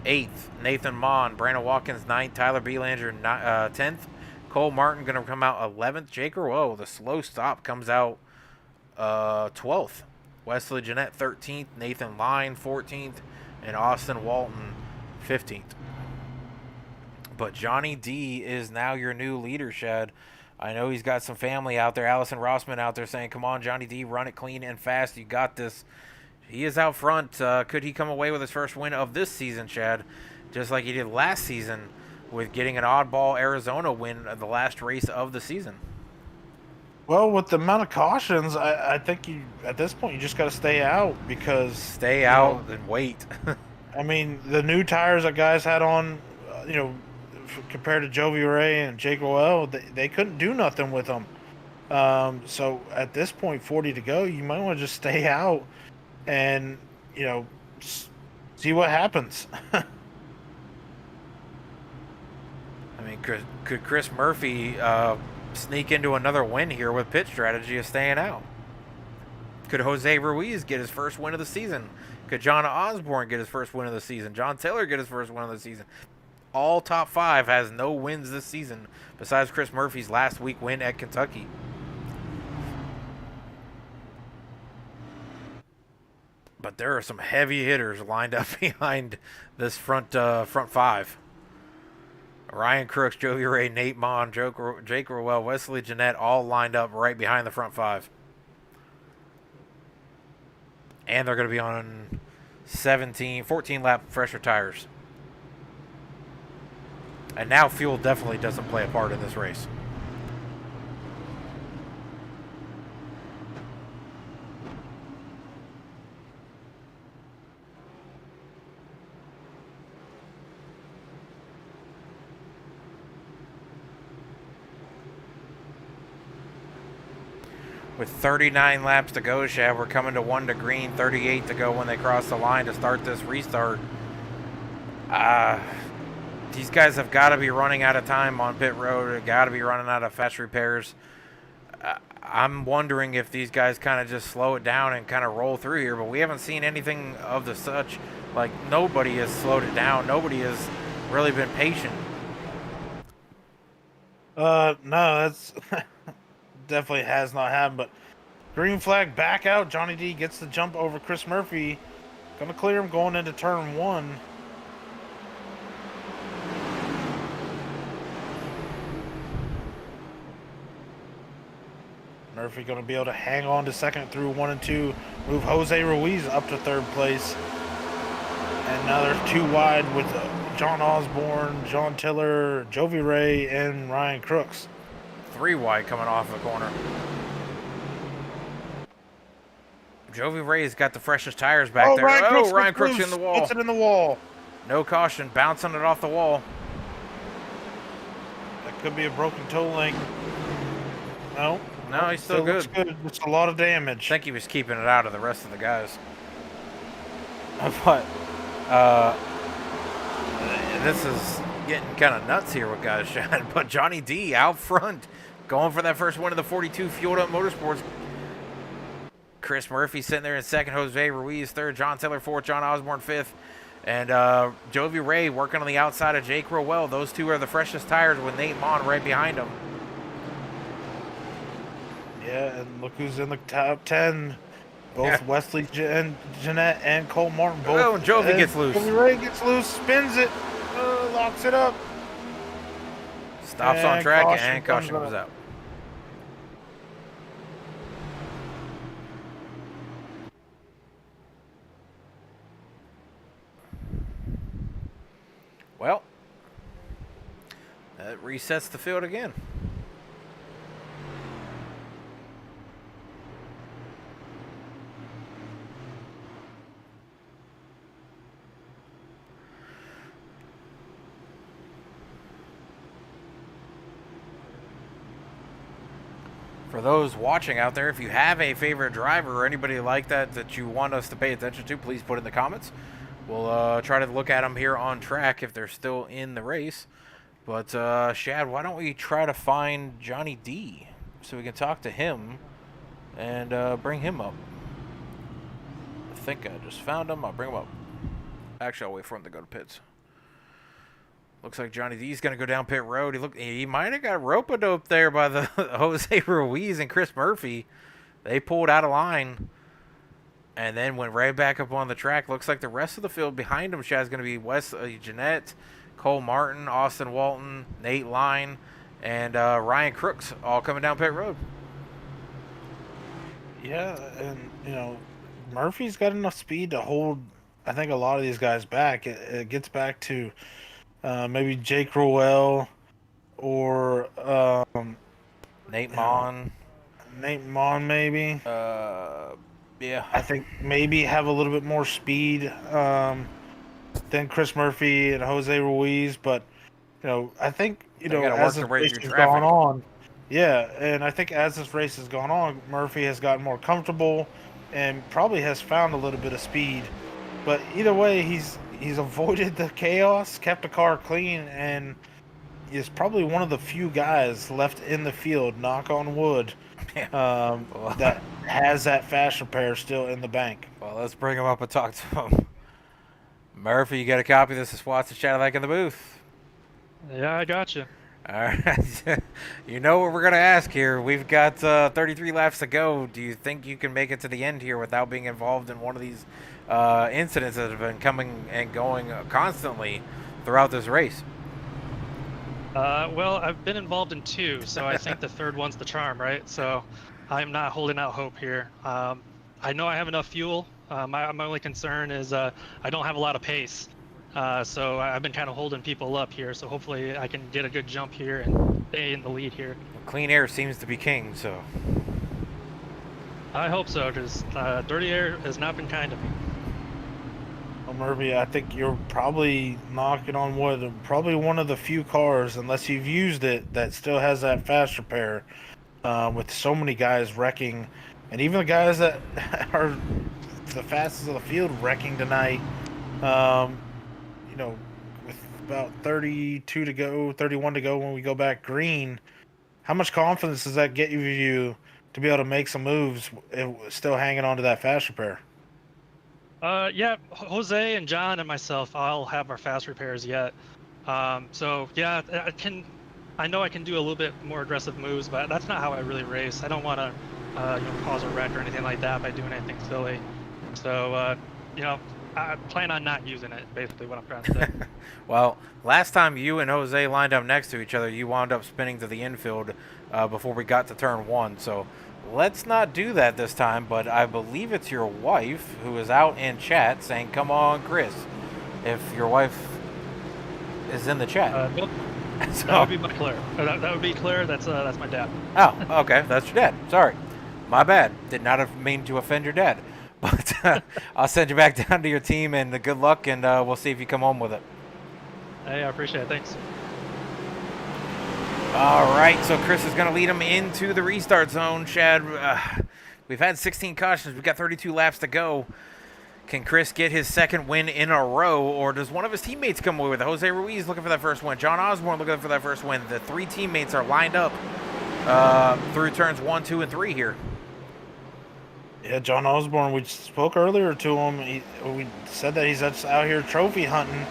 Eighth. Nathan Mon. Brandon Watkins ninth. Tyler Belanger 10th. Cole Martin going to come out 11th. Jake Rowe, the slow stop, comes out 12th. Wesley Jeanette 13th, Nathan Line 14th, and Austin Walton 15th. But Johnny D is now your new leader, Shad. I know he's got some family out there. Allison Rossman out there saying, come on, Johnny D, run it clean and fast. You got this. He is out front. Could he come away with his first win of this season, Shad? Just like he did last season with getting an oddball Arizona win at the last race of the season. Well, with the amount of cautions, I think you at this point you just got to stay out because Stay out and wait. I mean, the new tires that guys had on, compared to Jovi Ray and Jake Roel, they couldn't do nothing with them. So at this point, 40 to go, you might want to just stay out and see what happens. I mean, could Chris Murphy sneak into another win here with pit strategy of staying out? Could Jose Ruiz get his first win of the season? Could John Osborne get his first win of the season? John Taylor get his first win of the season? All top five has no wins this season besides Chris Murphy's last week win at Kentucky. But there are some heavy hitters lined up behind this front five. Ryan Crooks, Joey Ray, Nate Mon, Jake Rowell, Wesley Jeanette, all lined up right behind the front five. And they're going to be on 14 lap fresher tires. And now fuel definitely doesn't play a part in this race. With 39 laps to go, Shad, we're coming to 1 to green, 38 to go when they cross the line to start this restart. These guys have got to be running out of time on pit road. They've got to be running out of fast repairs. I'm wondering if these guys kind of just slow it down and kind of roll through here, but we haven't seen anything of the such. Like, nobody has slowed it down. Nobody has really been patient. No, that's definitely has not happened, but green flag back out. Johnny D gets the jump over Chris Murphy. Gonna clear him going into turn one. Murphy gonna be able to hang on to second through 1 and 2, move Jose Ruiz up to third place. And now they're 2 wide with John Osborne, John Tiller, Jovi Ray, and Ryan Crooks. 3 wide coming off the corner. Jovi Ray's got the freshest tires back there. Ryan Crooks in the wall. Puts it in the wall. No caution, bouncing it off the wall. That could be a broken toe link. No. No, he's still good. Looks good. It's a lot of damage. I think he was keeping it out of the rest of the guys. But this is getting kind of nuts here with guys, Shad. But Johnny D out front, going for that first win of the 42, fueled up Motorsports. Chris Murphy sitting there in second, Jose Ruiz third, John Taylor fourth, John Osborne fifth, and Jovi Ray working on the outside of Jake Rowell. Those two are the freshest tires with Nate Mon right behind them. Yeah, and look who's in the top 10. Both Yeah. Wesley Jeanette and Cole Martin. Both. Oh, and Jovi gets loose. Jovi Ray gets loose, spins it, locks it up. Stops on And track, caution and caution comes goes out. Well, that resets the field again. For those watching out there, if you have a favorite driver or anybody like that that you want us to pay attention to, please put it in the comments. We'll try to look at them here on track if they're still in the race. But, Shad, why don't we try to find Johnny D so we can talk to him and bring him up. I think I just found him. I'll bring him up. Actually, I'll wait for him to go to pits. Looks like Johnny D's going to go down pit road. He might have got rope-a-dope there by the Jose Ruiz and Chris Murphy. They pulled out of line and then went right back up on the track. Looks like the rest of the field behind him, Shad's going to be Wes Jeanette, Cole Martin, Austin Walton, Nate Line, and Ryan Crooks all coming down pit road. Yeah, and, you know, Murphy's got enough speed to hold, I think, a lot of these guys back. It gets back to maybe Jake Rowell or Nate Mon. Nate Mon, maybe. Yeah. I think maybe have a little bit more speed than Chris Murphy and Jose Ruiz, but you know, I think as this race has gone on, yeah, and I think as this race has gone on, Murphy has gotten more comfortable and probably has found a little bit of speed. But either way, he's avoided the chaos, kept the car clean, and is probably one of the few guys left in the field, knock on wood, that has that fast repair still in the bank. Well, let's bring him up and talk to him. Murphy, you got a copy of this? Is Watson Cadillac in the booth? Yeah, I got you. All right. You know what we're going to ask here. We've got 33 laps to go. Do you think you can make it to the end here without being involved in one of these incidents that have been coming and going constantly throughout this race? Well, I've been involved in two, so I think the third one's the charm, right? So I'm not holding out hope here. I know I have enough fuel. My only concern is I don't have a lot of pace. So I've been kind of holding people up here, so hopefully I can get a good jump here and stay in the lead here. Clean air seems to be king, so. I hope so, because dirty air has not been kind to me. Well, Murphy, I think you're probably knocking on wood. Probably one of the few cars, unless you've used it, that still has that fast repair. With so many guys wrecking, and even the guys that are the fastest of the field wrecking tonight. You know, with about 32 to go, 31 to go when we go back green, how much confidence does that get you to be able to make some moves still hanging on to that fast repair? Yeah, Jose and John and myself all have our fast repairs yet. So yeah, I know I can do a little bit more aggressive moves, but that's not how I really race. I don't want to cause a wreck or anything like that by doing anything silly. So I plan on not using it, basically what I'm trying to say. Well, last time you and Jose lined up next to each other, you wound up spinning to the infield before we got to turn one. So let's not do that this time, but I believe it's your wife who is out in chat saying, come on, Chris, if your wife is in the chat. Nope. So, that would be my Claire. That would be Claire. That's my dad. Oh, okay. That's your dad. Sorry. My bad. Did not have mean to offend your dad. But I'll send you back down to your team, and good luck, and we'll see if you come home with it. Hey, I appreciate it. Thanks. All right, so Chris is going to lead him into the restart zone. Shad, we've had 16 cautions. We've got 32 laps to go. Can Chris get his second win in a row, or does one of his teammates come away with it? Jose Ruiz looking for that first win. John Osborne looking for that first win. The three teammates are lined up through turns 1, 2, and 3 here. Yeah, John Osborne, we spoke earlier to him. We said that he's just out here trophy hunting.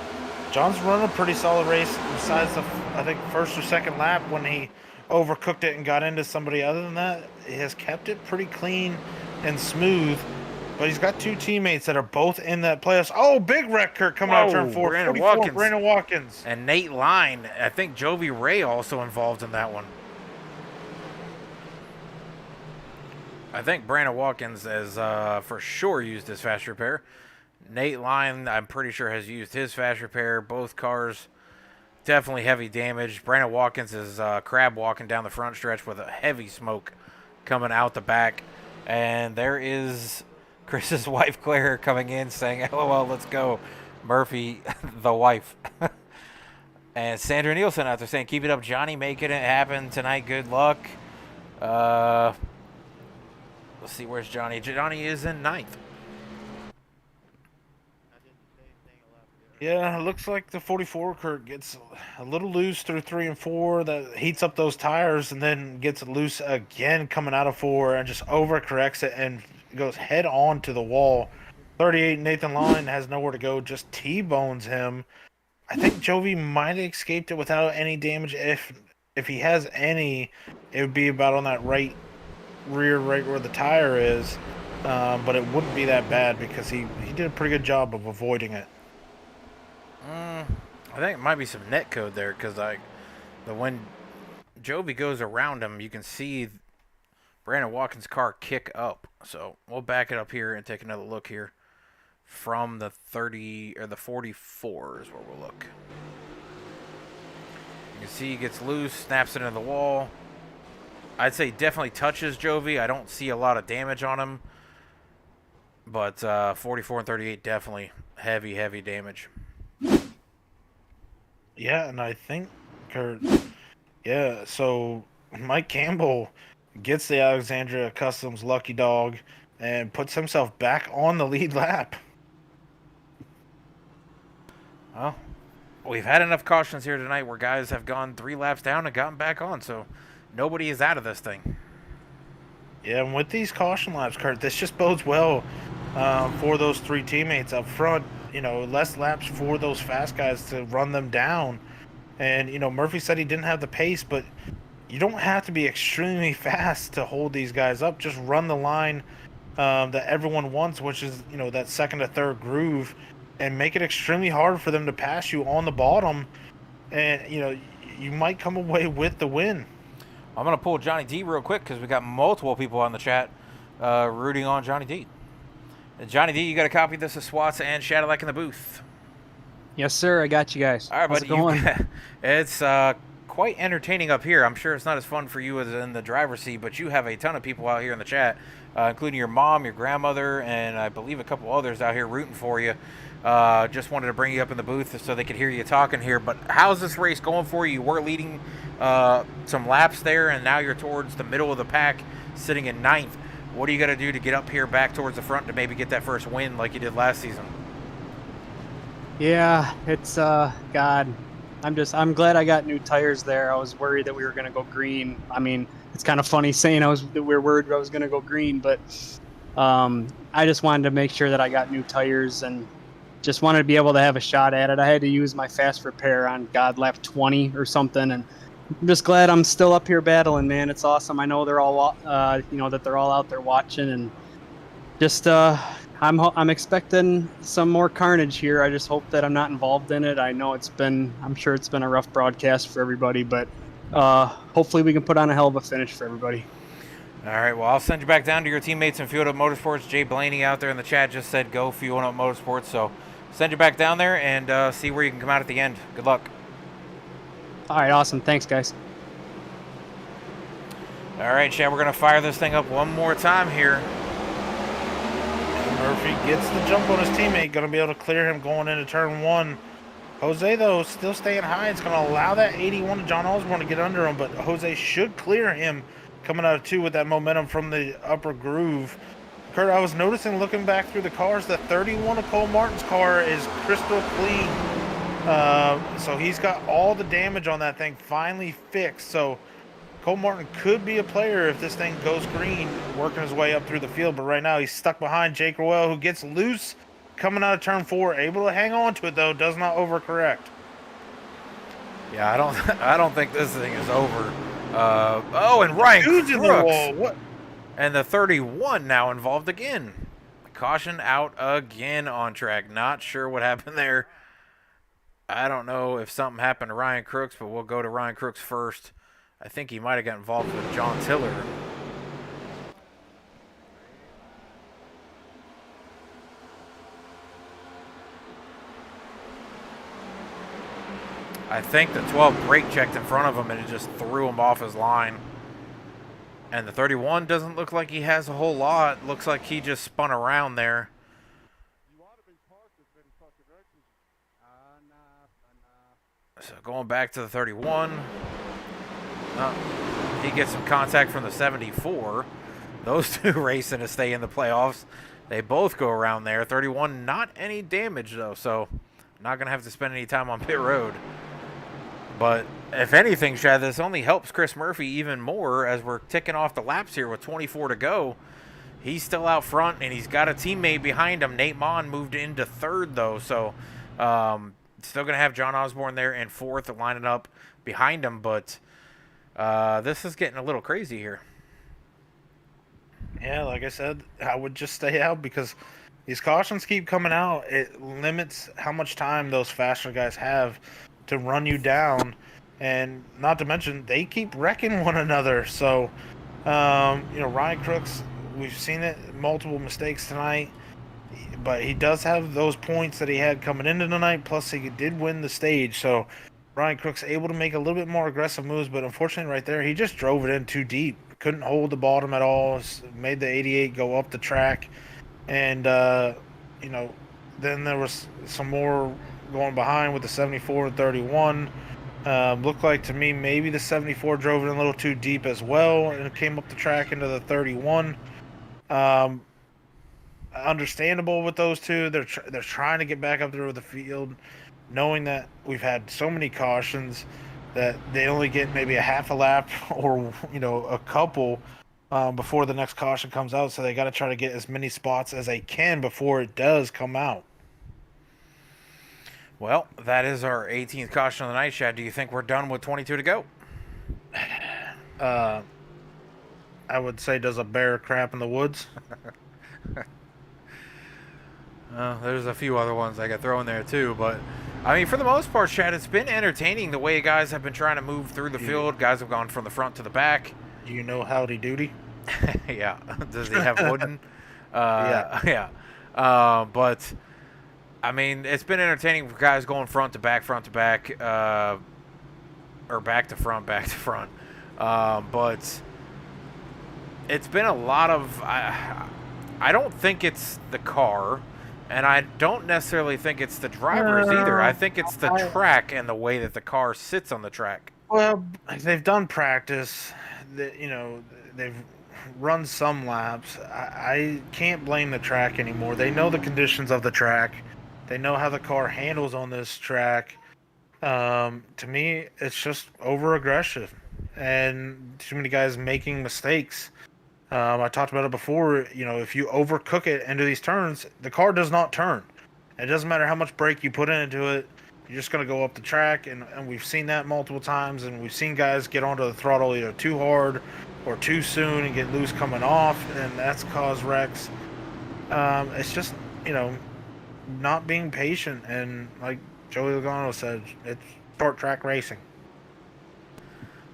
John's run a pretty solid race besides the, I think, first or second lap when he overcooked it and got into somebody. Other than that, he has kept it pretty clean and smooth. But he's got two teammates that are both in that playoffs. Oh, big wreck, Kurt, coming out of turn 4. Brandon 44, Watkins. Brandon Watkins. And Nate Line. I think Jovi Ray also involved in that one. I think Brandon Watkins has for sure used his fast repair. Nate Line, I'm pretty sure, has used his fast repair. Both cars definitely heavy damage. Brandon Watkins is crab walking down the front stretch with a heavy smoke coming out the back. And there is Chris's wife, Claire, coming in saying, LOL, let's go. Murphy, the wife. And Sandra Nielsen out there saying, keep it up, Johnny, making it happen tonight. Good luck. Let's see, where's Johnny? Johnny is in 9th. Yeah, it looks like the 44 Kurt gets a little loose through 3 and 4. That heats up those tires and then gets loose again coming out of 4 and just overcorrects it and goes head on to the wall. 38 Nathan Line has nowhere to go, just T-bones him. I think Jovi might have escaped it without any damage. If he has any, it would be about on that right rear, right where the tire is. But it wouldn't be that bad because he did a pretty good job of avoiding it. I think it might be some net code there because when Jovi goes around him, you can see Brandon Watkins' car kick up. So we'll back it up here and take another look here from the 30 or the 44 is where we'll look. You can see he gets loose, snaps it into the wall. I'd say definitely touches Jovi. I don't see a lot of damage on him. But 44 and 38 definitely heavy damage. Yeah, and I think, Kurt, so Mike Campbell gets the Alexandria Customs lucky dog and puts himself back on the lead lap. Well, we've had enough cautions here tonight where guys have gone 3 laps down and gotten back on, so nobody is out of this thing. Yeah, and with these caution laps, Kurt, this just bodes well for those 3 teammates up front. Less laps for those fast guys to run them down. And, Murphy said he didn't have the pace, but you don't have to be extremely fast to hold these guys up. Just run the line that everyone wants, which is, that second to third groove, and make it extremely hard for them to pass you on the bottom. And, you might come away with the win. I'm going to pull Johnny D real quick because we got multiple people on the chat rooting on Johnny D. Johnny D, you got a copy of this of SWATs and Shadowlike in the booth. Yes, sir. I got you guys. All right, How's buddy. it going? It's quite entertaining up here. I'm sure it's not as fun for you as in the driver's seat, but you have a ton of people out here in the chat, including your mom, your grandmother, and I believe a couple others out here rooting for you. Just wanted to bring you up in the booth so they could hear you talking here. But how's this race going for you? You were leading some laps there, and now you're towards the middle of the pack, sitting in 9th. What do you got to do to get up here back towards the front to maybe get that first win like you did last season? Yeah, it's God. I'm glad I got new tires there. I was worried that we were gonna go green. I mean, it's kind of funny saying we were worried I was gonna go green, but I just wanted to make sure that I got new tires and just wanted to be able to have a shot at it. I had to use my fast repair on lap 20 or something, and I'm just glad I'm still up here battling, man. It's awesome. I know they're all, that they're all out there watching, and just I'm expecting some more carnage here. I just hope that I'm not involved in it. I know I'm sure it's been a rough broadcast for everybody, but hopefully we can put on a hell of a finish for everybody. All right, well, I'll send you back down to your teammates in Field Up Motorsports. Jay Blaney out there in the chat just said go Field Up Motorsports, so send you back down there and see where you can come out at the end. Good luck. All right, awesome. Thanks, guys. All right, Chad, we're going to fire this thing up one more time here. Murphy gets the jump on his teammate, going to be able to clear him going into turn 1. Jose, though, still staying high. It's going to allow that 81 to John Osborne to get under him, but Jose should clear him coming out of 2 with that momentum from the upper groove. Kurt, I was noticing looking back through the cars, the 31 of Cole Martin's car is crystal clean. So he's got all the damage on that thing finally fixed. So Cole Martin could be a player if this thing goes green, working his way up through the field. But right now he's stuck behind Jake Rowell, who gets loose coming out of turn 4, able to hang on to it though, does not overcorrect. Yeah, I don't think this thing is over. And Ryan Dude's in the wall. Crooks. What? And the 31 now involved again. Caution out again on track. Not sure what happened there. I don't know if something happened to Ryan Crooks, but we'll go to Ryan Crooks first. I think he might have got involved with John Tiller. I think the 12 brake checked in front of him and it just threw him off his line. And the 31 doesn't look like he has a whole lot. Looks like he just spun around there. So going back to the 31. He gets some contact from the 74. Those two racing to stay in the playoffs. They both go around there. 31, not any damage though, so not going to have to spend any time on pit road. But if anything, Chad, this only helps Chris Murphy even more as we're ticking off the laps here with 24 to go. He's still out front, and he's got a teammate behind him. Nate Mon moved into third, though, so still going to have John Osborne there in fourth lining up behind him, but this is getting a little crazy here. Yeah, like I said, I would just stay out because these cautions keep coming out. It limits how much time those faster guys have to run you down, and not to mention they keep wrecking one another. So Ryan Crooks, we've seen it, multiple mistakes tonight, but he does have those points that he had coming into tonight, plus he did win the stage. So Ryan Crooks able to make a little bit more aggressive moves, but unfortunately right there he just drove it in too deep, couldn't hold the bottom at all, made the 88 go up the track. And then there was some more going behind with the 74 and 31. Looked like to me maybe the 74 drove it a little too deep as well and it came up the track into the 31. Understandable with those two. They're trying to get back up there with the field, knowing that we've had so many cautions that they only get maybe a half a lap or a couple before the next caution comes out. So they got to try to get as many spots as they can before it does come out. Well, that is our 18th caution of the night, Chad. Do you think we're done with 22 to go? I would say, does a bear crap in the woods? There's a few other ones I could throw in there too, but I mean, for the most part, Chad, it's been entertaining the way guys have been trying to move through the field. Guys have gone from the front to the back. Do you know Howdy Doody? Yeah. Does he have wooden? Yeah. But I mean, it's been entertaining for guys going front to back, or back to front, but it's been a lot of. I don't think it's the car, and I don't necessarily think it's the drivers either. I think it's the track and the way that the car sits on the track. Well, they've done practice. They've run some laps. I can't blame the track anymore. They know the conditions of the track. They know how the car handles on this track. To me, it's just over-aggressive and too many guys making mistakes. I talked about it before. If you overcook it into these turns, the car does not turn. It doesn't matter how much brake you put into it. You're just going to go up the track, and we've seen that multiple times, and we've seen guys get onto the throttle either too hard or too soon and get loose coming off, and that's caused wrecks. It's just, not being patient, and like Joey Logano said, it's short track racing.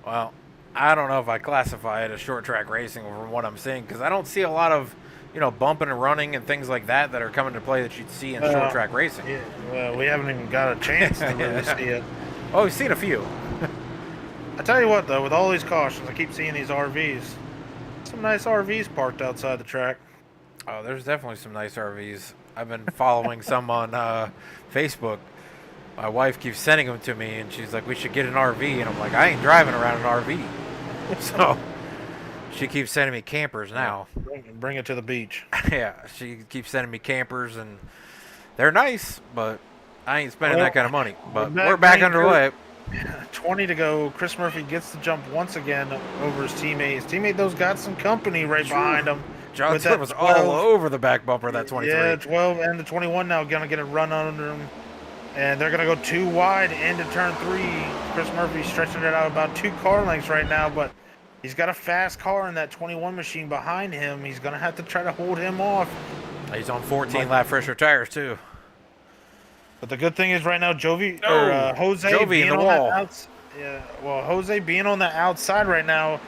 Well, I don't know if I classify it as short track racing from what I'm seeing, because I don't see a lot of bumping and running and things like that are coming to play that you'd see in short track racing. Yeah, well, we haven't even got a chance to really see it. Oh, we've seen a few. I tell you what, though, with all these cautions, I keep seeing these RVs. Some nice RVs parked outside the track. Oh, there's definitely some nice RVs. I've been following some on Facebook. My wife keeps sending them to me, and she's like, we should get an RV. And I'm like, I ain't driving around an RV. So she keeps sending me campers now. Bring it to the beach. Yeah, she keeps sending me campers, and they're nice, but I ain't spending that kind of money. But we're back underway. 20 to go. Chris Murphy gets the jump once again over his teammate. His teammate, though's got some company right behind him. John with that was 12. all over the back bumper, that 23. Yeah, 12 and the 21 now going to get a run under him. And they're going to go 2 wide into turn 3. Chris Murphy stretching it out about 2 car lengths right now, but he's got a fast car in that 21 machine behind him. He's going to have to try to hold him off. He's on 14 lap fresher tires, too. But the good thing is right now, Jose Jovi being in the on wall. Jose being on the outside right now,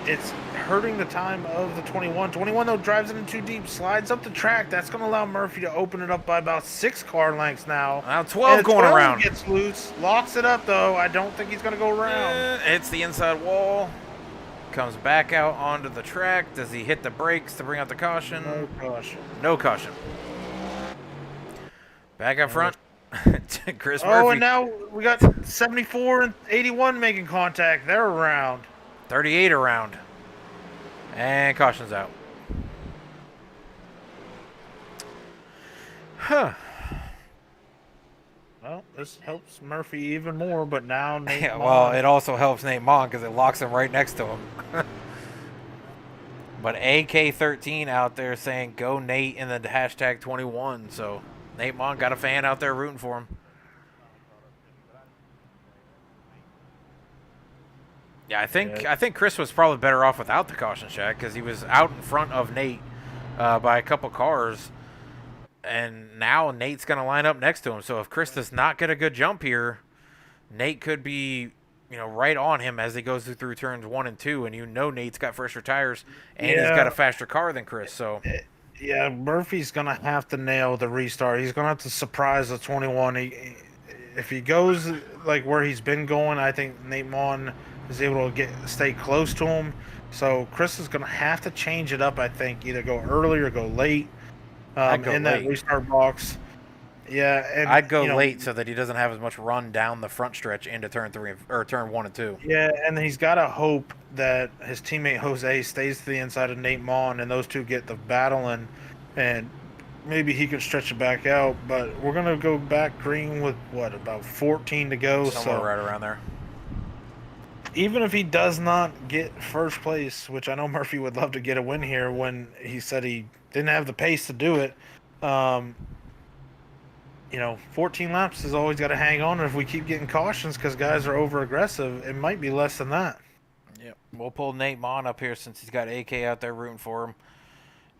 it's hurting the time of the 21. 21, though, drives it in too deep, slides up the track. That's going to allow Murphy to open it up by about 6 car lengths now. Now 12 going 12 around. Gets loose, locks it up, though. I don't think he's going to go around. Hits the inside wall. Comes back out onto the track. Does he hit the brakes to bring out the caution? No caution. No caution. Back up front. Chris Murphy. Oh, and now we got 74 and 81 making contact. They're around. 38 around. And caution's out. Huh. Well, this helps Murphy even more, but now Nate Yeah, Mon- well, it also helps Nate Mon because it locks him right next to him. But AK13 out there saying go Nate in the hashtag 21. So Nate Mon got a fan out there rooting for him. Yeah, I think Chris was probably better off without the caution check because he was out in front of Nate by a couple cars. And now Nate's going to line up next to him. So if Chris does not get a good jump here, Nate could be, right on him as he goes through turns 1 and 2. And Nate's got fresher tires and he's got a faster car than Chris. So yeah, Murphy's going to have to nail the restart. He's going to have to surprise the 21. If he goes like where he's been going, I think Nate Mon is able to stay close to him. So Chris is going to have to change it up, I think. Either go early or go late. I'd go in late. that restart box. Yeah, and I'd go late so that he doesn't have as much run down the front stretch into turn 3 or turn 1 and 2. Yeah, and he's got to hope that his teammate Jose stays to the inside of Nate Mon and those two get the battling, and maybe he could stretch it back out. But we're gonna go back green with about 14 to go. Somewhere right around there. Even if he does not get first place, which I know Murphy would love to get a win here when he said he didn't have the pace to do it, 14 laps is always got to hang on. And if we keep getting cautions because guys are over aggressive, it might be less than that. Yep. We'll pull Nate Mon up here since he's got AK out there rooting for him.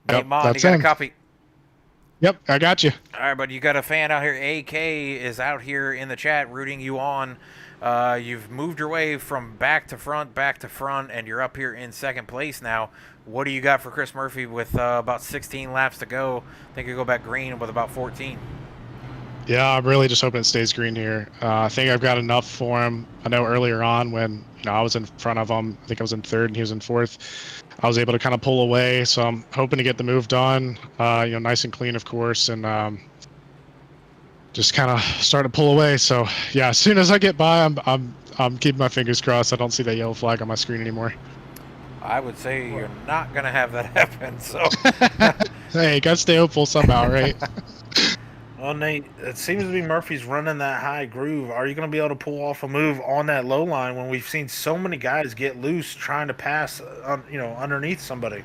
Yep, Nate Mon, that's you got him. a copy? Yep, I got you. All right, but you got a fan out here. AK is out here in the chat rooting you on. You've moved your way from back to front, and you're up here in second place now. What do you got for Chris Murphy with about 16 laps to go? I think you go back green with about 14. Yeah, I'm really just hoping it stays green here. I think I've got enough for him. I know earlier on when I was in front of him, I think I was in third and he was in fourth, I was able to kind of pull away. So I'm hoping to get the move done, nice and clean, of course, and just kind of start to pull away. So yeah, as soon as I get by, I'm keeping my fingers crossed. I don't see that yellow flag on my screen anymore. I would say you're not gonna have that happen. So hey, gotta stay hopeful somehow, right? Well, Nate, it seems to be Murphy's running that high groove. Are you going to be able to pull off a move on that low line when we've seen so many guys get loose trying to pass, underneath somebody?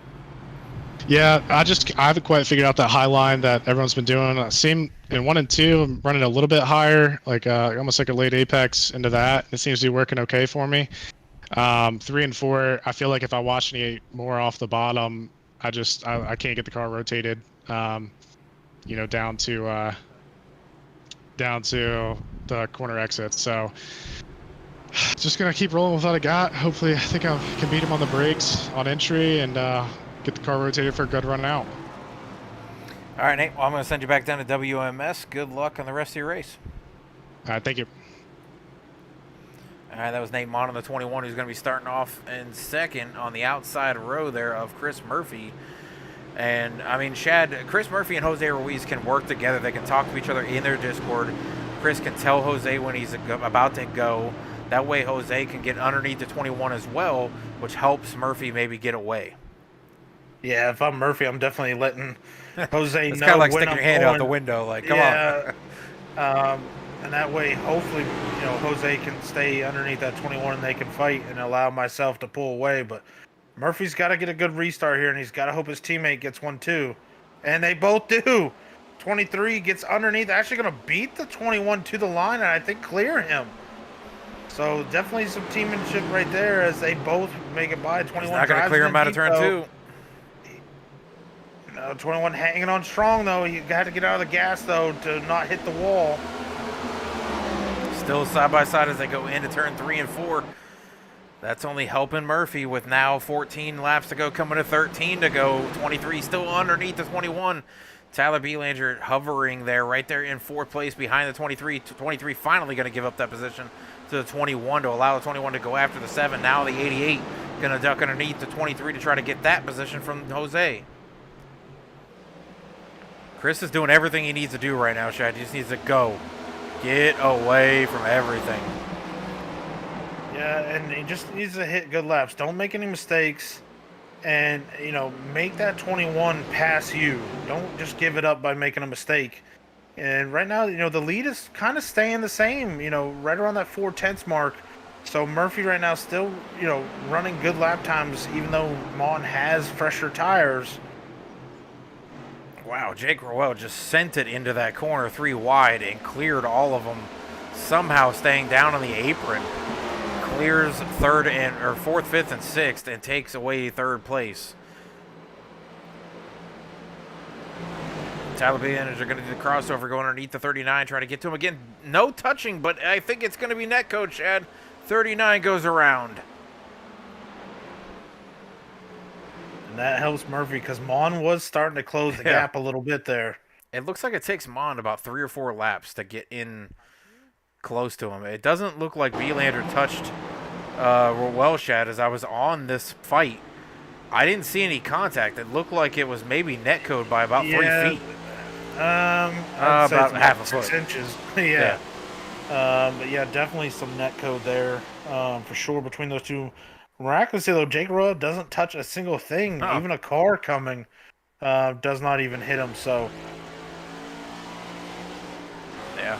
Yeah, I haven't quite figured out that high line that everyone's been doing. I seem in 1 and 2, I'm running a little bit higher, like almost like a late apex into that. It seems to be working okay for me. 3 and 4, I feel like if I watch any more off the bottom, I can't get the car rotated. Down to the corner exit. So just gonna keep rolling with what I got. Hopefully, I think I can beat him on the brakes on entry and get the car rotated for a good run out. all right, Nate. Well, I'm gonna send you back down to WMS. Good luck on the rest of your race. All right, thank you. All right, that was Nate Mon on the 21, who's going to be starting off in second on the outside row there of Chris Murphy. And, I mean, Shad, Chris Murphy and Jose Ruiz can work together. They can talk to each other in their Discord. Chris can tell Jose when he's about to go. That way Jose can get underneath the 21 as well, which helps Murphy maybe get away. Yeah, if I'm Murphy, I'm definitely letting Jose know. It's kind of like when sticking I'm your hand out going. the window, like, come on. and that way, hopefully, Jose can stay underneath that 21 and they can fight and allow myself to pull away. But Murphy's got to get a good restart here, and he's got to hope his teammate gets one too. And they both do. 23 gets underneath, actually going to beat the 21 to the line, and I think clear him. So definitely some teammanship right there as they both make it by. 21 He's not going to clear him out of turn 2. 21 hanging on strong, though. You got to get out of the gas, though, to not hit the wall. Still side by side as they go into turn 3 and 4. That's only helping Murphy with now 14 laps to go, coming to 13 to go. 23 still underneath the 21. Tyler Belanger hovering there, right there in 4th place behind the 23. 23 finally going to give up that position to the 21 to allow the 21 to go after the 7. Now the 88 going to duck underneath the 23 to try to get that position from Jose. Chris is doing everything he needs to do right now, Shad. He just needs to go. Get away from everything. Yeah, and he just needs to hit good laps. Don't make any mistakes. And, make that 21 pass you. Don't just give it up by making a mistake. And right now, the lead is kind of staying the same, right around that 4/10 mark. So Murphy right now still, running good lap times, even though Mon has fresher tires. Wow, Jake Rowell just sent it into that corner 3 wide and cleared all of them, somehow staying down on the apron. Clears 4th, 5th, and 6th and takes away 3rd place. Tyler Belanger are going to do the crossover, going underneath the 39, trying to get to him again. No touching, but I think it's going to be netcode, Chad. 39 goes around. And that helps Murphy because Mon was starting to close the gap a little bit there. It looks like it takes Mon about 3 or 4 laps to get in close to him. It doesn't look like Belanger touched Welshad as I was on this fight. I didn't see any contact. It looked like it was maybe netcode by about 3 feet. I'd say about it's half a 6 foot. inches. Yeah. But yeah, definitely some netcode there for sure between those two. Miraculously, though, Jake Rowe doesn't touch a single thing. Oh. Even a car coming does not even hit him. So, yeah.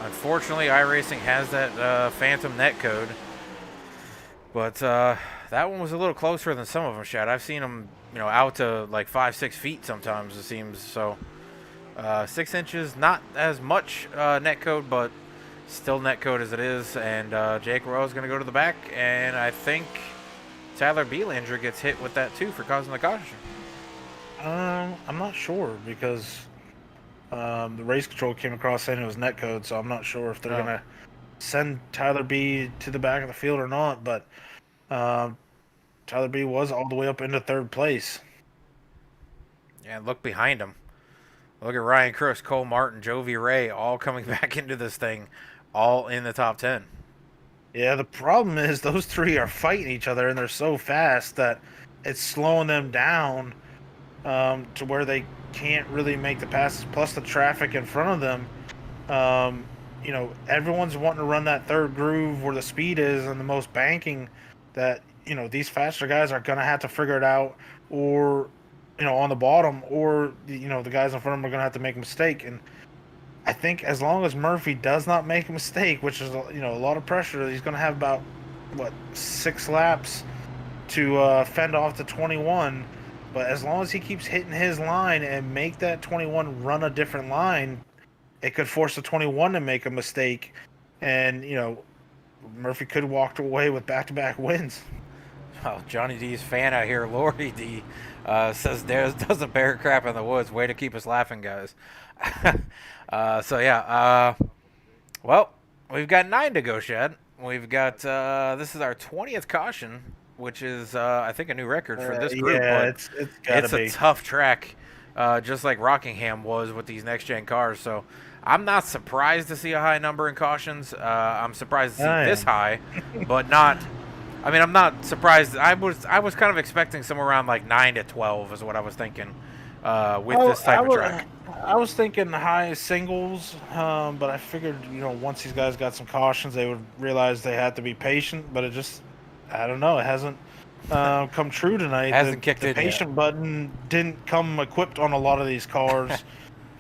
Unfortunately, iRacing has that phantom netcode. But that one was a little closer than some of them, Shad. I've seen them, out to like 5-6 feet sometimes, it seems. So 6 inches, not as much netcode, but still netcode as it is. And Jake Rowe is going to go to the back, and I think Tyler Belanger gets hit with that too for causing the caution. I'm not sure because the race control came across saying it was netcode, so I'm not sure if they're going to send Tyler B to the back of the field or not. But Tyler B was all the way up into 3rd place. Yeah, look behind him. Look at Ryan Crooks, Cole Martin, Jovi Ray, all coming back into this thing, all in the top 10. Yeah, the problem is those 3 are fighting each other, and they're so fast that it's slowing them down to where they can't really make the passes. Plus the traffic in front of them. Everyone's wanting to run that 3rd groove where the speed is and the most banking that, these faster guys are going to have to figure it out or, on the bottom or, the guys in front of them are going to have to make a mistake. And I think as long as Murphy does not make a mistake, which is, a lot of pressure, he's going to have about, 6 laps to fend off the 21. But as long as he keeps hitting his line and make that 21 run a different line, it could force the 21 to make a mistake. And, Murphy could walk away with back-to-back wins. Well, Johnny D's fan out here, Lori D, says does a bear crap in the woods. Way to keep us laughing, guys. Well, we've got 9 to go, Shad. We've got, this is our 20th caution, which is, I think, a new record for this group. Yeah, but it's gotta be. a tough track, just like Rockingham was with these next-gen cars. So I'm not surprised to see a high number in cautions. I'm surprised to see this high, but not. I mean, I'm not surprised. I was kind of expecting somewhere around like 9 to 12 is what I was thinking with this type of track. I was thinking high singles, but I figured, once these guys got some cautions, they would realize they had to be patient. But it just, I don't know, it hasn't come true tonight. Hasn't kicked in yet. The patient yet. button didn't come equipped on a lot of these cars,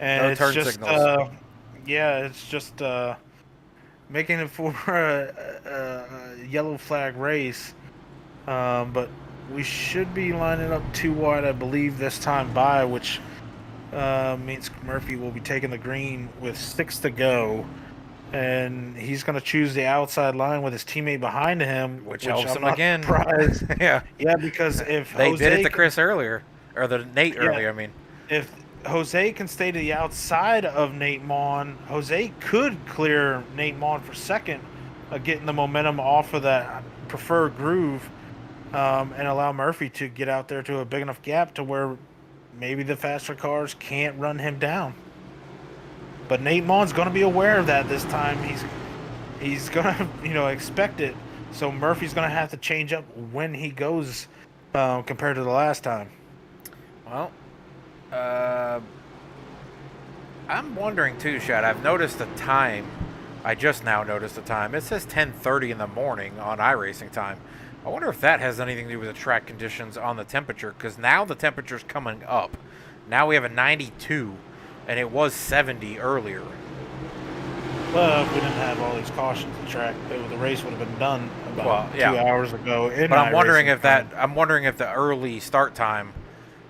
and No it's turn just signals. Yeah, it's just making it for a yellow flag race. But we should be lining up 2 wide, I believe, this time by, which means Murphy will be taking the green with 6 to go. And he's going to choose the outside line with his teammate behind him, Which helps I'm him not again. surprised. Yeah. Yeah, because if They Jose did it to can- Chris earlier, or the Nate Yeah. earlier, I mean. if Jose can stay to the outside of Nate Mon, Jose could clear Nate Mon for second, getting the momentum off of that preferred groove, and allow Murphy to get out there to a big enough gap to where maybe the faster cars can't run him down. But Nate Mon's going to be aware of that this time. He's going to, expect it. So Murphy's going to have to change up when he goes compared to the last time. Well, I'm wondering too, Shad. I've noticed the time. I just now noticed the time. It says 10:30 in the morning on iRacing time. I wonder if that has anything to do with the track conditions on the temperature, because now the temperature's coming up. Now we have a 92, and it was 70 earlier. Well, if we didn't have all these cautions, the race would have been done about 2 hours ago. But I'm wondering if the early start time,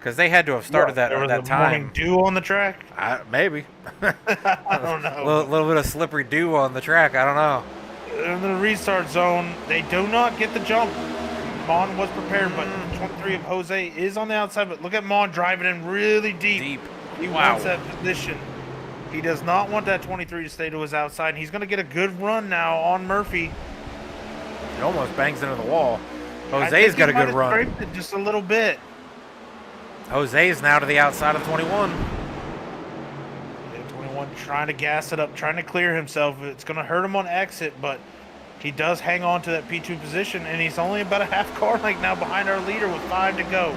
because they had to have started that there was at a that morning time. dew on the track. Maybe. I don't know. A little bit of slippery dew on the track. I don't know. In the restart zone, they do not get the jump. Mon was prepared, but 23 of Jose is on the outside. But look at Mon driving in really deep. He wants that position. He does not want that 23 to stay to his outside. And he's going to get a good run now on Murphy. He almost bangs into the wall. I Jose's think got he a good might have run. scraped it just a little bit. Jose's now to the outside of 21. Yeah, 21 trying to gas it up, trying to clear himself. It's going to hurt him on exit, but he does hang on to that P2 position, and he's only about a half car length now behind our leader with 5 to go.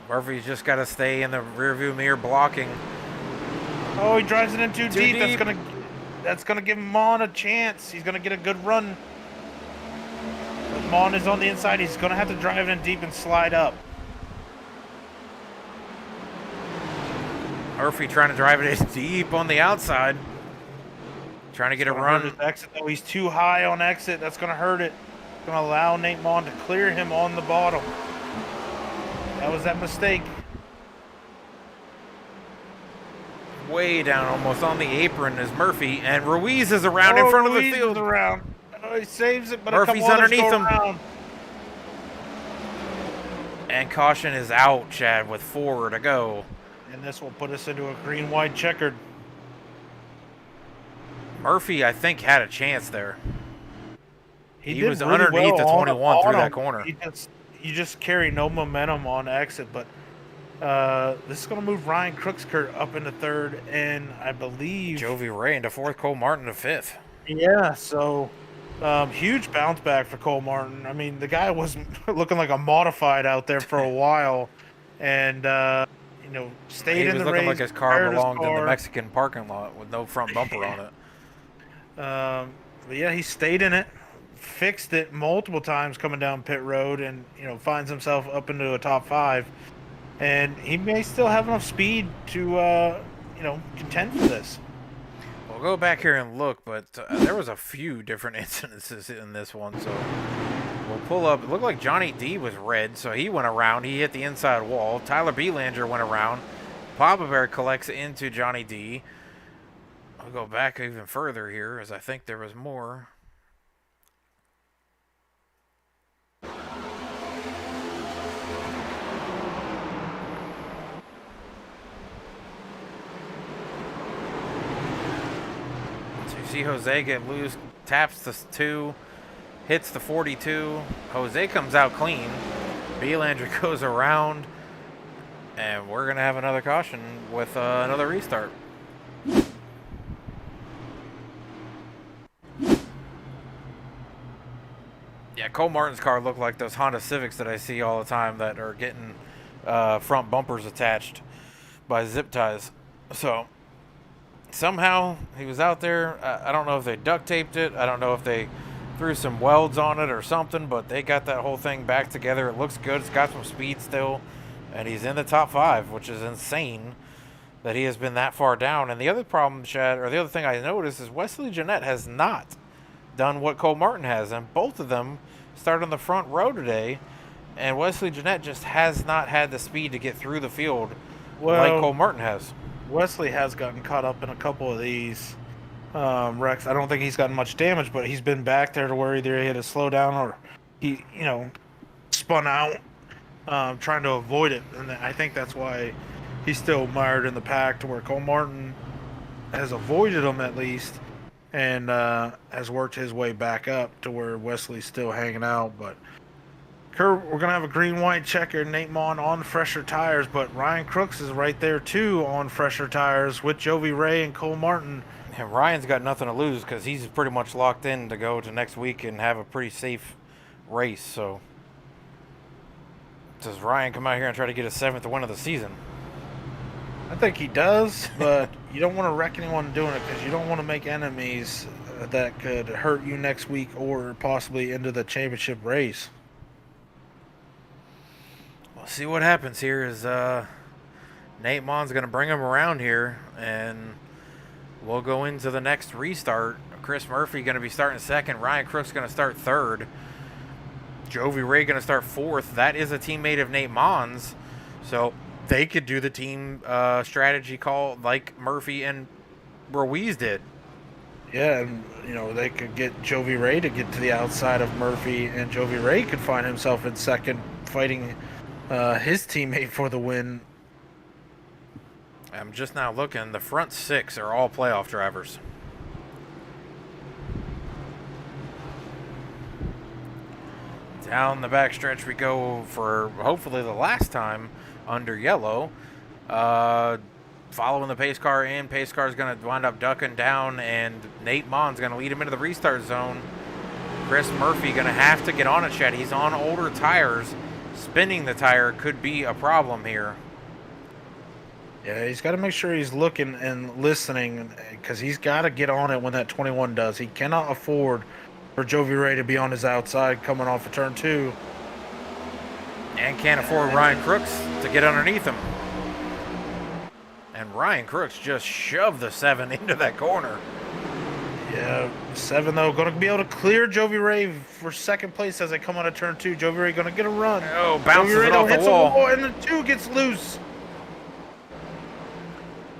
Murphy's just got to stay in the rearview mirror blocking. Oh, he drives it in too deep. deep. That's gonna give Mon a chance. He's gonna get a good run. But Mon is on the inside. He's gonna have to drive it in deep and slide up. Murphy trying to drive it in deep on the outside. Trying to get a run. His exit, though. He's too high on exit. That's gonna hurt it. Gonna allow Nate Mon to clear him on the bottom. That was that mistake. Way down, almost on the apron is Murphy, and Ruiz is around in front of the Ruiz field. is around. Oh, he saves it, but Murphy's a couple others underneath go him. around. And caution is out, Chad, with 4 to go. And this will put us into a green-white checkered. Murphy, I think, had a chance there. He did was really underneath well the on 21 through him. that corner. You just carry no momentum on exit, but this is going to move Ryan Crookskurt up into 3rd, and I believe Jovi Ray into 4th, Cole Martin to 5th. Yeah, so huge bounce back for Cole Martin. I mean, the guy was looking like a modified out there for a while, and stayed He in was the looking race. like his car prepared belonged in the car. Mexican parking lot with no front bumper on it. But yeah, he stayed in it, fixed it multiple times coming down pit road, and finds himself up into a top 5. And he may still have enough speed to contend for this. We'll go back here and look, but there was a few different incidences in this one, so we'll pull up. It looked like Johnny D was red, so he went around. He hit the inside wall. Tyler Belanger went around. Papa Bear collects into Johnny D. I'll go back even further here, as I think there was more. So you see Jose get loose, taps the 2, hits the 42. Jose comes out clean. Belanger goes around, and we're going to have another caution with another restart. Yeah, Cole Martin's car looked like those Honda Civics that I see all the time that are getting front bumpers attached by zip ties. So somehow he was out there. I don't know if they duct taped it. I don't know if they threw some welds on it or something, but they got that whole thing back together. It looks good. It's got some speed still, and he's in the top 5, which is insane. that he has been that far down. And the other problem, Chad, or the other thing I noticed is Wesley Jeanette has not done what Cole Martin has, and both of them started on the front row today, and Wesley Jeanette just has not had the speed to get through the field like Cole Martin has. Wesley has gotten caught up in a couple of these wrecks. I don't think he's gotten much damage, but he's been back there to where either he had to slow down or he, spun out, trying to avoid it. And I think that's why he's still mired in the pack, to where Cole Martin has avoided him at least, and has worked his way back up to where Wesley's still hanging out. But Kurt, we're gonna have a green-white checker, Nate Mon on fresher tires, but Ryan Crooks is right there too on fresher tires with Jovi Ray and Cole Martin. And Ryan's got nothing to lose because he's pretty much locked in to go to next week and have a pretty safe race. So does Ryan come out here and try to get his 7th win of the season? I think he does, but you don't want to wreck anyone doing it, because you don't want to make enemies that could hurt you next week or possibly into the championship race. We'll see what happens here. Is Nate Mon's going to bring him around here, and we'll go into the next restart. Chris Murphy going to be starting 2nd. Ryan Crook's going to start 3rd. Jovi Ray going to start 4th. That is a teammate of Nate Mon's, so they could do the team strategy call like Murphy and Ruiz did. Yeah, and they could get Jovi Ray to get to the outside of Murphy, and Jovi Ray could find himself in 2nd, fighting his teammate for the win. I'm just now looking. The front 6 are all playoff drivers. Down the back stretch we go for hopefully the last time under yellow. Following the pace car in. Pace car is going to wind up ducking down, and Nate Mon's going to lead him into the restart zone. Chris Murphy going to have to get on it, Chad. He's on older tires. Spinning the tire could be a problem here. Yeah, he's got to make sure he's looking and listening, because he's got to get on it when that 21 does. He cannot afford for Jovi Ray to be on his outside coming off of turn 2. And can't afford Ryan Crooks to get underneath him. And Ryan Crooks just shoved the 7 into that corner. Yeah, 7 though, going to be able to clear Jovi Ray for 2nd place as they come out of turn 2. Jovi Ray going to get a run. Oh, bounces it off the hits wall. And the 2 gets loose.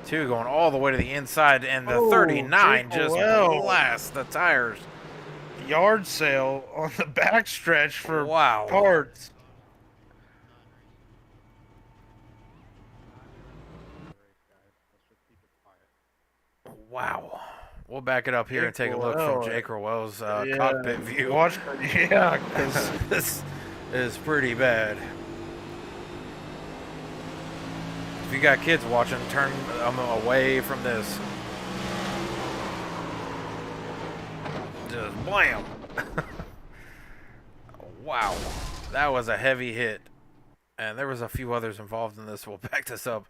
2 going all the way to the inside, and the 39 just blasts the tires. Yard sale on the backstretch for Wow. parts. Wow. We'll back it up here and take a look from Jake Rowell's cockpit view. Yeah, because This is pretty bad. If you got kids watching, turn them away from this. Just blam. Wow. That was a heavy hit. And there was a few others involved in this. We'll back this up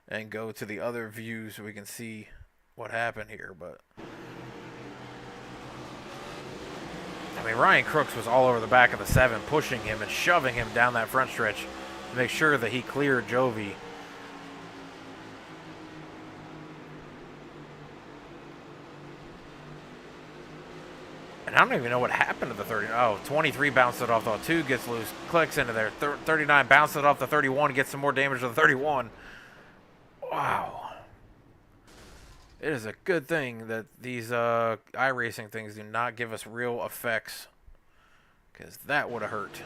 and go to the other view so we can see what happened here. But I mean, Ryan Crooks was all over the back of the 7, pushing him and shoving him down that front stretch to make sure that he cleared Jovi. And I don't even know what happened to the 30. Oh, 23 bounced it off. The 2 gets loose, clicks into there. 39 bounced it off the 31, gets some more damage to the 31. Wow. It is a good thing that these iRacing things do not give us real effects, because that would have hurt.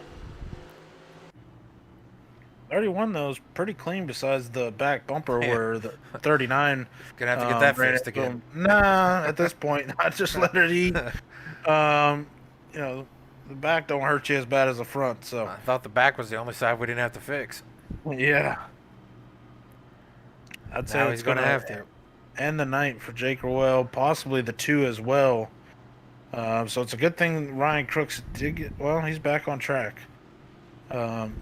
31 though is pretty clean, besides the back bumper where the 39. Gonna have to get that fixed again. Nah, at this point, I just let it eat. The back don't hurt you as bad as the front. So I thought the back was the only side we didn't have to fix. yeah, I'd say Now it's he's gonna have to. end the night for Jake Rowell, possibly the 2 as well. So it's a good thing Ryan Crooks did get. Well, he's back on track, and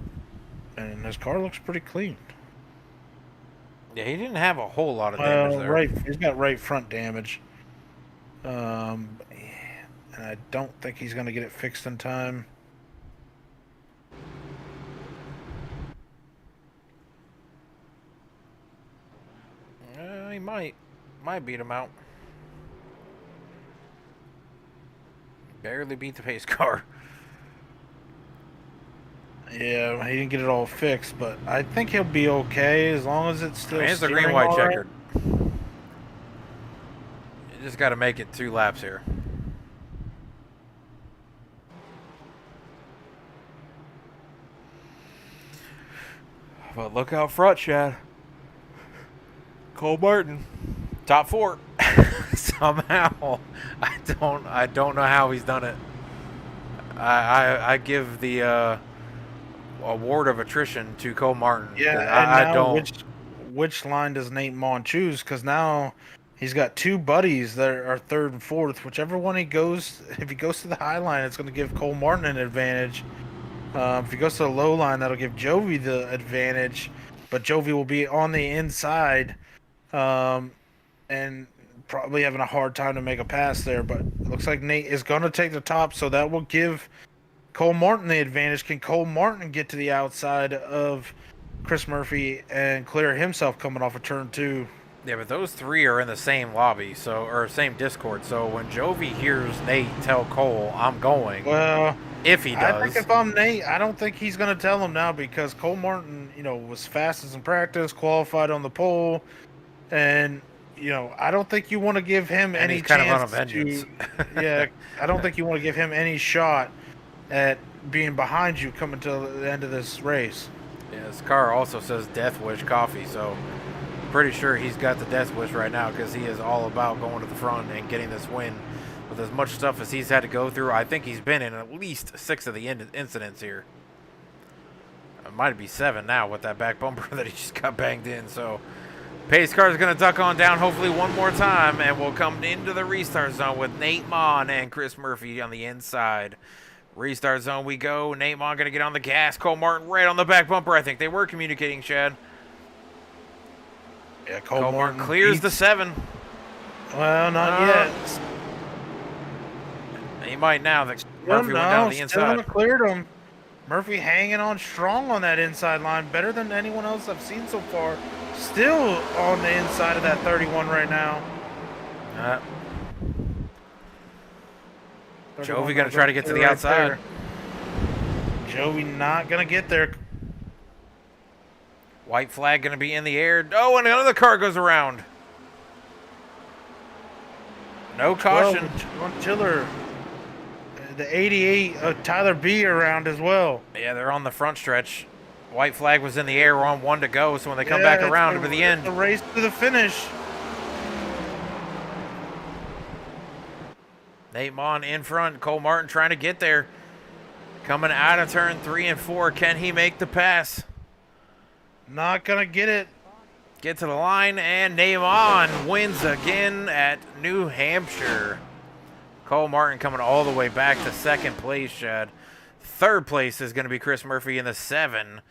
his car looks pretty clean. Yeah, he didn't have a whole lot of damage there. Right, he's got right front damage. And I don't think he's going to get it fixed in time. He might beat him out. Barely beat the pace car. Yeah, he didn't get it all fixed, but I think he'll be okay as long as it's still. It's the green steering white all right. checkered. You just got to make it 2 laps here. But look out front, Chad. Cole Martin, top 4. Somehow, I don't know how he's done it. I give the award of attrition to Cole Martin. Yeah, and I now don't. which line does Nate Mon choose? Because now he's got 2 buddies that are 3rd and 4th. Whichever one he goes, if he goes to the high line, it's going to give Cole Martin an advantage. If he goes to the low line, that'll give Jovi the advantage. But Jovi will be on the inside, and probably having a hard time to make a pass there. But it looks like Nate is going to take the top, so that will give Cole Martin the advantage. Can Cole Martin get to the outside of Chris Murphy and clear himself coming off of turn 2? Yeah, but those 3 are in the same lobby, or same Discord. So when Jovi hears Nate tell Cole, "I'm going," Well, if he does, I think if I'm Nate, I don't think he's going to tell him now because Cole Martin, was fastest in practice, qualified on the pole, and I don't think you want to give him and any he's kind of on a chance vengeance. yeah, I don't think you want to give him any shot at being behind you coming to the end of this race. Yeah, his car also says Death Wish Coffee, so pretty sure he's got the Death Wish right now because he is all about going to the front and getting this win. With as much stuff as he's had to go through, I think he's been in at least 6 of the incidents here. It might be 7 now with that back bumper that he just got banged in. So pace car is going to duck on down hopefully one more time, and we'll come into the restart zone with Nate Mon and Chris Murphy on the inside. Restart zone we go. Nate Mon going to get on the gas. Cole Martin right on the back bumper. I think they were communicating, Chad. Yeah, Cole Martin clears the 7. Well, not yet. He might now that Murphy went down the Still inside. haven't cleared him. Murphy hanging on strong on that inside line, better than anyone else I've seen so far. Still on the inside of that 31 right now. Jovi going to try to get to the outside. Jovi not going to get there. White flag going to be in the air. Oh, and another car goes around. No caution. John Tiller. The 88 of Tyler B around as well. Yeah, they're on the front stretch. White flag was in the air. We're on 1 to go, so when they come back around to the end. The race to the finish. Nate Mon in front. Cole Martin trying to get there. Coming out of turn 3 and 4. Can he make the pass? Not going to get it. Get to the line, and Nate Mon wins again at New Hampshire. Cole Martin coming all the way back to 2nd place, Chad. 3rd place is going to be Chris Murphy in the 7.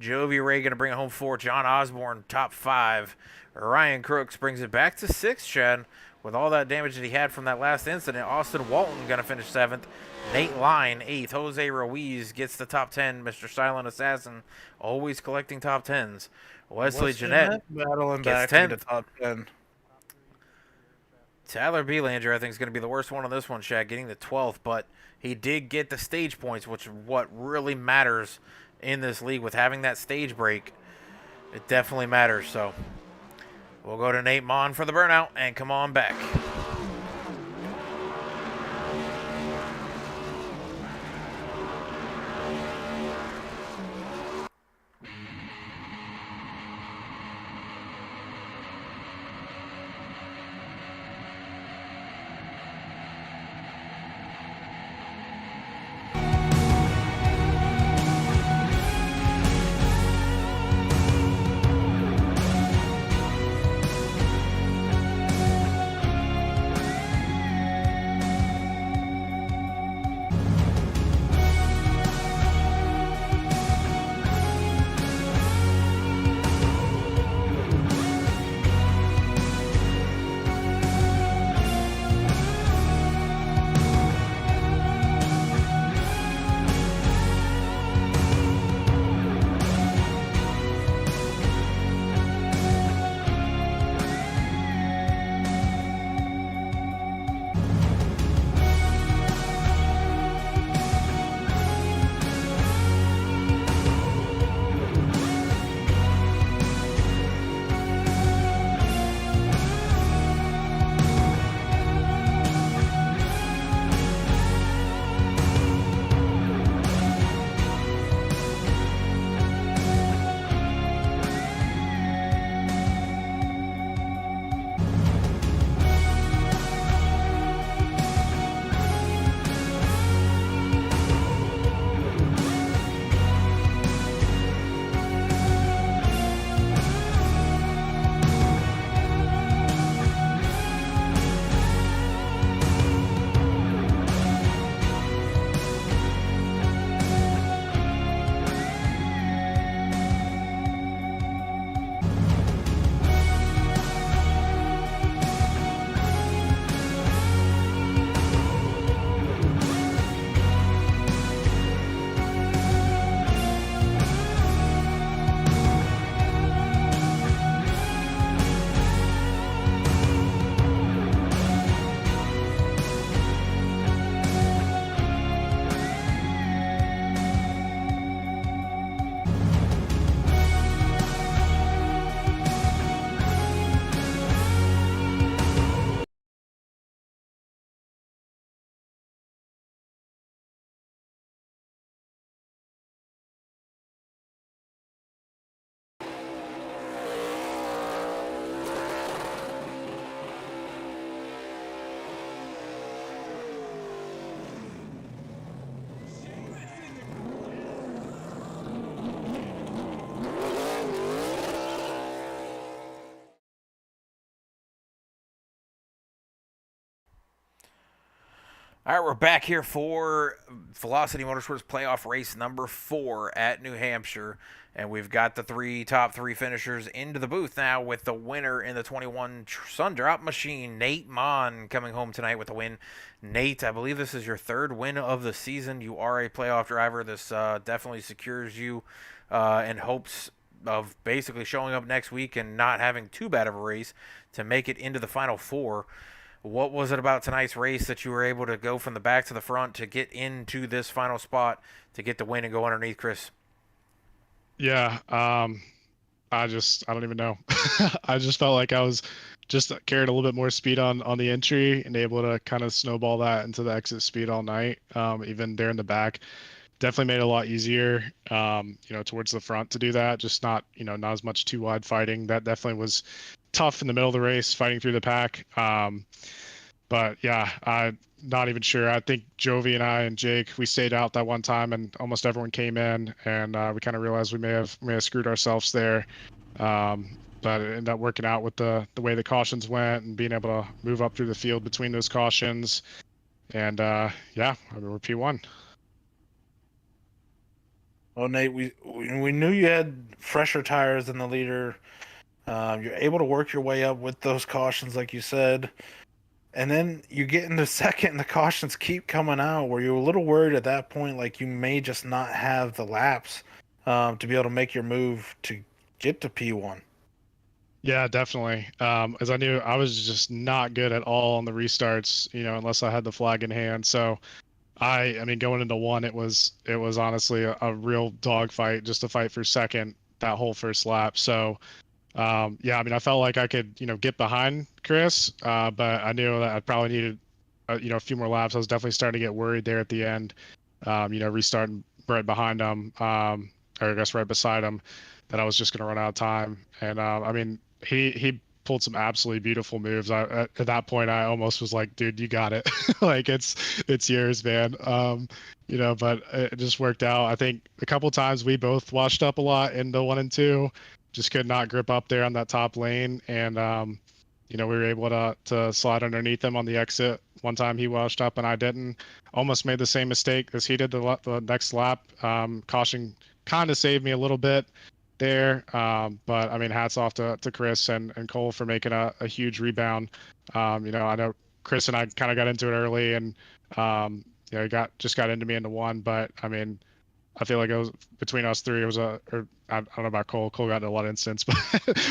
Jovi Ray going to bring it home 4. John Osborne, top 5. Ryan Crooks brings it back to 6, Chad. With all that damage that he had from that last incident, Austin Walton going to finish 7th. Nate Line, 8th. Jose Ruiz gets the top 10. Mr. Silent Assassin, always collecting top 10s. Wesley Jeanette battling gets back 10th. into top 10. Tyler Belanger, I think, is going to be the worst one on this one, Shaq, getting the 12th, but he did get the stage points, which is what really matters in this league. With having that stage break, it definitely matters. So we'll go to Nate Mon for the burnout and come on back. All right, we're back here for Velocity Motorsports playoff race number 4 at New Hampshire. And we've got the top three finishers into the booth now with the winner in the 21 Sun Drop Machine, Nate Mon, coming home tonight with a win. Nate, I believe this is your 3rd win of the season. You are a playoff driver. This definitely secures you in hopes of basically showing up next week and not having too bad of a race to make it into the Final 4. What was it about tonight's race that you were able to go from the back to the front to get into this final spot to get the win and go underneath Chris? Yeah, I don't even know. I just felt like I was just carried a little bit more speed on the entry and able to kind of snowball that into the exit speed all night. Even there in the back, definitely made it a lot easier. Towards the front to do that. Just not as much too wide fighting. That definitely was tough in the middle of the race, fighting through the pack. But yeah, I'm not even sure. I think Jovi and I and Jake, we stayed out that one time, and almost everyone came in, and we kind of realized we may have screwed ourselves there. But it ended up working out with the way the cautions went and being able to move up through the field between those cautions. And yeah, I mean, we're P1. Well, Nate, we knew you had fresher tires than the leader. You're able to work your way up with those cautions, like you said. And then you get into second, and the cautions keep coming out. Were you a little worried at that point, like you may just not have the laps to be able to make your move to get to P1? Yeah, definitely. As I knew, I was just not good at all on the restarts, unless I had the flag in hand. So I mean, going into one, it was honestly a real dogfight, just to fight for second that whole first lap. So yeah, I mean, I felt like I could, get behind Chris, but I knew that I probably needed, a few more laps. I was definitely starting to get worried there at the end, restarting right behind him, or I guess right beside him, that I was just going to run out of time. And I mean, he pulled some absolutely beautiful moves. At that point, I almost was like, dude, you got it. Like it's yours, man. But it just worked out. I think a couple times we both washed up a lot into 1 and 2. Just could not grip up there on that top lane, and we were able to slide underneath him on the exit. One time he washed up and I didn't. Almost made the same mistake as he did the next lap. Caution kind of saved me a little bit there, but I mean, hats off to Chris and Cole for making a huge rebound. I know Chris and I kind of got into it early, and he got into me into one, but I mean, I feel like it was between us three. It was I don't know about Cole. Cole got in a lot of incidents, but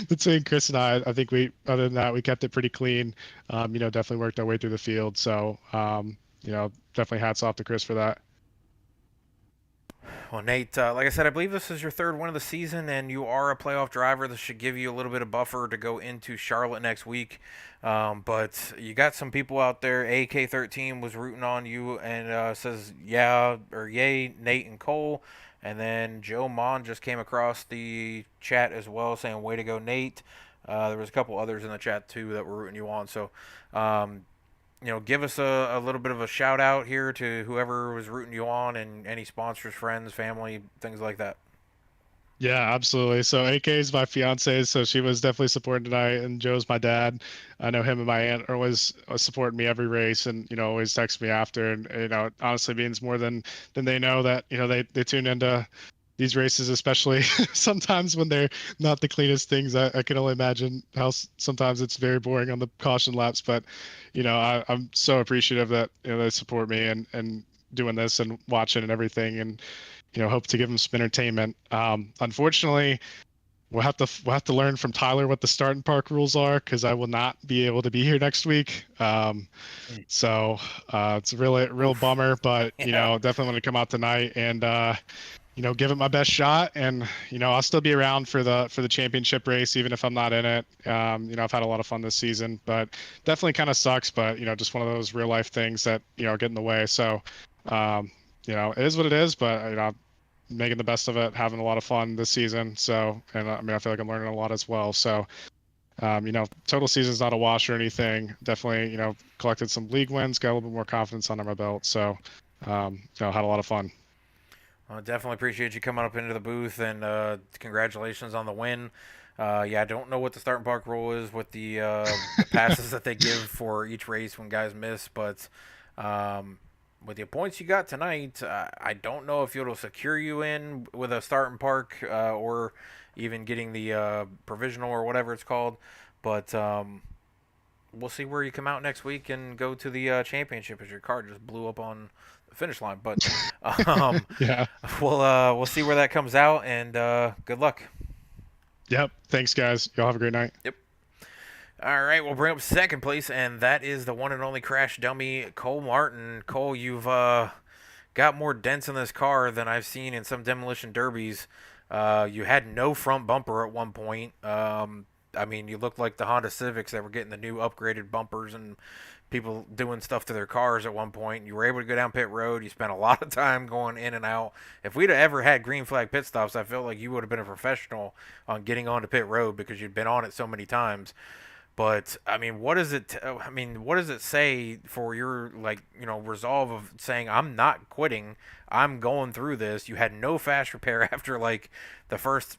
between Chris and I think other than that, we kept it pretty clean. Definitely worked our way through the field. So, definitely hats off to Chris for that. Well, Nate, like I said, I believe this is your 3rd win of the season, and you are a playoff driver. This should give you a little bit of buffer to go into Charlotte next week. But you got some people out there. AK13 was rooting on you and says, yeah, or yay, Nate and Cole. And then Joe Mon just came across the chat as well saying, way to go, Nate. There was a couple others in the chat, too, that were rooting you on. So, give us a little bit of a shout out here to whoever was rooting you on and any sponsors, friends, family, things like that. Yeah, absolutely. So AK is my fiance, so she was definitely supporting tonight, and Joe's my dad. I know him and my aunt are always supporting me every race, and always text me after, and it honestly means more than they know that they tune into these races, especially sometimes when they're not the cleanest things. I can only imagine how sometimes it's very boring on the caution laps, but I'm so appreciative that they support me and doing this and watching and everything, and hope to give them some entertainment. Unfortunately, we'll have to learn from Tyler what the start and park rules are, because I will not be able to be here next week. So it's a real bummer, but definitely want to come out tonight and give it my best shot, and I'll still be around for the championship race even if I'm not in it. I've had a lot of fun this season, but definitely kind of sucks, but just one of those real life things that get in the way. So it is what it is, but I'm making the best of it, having a lot of fun this season. So, and I mean, I feel like I'm learning a lot as well. So, total season's not a wash or anything. Definitely, collected some league wins, got a little bit more confidence under my belt. So, had a lot of fun. Well, definitely appreciate you coming up into the booth, and congratulations on the win. I don't know what the start and park rule is with the passes that they give for each race when guys miss, but With the points you got tonight, I don't know if it'll secure you in with a starting park or even getting the provisional or whatever it's called. But we'll see where you come out next week and go to the championship as your car just blew up on the finish line. But um, Yeah. we'll see where that comes out, and good luck. Yep. Thanks, guys. Y'all have a great night. Yep. All right, we'll bring up second place, and that is the one and only crash dummy, Cole Martin. Cole, you've got more dents in this car than I've seen in some demolition derbies. You had no front bumper at one point. I mean, you looked like the Honda Civics that were getting the new upgraded bumpers and people doing stuff to their cars at one point. You were able to go down pit road. You spent a lot of time going in and out. If we'd have ever had green flag pit stops, I feel like you would have been a professional on getting onto pit road because you'd been on it so many times. But I mean, what does it? I mean, what does it say for your resolve of saying I'm not quitting? I'm going through this. You had no fast repair after like the first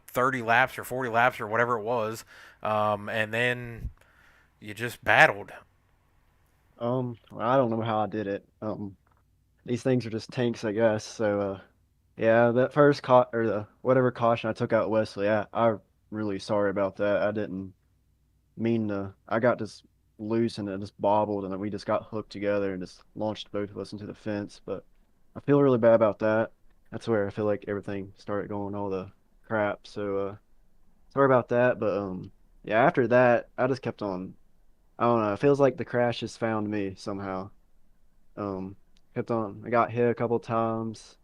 30 laps or 40 laps or whatever it was, and then you just battled. Well, I don't know how I did it. These things are just tanks, I guess. So, yeah, that first or the whatever caution I took out Wesley, I'm really sorry about that. I didn't mean to. I got just loose and it just bobbled, and then we just got hooked together and just launched both of us into the fence. But I feel really bad about that. That's where I feel like everything started going all the crap. So, sorry about that. But yeah, after that, I just kept on. I don't know. It feels like the crash just found me somehow. Um, kept on. I got hit a couple times,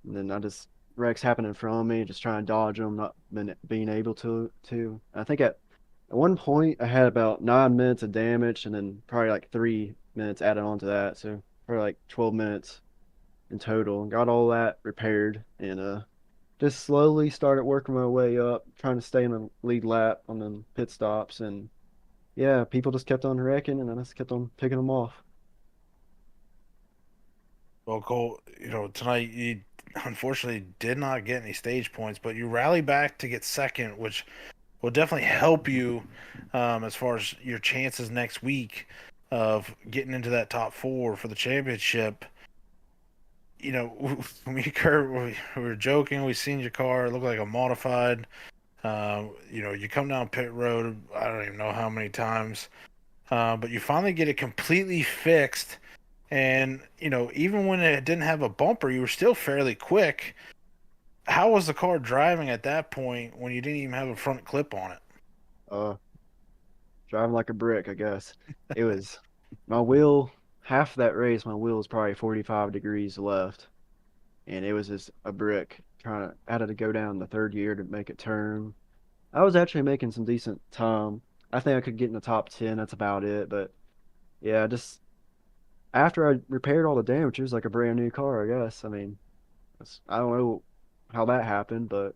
and then wrecks happened in front of me, just trying to dodge them, not being able to. I think at one point I had about 9 minutes of damage, and then probably like 3 minutes added on to that, so probably like 12 minutes in total. Got all that repaired, and just slowly started working my way up, trying to stay in the lead lap on the pit stops, and yeah, people just kept on wrecking, and I just kept on picking them off. Well, Cole, tonight you unfortunately did not get any stage points, but you rally back to get second, which will definitely help you as far as your chances next week of getting into that top four for the championship. Me and Kurt, we were joking. We seen your car. It looked like a modified. You come down pit road, I don't even know how many times, but you finally get it completely fixed. And, even when it didn't have a bumper, you were still fairly quick. How was the car driving at that point when you didn't even have a front clip on it? Uh, Driving like a brick, I guess. It was my wheel, half that race, my wheel was probably 45 degrees left, and it was just a brick. I had to go down the third gear to make it turn. I was actually making some decent time. I think I could get in the top 10, that's about it. But yeah, just after I repaired all the damage, it was like a brand new car, I guess. I mean, I don't know how that happened, but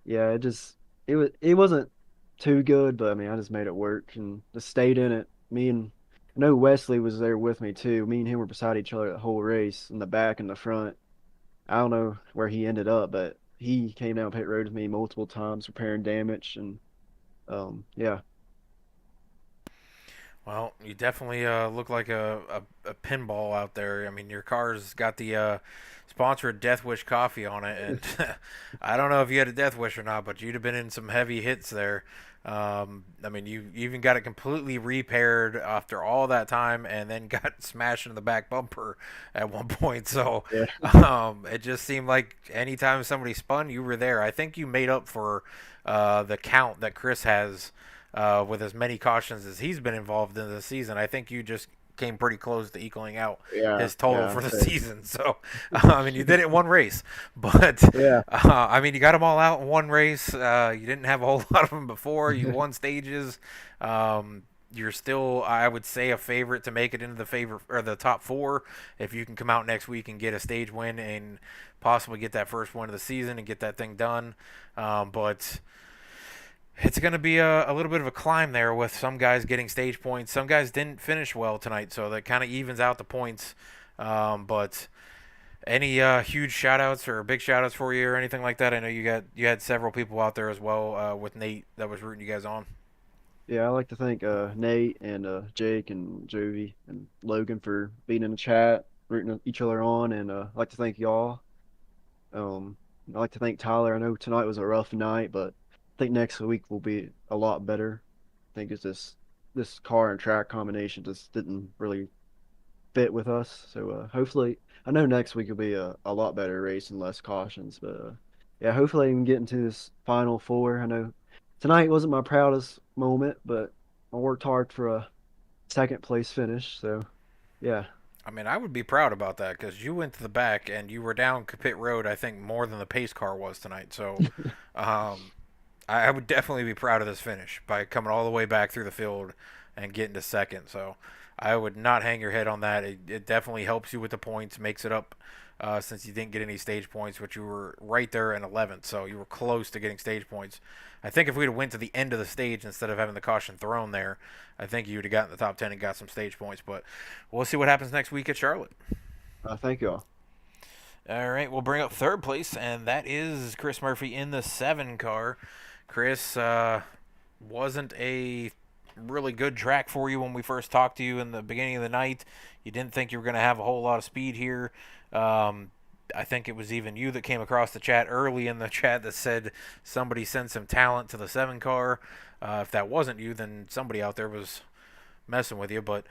yeah, it wasn't too good, but I mean, I just made it work and just stayed in it. I know Wesley was there with me too. Me and him were beside each other the whole race, in the back and the front. I don't know where he ended up, but he came down pit road with me multiple times repairing damage, and yeah. Well, you definitely look like a pinball out there. I mean, your car's got the sponsored Death Wish coffee on it, and I don't know if you had a Death Wish or not, but you'd have been in some heavy hits there. I mean, you even got it completely repaired after all that time, and then got smashed in the back bumper at one point. So Yeah. it just seemed like anytime somebody spun, you were there. I think you made up for the count that Chris has with as many cautions as he's been involved in the season. I think you just came pretty close to equaling out Yeah, his total yeah, for the same. season. So, I mean, you did it in one race, but Yeah. I mean, you got them all out in one race. You didn't have a whole lot of them before. You won stages. You're still, I would say, a favorite to make it into the top four if you can come out next week and get a stage win and possibly get that first win of the season and get that thing done. But it's going to be a little bit of a climb there with some guys getting stage points. Some guys didn't finish well tonight, so that kind of evens out the points. But any huge shout-outs or big shout-outs for you or anything like that? I know you had several people out there as well with Nate that was rooting you guys on. Yeah, I'd like to thank Nate and Jake and Jovi and Logan for being in the chat, rooting each other on, and I'd like to thank y'all. I'd like to thank Tyler. I know tonight was a rough night, but I think next week will be a lot better. I think it's just this car and track combination just didn't really fit with us. So hopefully, I know next week will be a lot better race and less cautions. But yeah, hopefully I can get into this final four. I know tonight wasn't my proudest moment, but I worked hard for a second place finish. So yeah, I mean, I would be proud about that because you went to the back and you were down pit road, I think, more than the pace car was tonight. So I would definitely be proud of this finish by coming all the way back through the field and getting to second. So I would not hang your head on that. It definitely helps you with the points, makes it up since you didn't get any stage points, which you were right there in 11th. So you were close to getting stage points. I think if we'd have went to the end of the stage instead of having the caution thrown there, I think you would have gotten the top 10 and got some stage points. But we'll see what happens next week at Charlotte. thank y'all. All right, we'll bring up third place, and that is Chris Murphy in the 7 car. Chris, wasn't a really good track for you when we first talked to you in the beginning of the night. You didn't think you were going to have a whole lot of speed here. I think it was even you that came across the chat early in the chat that said somebody sent some talent to the 7 car. If that wasn't you, then somebody out there was messing with you. But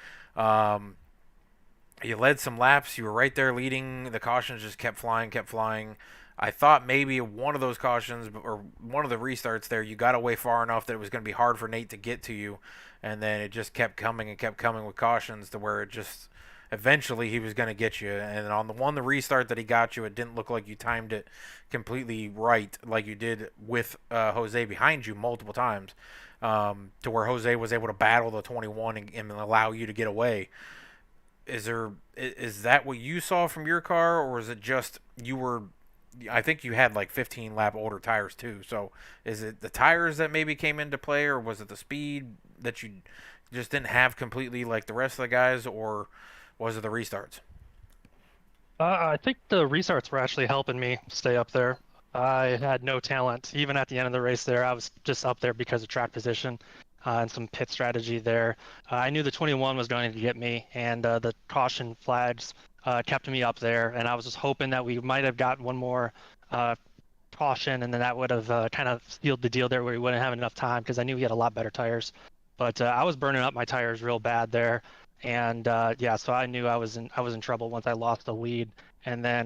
you led some laps. You were right there leading. The cautions just kept flying, kept flying. I thought maybe one of those cautions or one of the restarts there, you got away far enough that it was going to be hard for Nate to get to you. And then it just kept coming and kept coming with cautions to where it just eventually he was going to get you. And on the restart that he got you, it didn't look like you timed it completely right like you did with Jose behind you multiple times, to where Jose was able to battle the 21 and allow you to get away. Is that what you saw from your car, or is it just you were? I think you had like 15 lap older tires too. So is it the tires that maybe came into play, or was it the speed that you just didn't have completely like the rest of the guys, or was it the restarts? I think the restarts were actually helping me stay up there. I had no talent. Even at the end of the race there, I was just up there because of track position and some pit strategy there. I knew the 21 was going to get me, and the caution flags kept me up there. And I was just hoping that we might have got one more caution, and then that would have kind of sealed the deal there where we wouldn't have enough time because I knew we had a lot better tires. But I was burning up my tires real bad there. And yeah, so I knew I was in trouble once I lost the lead. And then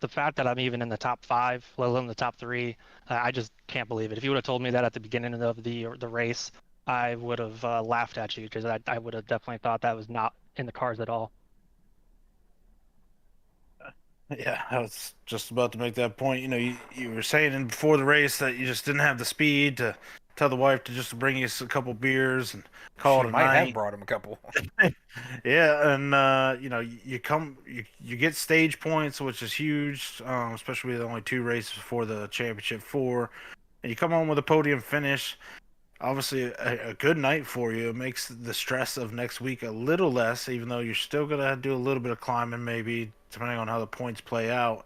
the fact that I'm even in the top 5, let alone the top 3, I just can't believe it. If you would have told me that at the beginning of the race, I would have laughed at you because I would have definitely thought that was not in the cards at all. Yeah, I was just about to make that point. You know, you were saying before the race that you just didn't have the speed to tell the wife to just bring you a couple beers and call it a might night. have brought him a couple. Yeah, and you know, you get stage points, which is huge, especially with only 2 races before the championship 4, and you come home with a podium finish. Obviously, a good night for you. It makes the stress of next week a little less, even though you're still gonna do a little bit of climbing, maybe depending on how the points play out,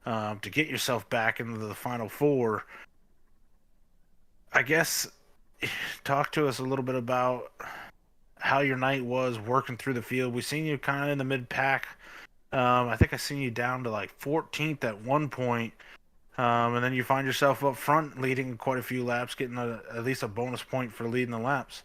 to get yourself back into the final 4. I guess talk to us a little bit about how your night was working through the field. We seen you kind of in the mid pack. I think I seen you down to like 14th at one point, and then you find yourself up front, leading quite a few laps, getting at least a bonus point for leading the laps.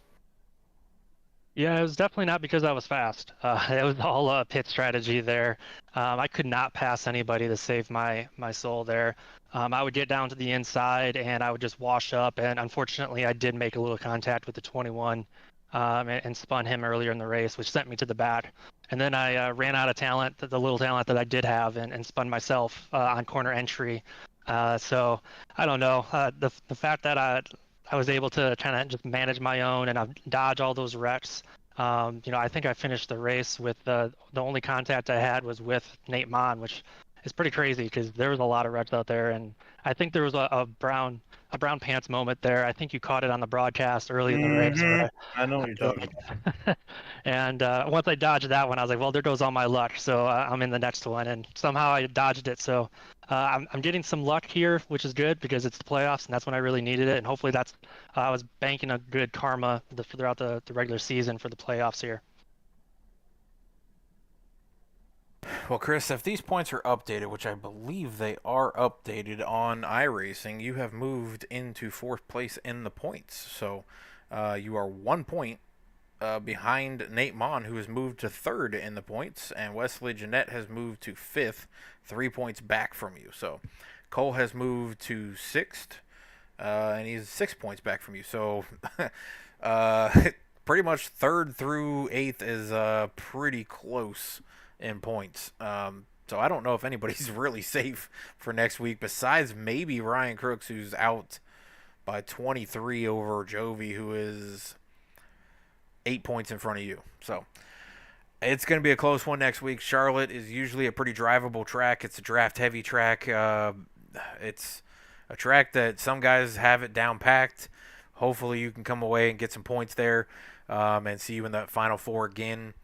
Yeah, it was definitely not because I was fast. It was all pit strategy there. I could not pass anybody to save my soul there. I would get down to the inside and I would just wash up. And unfortunately, I did make a little contact with the 21 and spun him earlier in the race, which sent me to the back. And then I ran out of talent, the little talent that I did have, and spun myself on corner entry. So I don't know. The fact that I was able to kind of just manage my own and I dodge all those wrecks. You know, I think I finished the race with the only contact I had was with Nate Mon, which it's pretty crazy because there was a lot of reds out there, and I think there was a brown pants moment there. I think you caught it on the broadcast early in the race. Where I know what you're I talking about. and once I dodged that one, I was like, well, there goes all my luck. So I'm in the next one, and somehow I dodged it. So I'm getting some luck here, which is good because it's the playoffs, and that's when I really needed it. And hopefully that's I was banking a good karma throughout the regular season for the playoffs here. Well, Chris, if these points are updated, which I believe they are updated on iRacing, you have moved into 4th place in the points. So you are 1 point behind Nate Mon, who has moved to 3rd in the points, and Wesley Jeanette has moved to 5th, 3 points back from you. So Cole has moved to 6th, and he's 6 points back from you. So pretty much 3rd through 8th is pretty close in points. So I don't know if anybody's really safe for next week besides maybe Ryan Crooks, who's out by 23 over Jovi, who is 8 points in front of you. So it's going to be a close one next week. Charlotte is usually a pretty drivable track. It's a draft-heavy track. It's a track that some guys have it down packed. Hopefully you can come away and get some points there and see you in the Final Four again.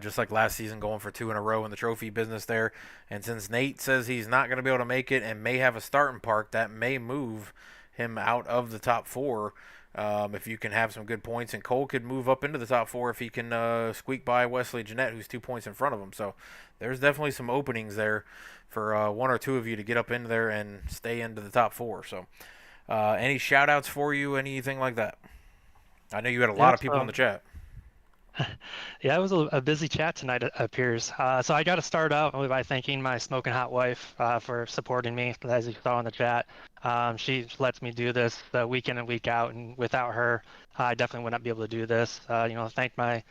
Just like last season, going for 2 in a row in the trophy business there. And since Nate says he's not going to be able to make it and may have a starting park, that may move him out of the top 4 if you can have some good points. And Cole could move up into the top 4 if he can squeak by Wesley Jeanette, who's 2 points in front of him. So there's definitely some openings there for 1 or 2 of you to get up into there and stay into the top 4. So any shout-outs for you, anything like that? I know you had a lot of people in the chat. Yeah, it was a busy chat tonight, it appears. So I got to start out by thanking my smoking hot wife for supporting me, as you saw in the chat. She lets me do this week in and week out, and without her, I definitely wouldn't be able to do this. Thank my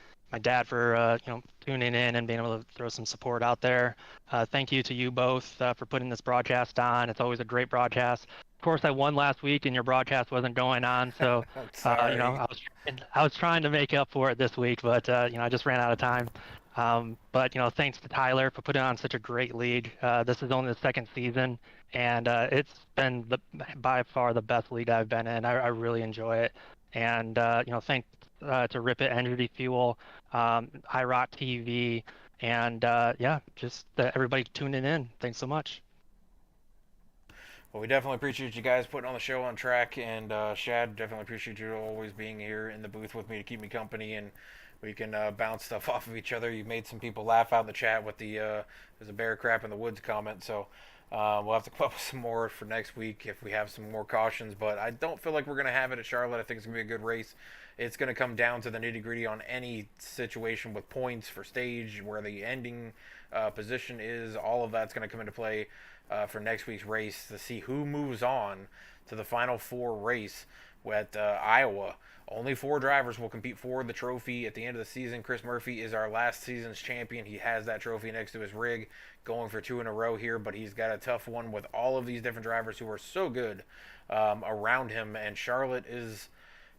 dad for tuning in and being able to throw some support out there. Thank you to you both for putting this broadcast on. It's always a great broadcast. Of course, I won last week, and your broadcast wasn't going on, so I was trying to make up for it this week, but I just ran out of time. But thanks to Tyler for putting on such a great league. This is only the 2nd season, and it's been by far the best league I've been in. I really enjoy it, and thanks to Rip It Energy Fuel, iRock TV, and just everybody tuning in. Thanks so much. Well, we definitely appreciate you guys putting on the show on track, and Shad, definitely appreciate you always being here in the booth with me to keep me company, and we can bounce stuff off of each other. You made some people laugh out in the chat with the there's a bear crap in the woods comment, so we'll have to come up with some more for next week if we have some more cautions, but I don't feel like we're going to have it at Charlotte. I think it's going to be a good race. It's going to come down to the nitty-gritty on any situation with points for stage, where the ending position is. All of that's going to come into play for next week's race to see who moves on to the Final Four race at Iowa. Only 4 drivers will compete for the trophy at the end of the season. Chris Murphy is our last season's champion. He has that trophy next to his rig, going for 2 in a row here, but he's got a tough one with all of these different drivers who are so good around him. And Charlotte is,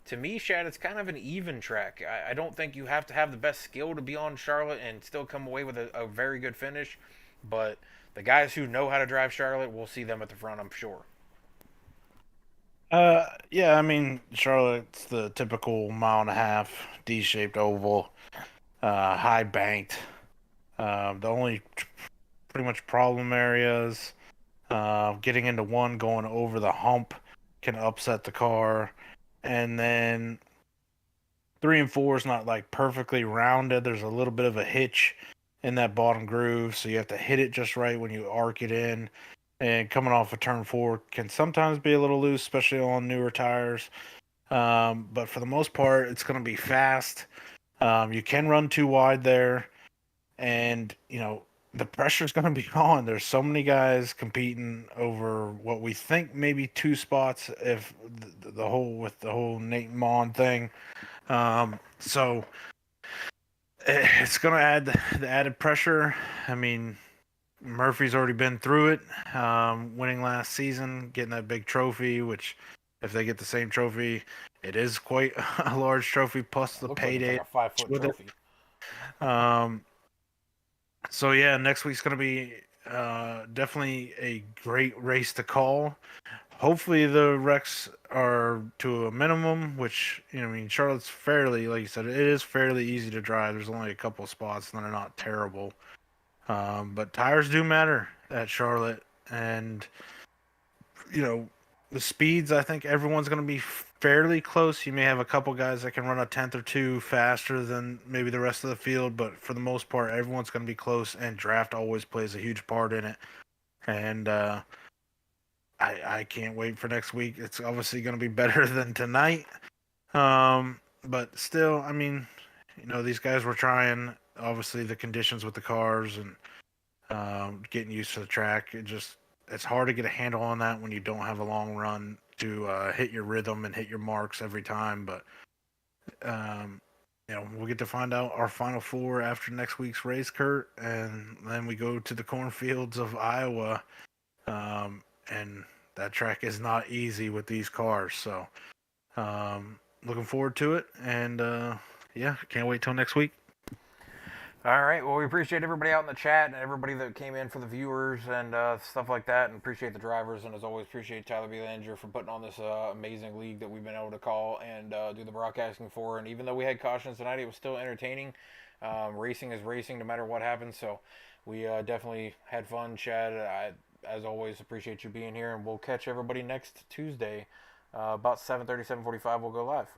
to me, Shad, it's kind of an even track. I don't think you have to have the best skill to be on Charlotte and still come away with a very good finish, but the guys who know how to drive Charlotte, we'll see them at the front, I'm sure. Yeah, I mean, Charlotte's the typical 1.5 D-shaped oval, high banked. The only pretty much problem areas, getting into one, going over the hump can upset the car, and then 3 and 4 is not like perfectly rounded. There's a little bit of a hitch in that bottom groove, so you have to hit it just right when you arc it in. And coming off of turn 4 can sometimes be a little loose, especially on newer tires. But for the most part, it's going to be fast. You can run too wide there, and the pressure's going to be on. There's so many guys competing over what we think maybe 2 spots, if the whole Nate Mon thing. So it's going to add the added pressure. I mean, Murphy's already been through it, winning last season, getting that big trophy, which if they get the same trophy, it is quite a large trophy, plus the payday. Like a 5-foot trophy. So yeah, next week's going to be definitely a great race to call. Hopefully the wrecks are to a minimum, which, I mean, Charlotte's fairly, like you said, it is fairly easy to drive. There's only a couple spots and they're not terrible. But tires do matter at Charlotte, and the speeds. I think everyone's going to be fairly close. You may have a couple guys that can run a tenth or two faster than maybe the rest of the field, but for the most part, everyone's going to be close. And draft always plays a huge part in it. And I can't wait for next week. It's obviously going to be better than tonight. But still, I mean, these guys were trying. Obviously, the conditions with the cars and getting used to the track. It's hard to get a handle on that when you don't have a long run to hit your rhythm and hit your marks every time. But we'll get to find out our final four after next week's race, Kurt, and then we go to the cornfields of Iowa, and that track is not easy with these cars. So looking forward to it, and can't wait till next week. All right. Well, we appreciate everybody out in the chat and everybody that came in for the viewers and stuff like that, and appreciate the drivers, and as always, appreciate Tyler Belanger for putting on this amazing league that we've been able to call and do the broadcasting for. And even though we had cautions tonight, it was still entertaining. Racing is racing no matter what happens, so we definitely had fun. Chad, I, as always, appreciate you being here, and we'll catch everybody next Tuesday about 7:30, 7:45. We'll go live.